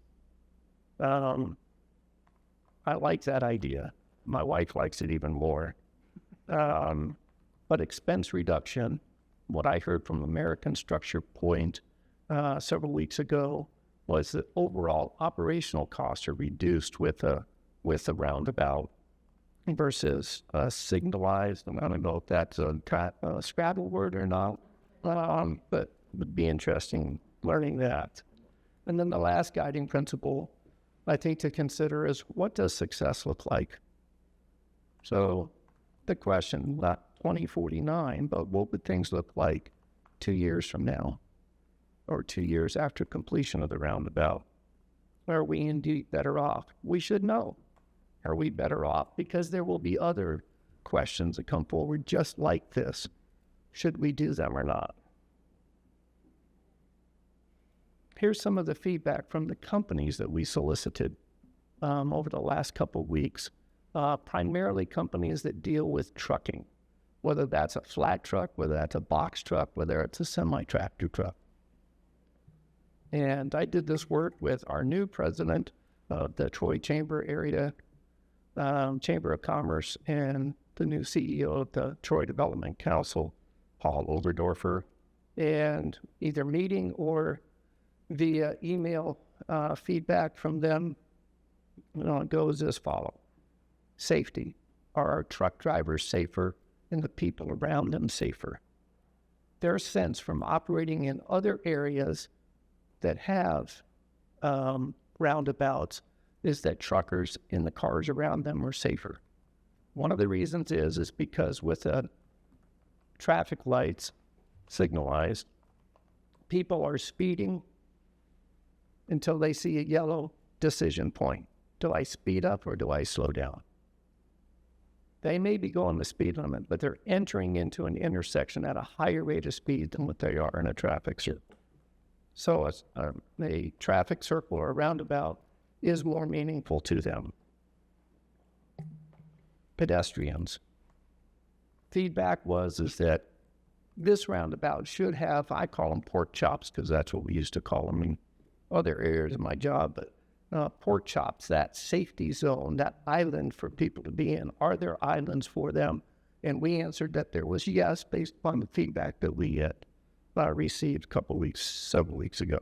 I like that idea. My wife likes it even more. But expense reduction, what I heard from American Structure Point several weeks ago was that overall operational costs are reduced with with the roundabout versus signalized. And I don't know if that's a Scrabble word or not, but it would be interesting learning that. And then the last guiding principle I think to consider is, what does success look like? So the question, not 2049, but what would things look like 2 years from now, or 2 years after completion of the roundabout? Are we indeed better off? We should know. Are we better off? Because there will be other questions that come forward just like this. Should we do them or not? Here's some of the feedback from the companies that we solicited over the last couple of weeks. Primarily companies that deal with trucking, whether that's a flat truck, whether that's a box truck, whether it's a semi-tractor truck. And I did this work with our new president of the Troy Chamber Area Chamber of Commerce and the new CEO of the Troy Development Council, Paul Oberdorfer, and either meeting or via email feedback from them goes as follows. Safety. Are our truck drivers safer and the people around them safer? Their sense from operating in other areas that have roundabouts is that truckers and the cars around them are safer. One of the reasons is because with traffic lights signalized, people are speeding until they see a yellow decision point. Do I speed up or do I slow down? They may be going the speed limit, but they're entering into an intersection at a higher rate of speed than what they are in a traffic circle. So a traffic circle or a roundabout is more meaningful to them. Pedestrians. Feedback was that this roundabout should have, I call them pork chops because that's what we used to call them in other areas of my job, but pork chops, that safety zone, that island for people to be in. Are there islands for them? And we answered that there was yes, based upon the feedback that we had received several weeks ago.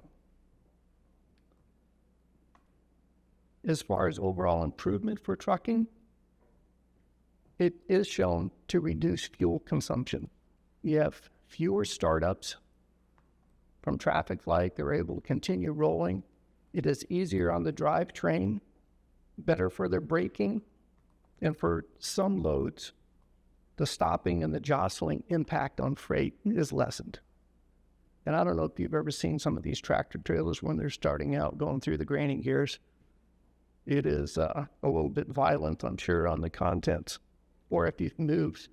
As far as overall improvement for trucking, it is shown to reduce fuel consumption. You have fewer startups from traffic light. They're able to continue rolling. It is easier on the drivetrain, better for their braking, and for some loads, the stopping and the jostling impact on freight is lessened. And I don't know if you've ever seen some of these tractor trailers when they're starting out going through the granny gears. It is a little bit violent, I'm sure, on the contents. Or if you've moved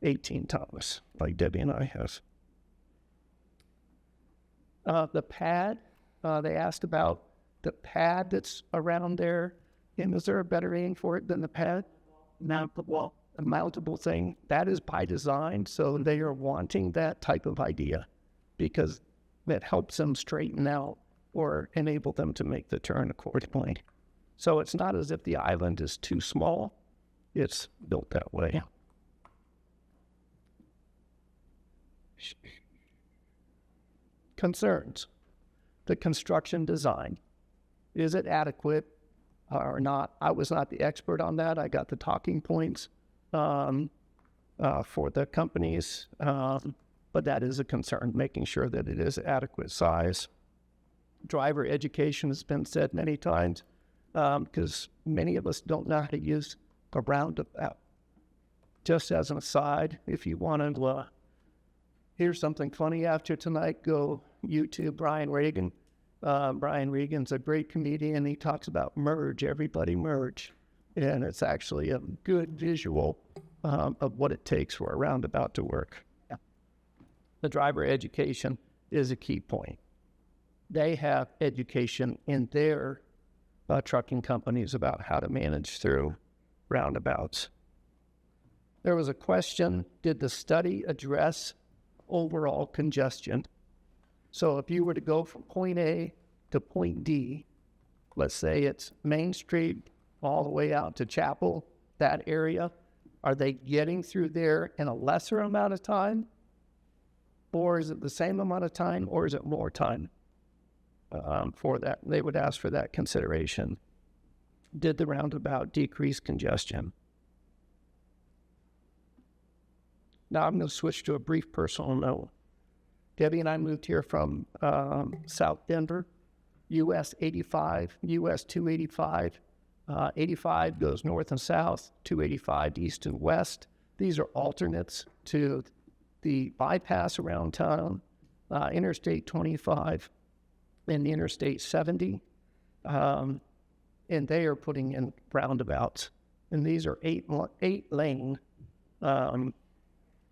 18 tons, like Debbie and I have. The pad, they asked about the pad that's around there. And is there a better name for it than the pad? Mountable. A mountable thing. That is by design, so they are wanting that type of idea because that helps them straighten out or enable them to make the turn accordingly. So it's not as if the island is too small. It's built that way. Concerns. The construction design. Is it adequate or not? I was not the expert on that. I got the talking points for the companies, but that is a concern, making sure that it is adequate size. Driver education has been said many times because many of us don't know how to use a roundabout. Just as an aside, if you want to hear something funny after tonight, go YouTube Brian Regan. Brian Regan's a great comedian. He talks about merge, everybody merge. And it's actually a good visual of what it takes for a roundabout to work. The driver education is a key point. They have education in their trucking companies about how to manage through roundabouts. There was a question, did the study address overall congestion? So if you were to go from point A to point D, let's say it's Main Street all the way out to Chapel, that area, are they getting through there in a lesser amount of time? Or is it the same amount of time, or is it more time for that? They would ask for that consideration. did the roundabout decrease congestion? Now I'm going to switch to a brief personal note. Debbie and I moved here from South Denver, US 85, US 285. 85 goes north and south, 285 east and west. These are alternates to the bypass around town, Interstate 25 and the Interstate 70. And they are putting in roundabouts. And these are eight lane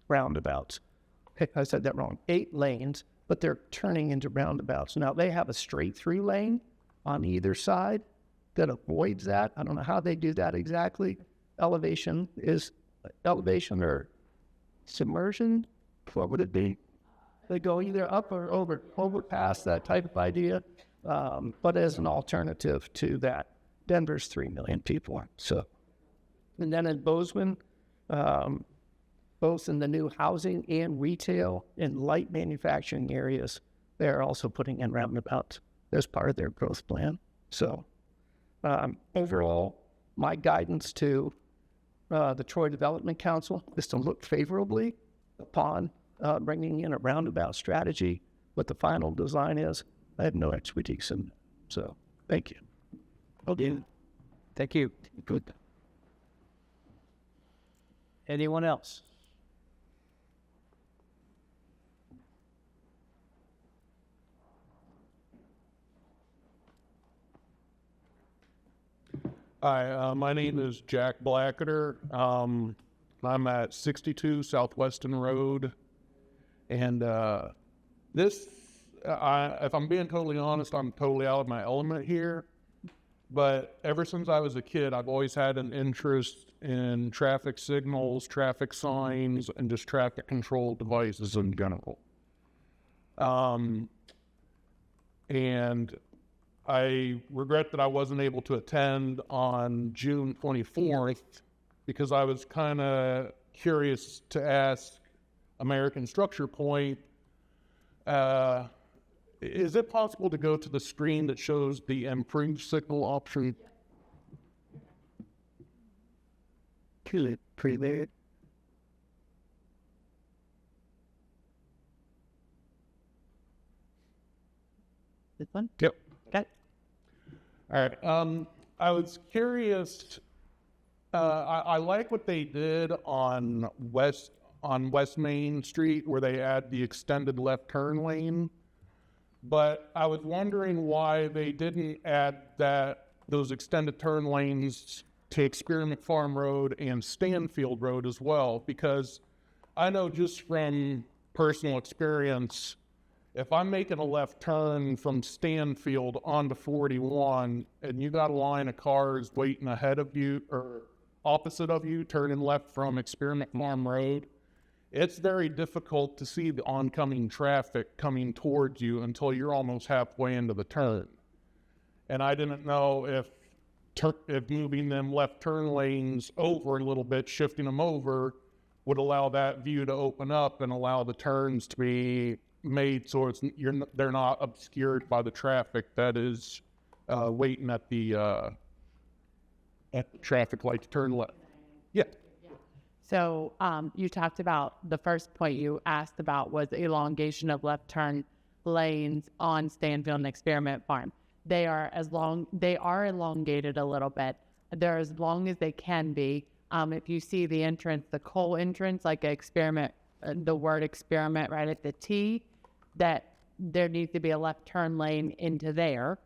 roundabouts. I said that wrong. 8 lanes, but they're turning into roundabouts. Now they have a straight through lane on either side that avoids that. I don't know how they do that exactly. Elevation or submersion? What would it be? They go either up or overpass, that type of idea. But as an alternative to that, Denver's 3 million people. So, and then in Bozeman, both in the new housing and retail and light manufacturing areas, they're also putting in roundabouts as part of their growth plan. So overall, my guidance to the Troy Development Council is to look favorably upon bringing in a roundabout strategy. What the final design is, I have no expertise in. So thank you. Okay. Thank you. Good. Anyone else? Hi, my name is Jack Blacketer. I'm at 62 Southwestern Road. And if I'm being totally honest, I'm totally out of my element here. But ever since I was a kid, I've always had an interest in traffic signals, traffic signs, and just traffic control devices in general. And I regret that I wasn't able to attend on June 24th because I was kind of curious to ask American Structure Point, is it possible to go to the screen that shows the improved signal option? Pretty late. This one? Yep. Okay. All right. I was curious. I like what they did on West Main Street, where they add the extended left turn lane. But I was wondering why they didn't add those extended turn lanes to Experiment Farm Road and Stanfield Road as well, because I know just from personal experience, if I'm making a left turn from Stanfield onto 41 and you got a line of cars waiting ahead of you or opposite of you, turning left from Experiment Farm Road, it's very difficult to see the oncoming traffic coming towards you until you're almost halfway into the turn. And I didn't know if moving them left turn lanes over a little bit, shifting them over, would allow that view to open up and allow the turns to be made so they're not obscured by the traffic that is waiting at the traffic light to turn left. Yeah. So you talked about the first point you asked about was elongation of left turn lanes on Stanfield and Experiment Farm. They are elongated a little bit. They're as long as they can be. If you see the entrance, the Cole entrance, like Experiment, the word experiment right at the T, that there needs to be a left turn lane into there,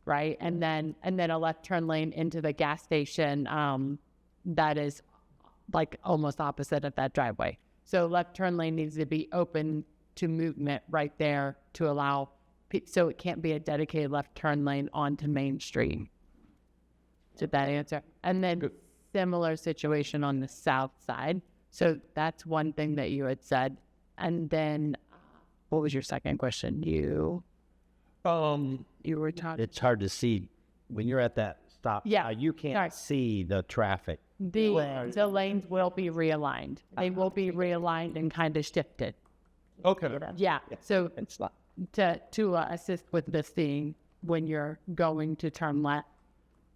right? And then a left turn lane into the gas station that is like almost opposite of that driveway. So left turn lane needs to be open to movement right there to allow, so it can't be a dedicated left turn lane onto Main Street. Did that answer? And then similar situation on the south side. So that's one thing that you had said. And then what was your second question? You were talking. It's hard to see when you're at that stop. Yeah. You can't see the traffic. The lanes will be realigned. They will be realigned and kind of shifted. Okay. Yeah. So to assist with the seeing when you're going to turn left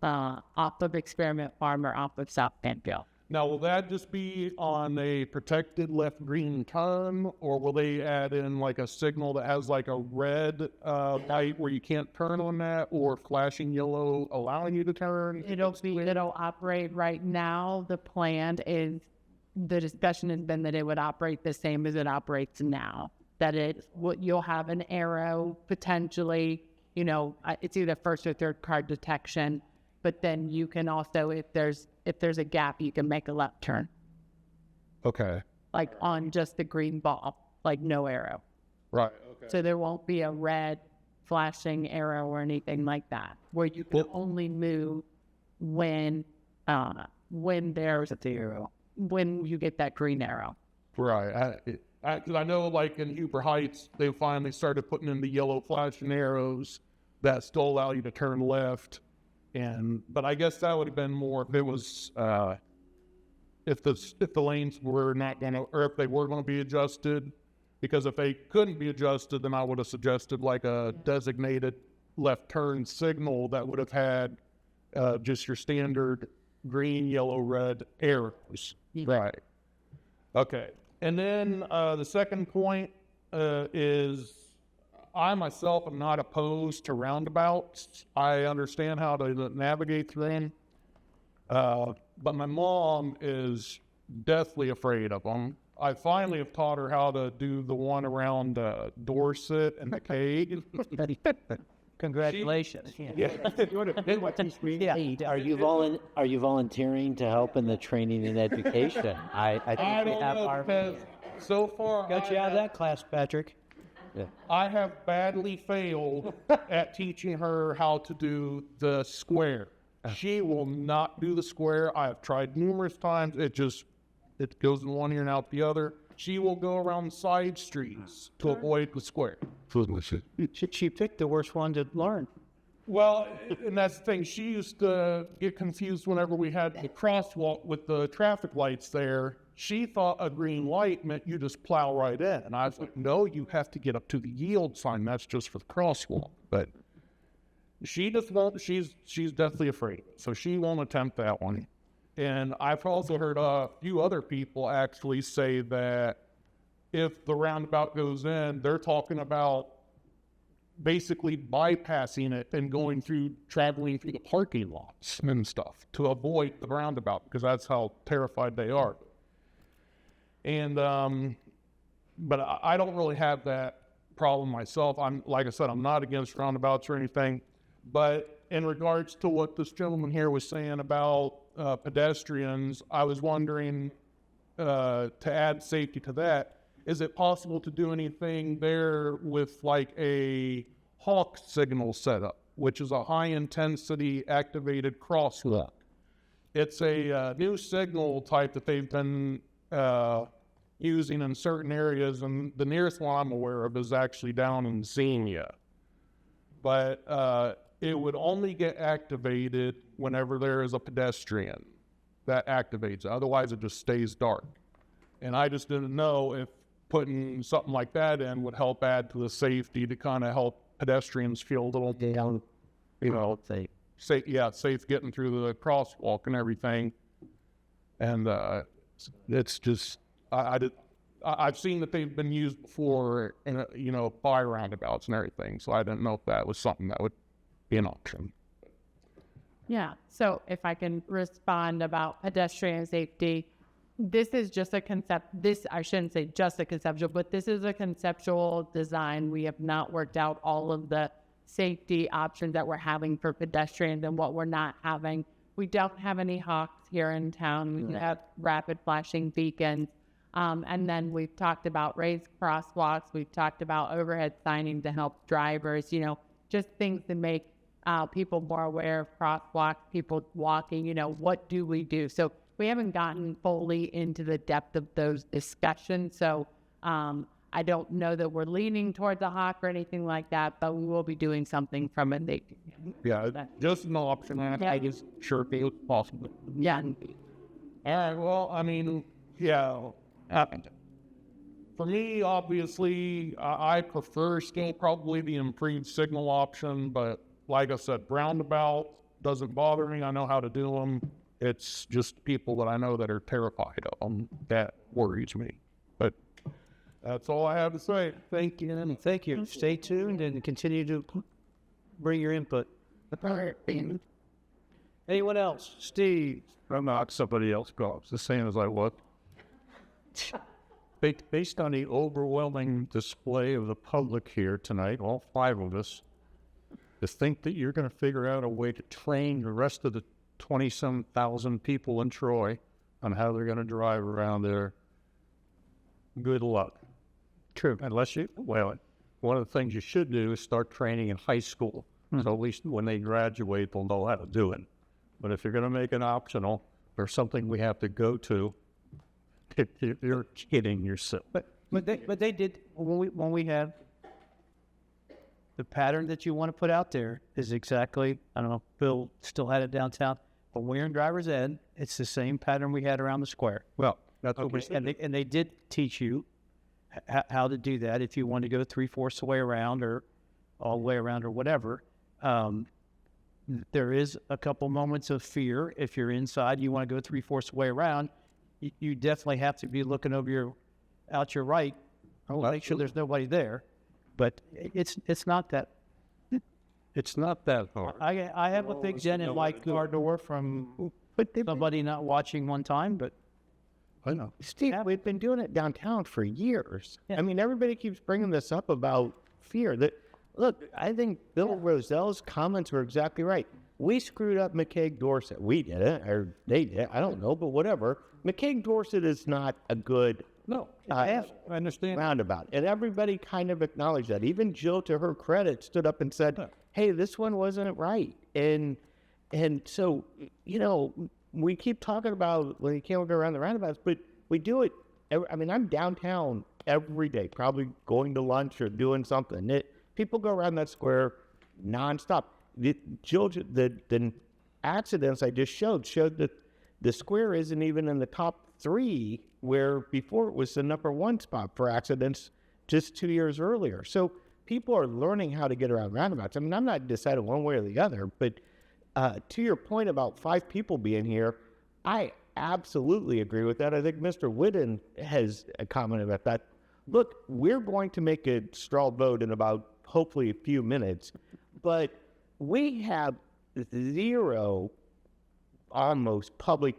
off of Experiment Farm or off of South Banfield. Now, will that just be on a protected left green turn, or will they add in like a signal that has like a red light where you can't turn on that, or flashing yellow allowing you to turn? It'll operate right now. The plan is, the discussion has been that it would operate the same as it operates now. That you'll have an arrow potentially, it's either first or third car detection, but then you can also, if there's a gap, you can make a left turn. Okay. Like on just the green ball, like no arrow. Right. Okay. So there won't be a red flashing arrow or anything like that, where you can only move when there's the arrow, when you get that green arrow. Right. I know, like in Huber Heights, they finally started putting in the yellow flashing arrows that still allow you to turn left. But I guess that would have been more if it was if the lanes were not gonna, or if they were gonna be adjusted. Because if they couldn't be adjusted, then I would have suggested like a designated left turn signal that would have had just your standard green, yellow, red arrows. Right. Okay. And then the second point is, I myself am not opposed to roundabouts. I understand how to navigate through them. But my mom is deathly afraid of them. I finally have taught her how to do the one around Dorset and the Cade. Congratulations. Yeah. Are you volunteering to help in the training and education? I think I we don't have know, our. because so far Got you out of that class, Patrick. I have badly failed at teaching her how to do the square. She will not do the square. I have tried numerous times. It goes in one ear and out the other. She will go around side streets to avoid the square. She picked the worst one to learn. Well, and that's the thing. She used to get confused whenever we had the crosswalk with the traffic lights there. She thought a green light meant you just plow right in. And I was like, no, you have to get up to the yield sign. That's just for the crosswalk. But she just won't, she's deathly afraid. So she won't attempt that one. And I've also heard a few other people actually say that if the roundabout goes in, they're talking about basically bypassing it and traveling through the parking lots and stuff to avoid the roundabout, because that's how terrified they are. And, but I don't really have that problem myself. Like I said, I'm not against roundabouts or anything, but in regards to what this gentleman here was saying about pedestrians, I was wondering, to add safety to that, is it possible to do anything there with like a hawk signal setup, which is a high-intensity activated crosswalk? It's a new signal type that they've been using in certain areas, and the nearest one I'm aware of is actually down in Xenia. But it would only get activated whenever there is a pedestrian that activates it. Otherwise, it just stays dark. And I just didn't know if putting something like that in would help add to the safety to kind of help pedestrians feel a little, safe getting through the crosswalk and everything. And it's just, I've seen that they've been used before, by roundabouts and everything. So I didn't know if that was something that would be an option. Yeah. So if I can respond about pedestrian safety, this is just a concept. I shouldn't say just a conceptual, but this is a conceptual design. We have not worked out all of the safety options that we're having for pedestrians and what we're not having. We don't have any hawks here in town. We have rapid flashing beacons. And then we've talked about raised crosswalks. We've talked about overhead signing to help drivers, just things to make people more aware of crosswalks, people walking, what do we do? So we haven't gotten fully into the depth of those discussions. So I don't know that we're leaning towards a hawk or anything like that, but we will be doing something from it. Yeah, just an option. I just sure feel it's possible. Yeah. All right, well, I mean, yeah. For me, obviously, I prefer still probably the improved signal option, but like I said, roundabout, doesn't bother me. I know how to do them. It's just people that I know that are terrified of them that worries me. But that's all I have to say. Thank you. Thank you. Stay tuned and continue to bring your input. Anyone else? Steve? I'm not somebody else goes. The same as I was. Based on the overwhelming display of the public here tonight, all 5 of us, to think that you're going to figure out a way to train the rest of the 20-some thousand people in Troy on how they're going to drive around there, good luck. True. Unless you, well, one of the things you should do is start training in high school. So at least when they graduate, they'll know how to do it. But if you're going to make it optional or something we have to go to, you're kidding yourself. But they did when we had the pattern that you want to put out there is exactly, I don't know if Bill still had it downtown, but when we're in driver's ed, it's the same pattern we had around the square. Well, that's what we And they did teach you how to do that if you want to go 3/4 the way around or all the way around or whatever. There is a couple moments of fear. If you're inside, you want to go 3/4 the way around, you definitely have to be looking out your right. Make sure there's nobody there. But it's not that. It's not that hard. I have a big dent in my car door from somebody not watching one time, but I know. Steve, we've been doing it downtown for years. Yeah. I mean, everybody keeps bringing this up about fear. Look, I think Bill Roselle's comments were exactly right. We screwed up McCaig-Dorset. We did it, or they did. I don't know, but whatever. McCaig-Dorset is not a good I understand. roundabout. And everybody kind of acknowledged that. Even Jill, to her credit, stood up and said, hey, this one wasn't right. And so, we keep talking about when you can't go around the roundabouts, but we do it. I'm downtown every day, probably going to lunch or doing something. People go around that square nonstop. The accidents I just showed that the square isn't even in the top 3, where before it was the number 1 spot for accidents just 2 years earlier. So people are learning how to get around roundabouts. I'm not deciding one way or the other, but to your point about 5 people being here, I absolutely agree with that. I think Mr. Whitten has a comment about that. Look, we're going to make a straw vote in about hopefully a few minutes, but we have 0 almost public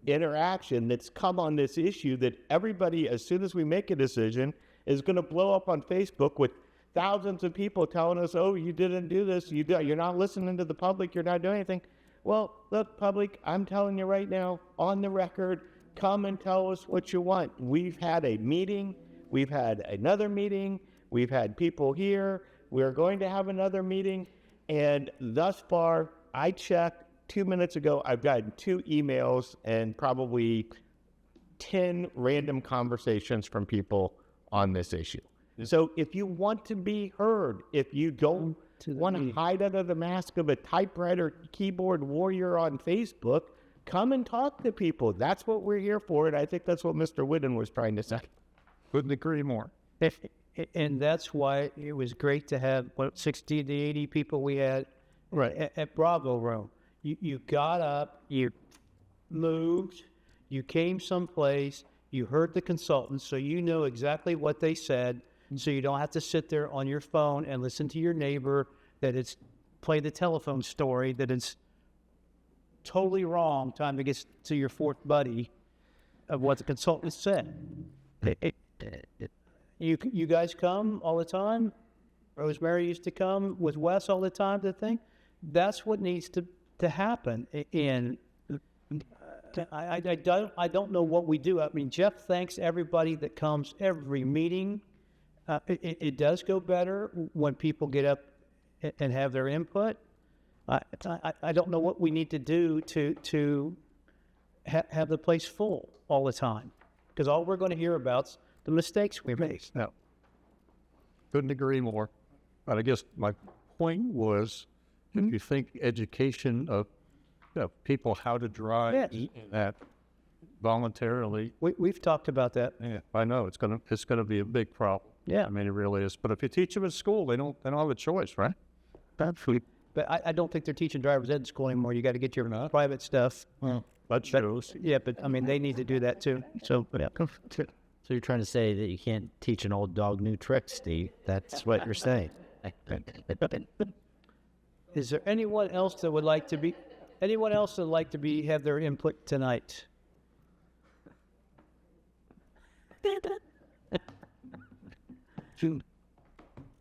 interaction that's come on this issue that everybody, as soon as we make a decision, is going to blow up on Facebook with thousands of people telling us, oh, you didn't do this, you're not listening to the public, you're not doing anything. Well, look, public, I'm telling you right now, on the record, come and tell us what you want. We've had a meeting, we've had another meeting, we've had people here, we're going to have another meeting, and thus far, I checked 2 minutes ago, I've gotten 2 emails and probably 10 random conversations from people on this issue. So if you want to be heard, if you don't want to hide under the mask of a typewriter keyboard warrior on Facebook, come and talk to people. That's what we're here for, and I think that's what Mr. Whitten was trying to say. Couldn't agree more. And that's why it was great to have 60 to 80 people we had at Bravo Room. You got up, you moved, you came someplace, you heard the consultants, so you know exactly what they said, so you don't have to sit there on your phone and listen to your neighbor that play the telephone story that it's totally wrong. Time to get to your 4th buddy of what the consultant said. You guys come all the time. Rosemary used to come with Wes all the time to think. That's what needs to happen. And I don't know what we do. I mean, Jeff thanks everybody that comes every meeting. It does go better when people get up and have their input. I don't know what we need to do to have the place full all the time, because all we're going to hear about's the mistakes we make. No. Couldn't agree more. But I guess my point was, if you think education of people how to drive that voluntarily. We've talked about that. Yeah, I know it's gonna be a big problem. Yeah, I mean it really is. But if you teach them at school, they don't have a choice, right? But I don't think they're teaching driver's ed in school anymore. You got to get your private stuff. That shows. Yeah, but I mean, they need to do that too. So, yeah. So you're trying to say that you can't teach an old dog new tricks, Steve? That's what you're saying. Is there anyone else that would like to have their input tonight?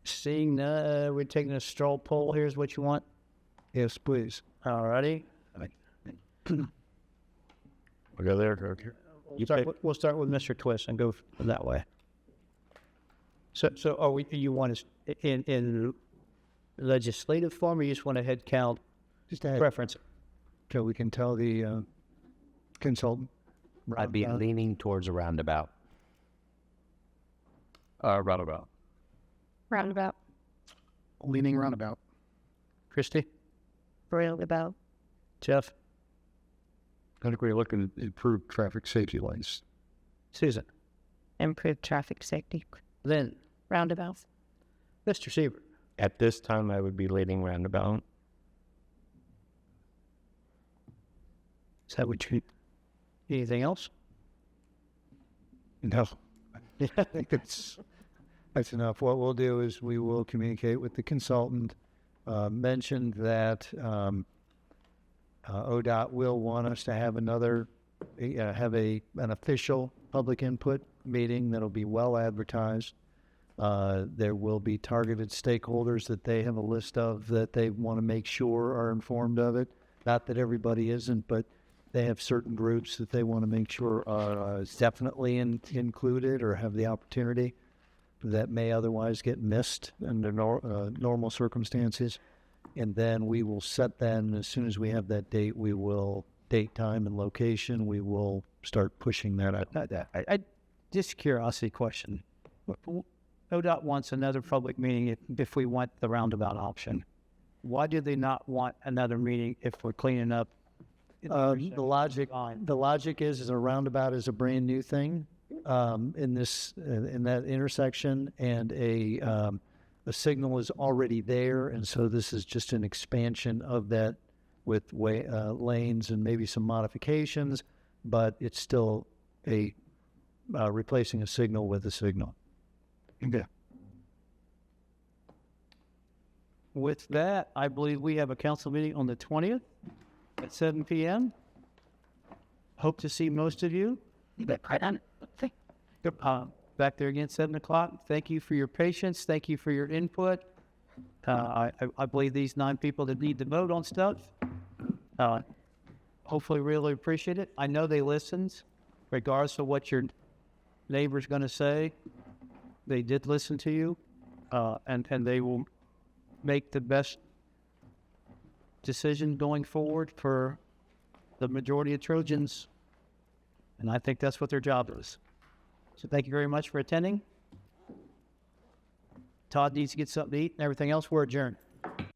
Seeing none, we're taking a straw poll. Here's what you want. Yes, please. All righty. We'll go there. Go here. We'll start with Mr. Twist and go that way. So are you want us in legislative form, or you just want a head count Just a preference? so we can tell the consultant. I'd be leaning towards a roundabout. Roundabout. Roundabout. Leaning roundabout. Christie? Roundabout. Jeff? I think we're looking at improved traffic safety lanes. Susan? Improved traffic safety. Lynn? Roundabouts. Mr. Siebert? At this time, I would be leaning roundabout. Is that what you... Anything else? No, I think that's enough. What we'll do is we will communicate with the consultant, mention that ODOT will want us to have an official public input meeting that'll be well advertised. There will be targeted stakeholders that they have a list of that they want to make sure are informed of it. Not that everybody isn't, but they have certain groups that they want to make sure are definitely included or have the opportunity that may otherwise get missed under normal circumstances. And then we will set that, and as soon as we have that date, we will date, time, and location. We will start pushing that out. I just curiosity question. ODOT wants another public meeting if we want the roundabout option. Why do they not want another meeting if we're cleaning up? The logic is a roundabout is a brand new thing in that intersection, and a signal is already there, and so this is just an expansion of that with lanes and maybe some modifications, but it's still a replacing a signal with a signal. Okay. With that, I believe we have a council meeting on the 20th at 7 p.m. Hope to see most of you. Back there again, 7 o'clock. Thank you for your patience. Thank you for your input. I believe these 9 people that need to vote on stuff, hopefully really appreciate it. I know they listened, regardless of what your neighbor's going to say. They did listen to you, and they will make the best decision going forward for the majority of Trojans. And I think that's what their job is. So thank you very much for attending. Todd needs to get something to eat and everything else. We're adjourned.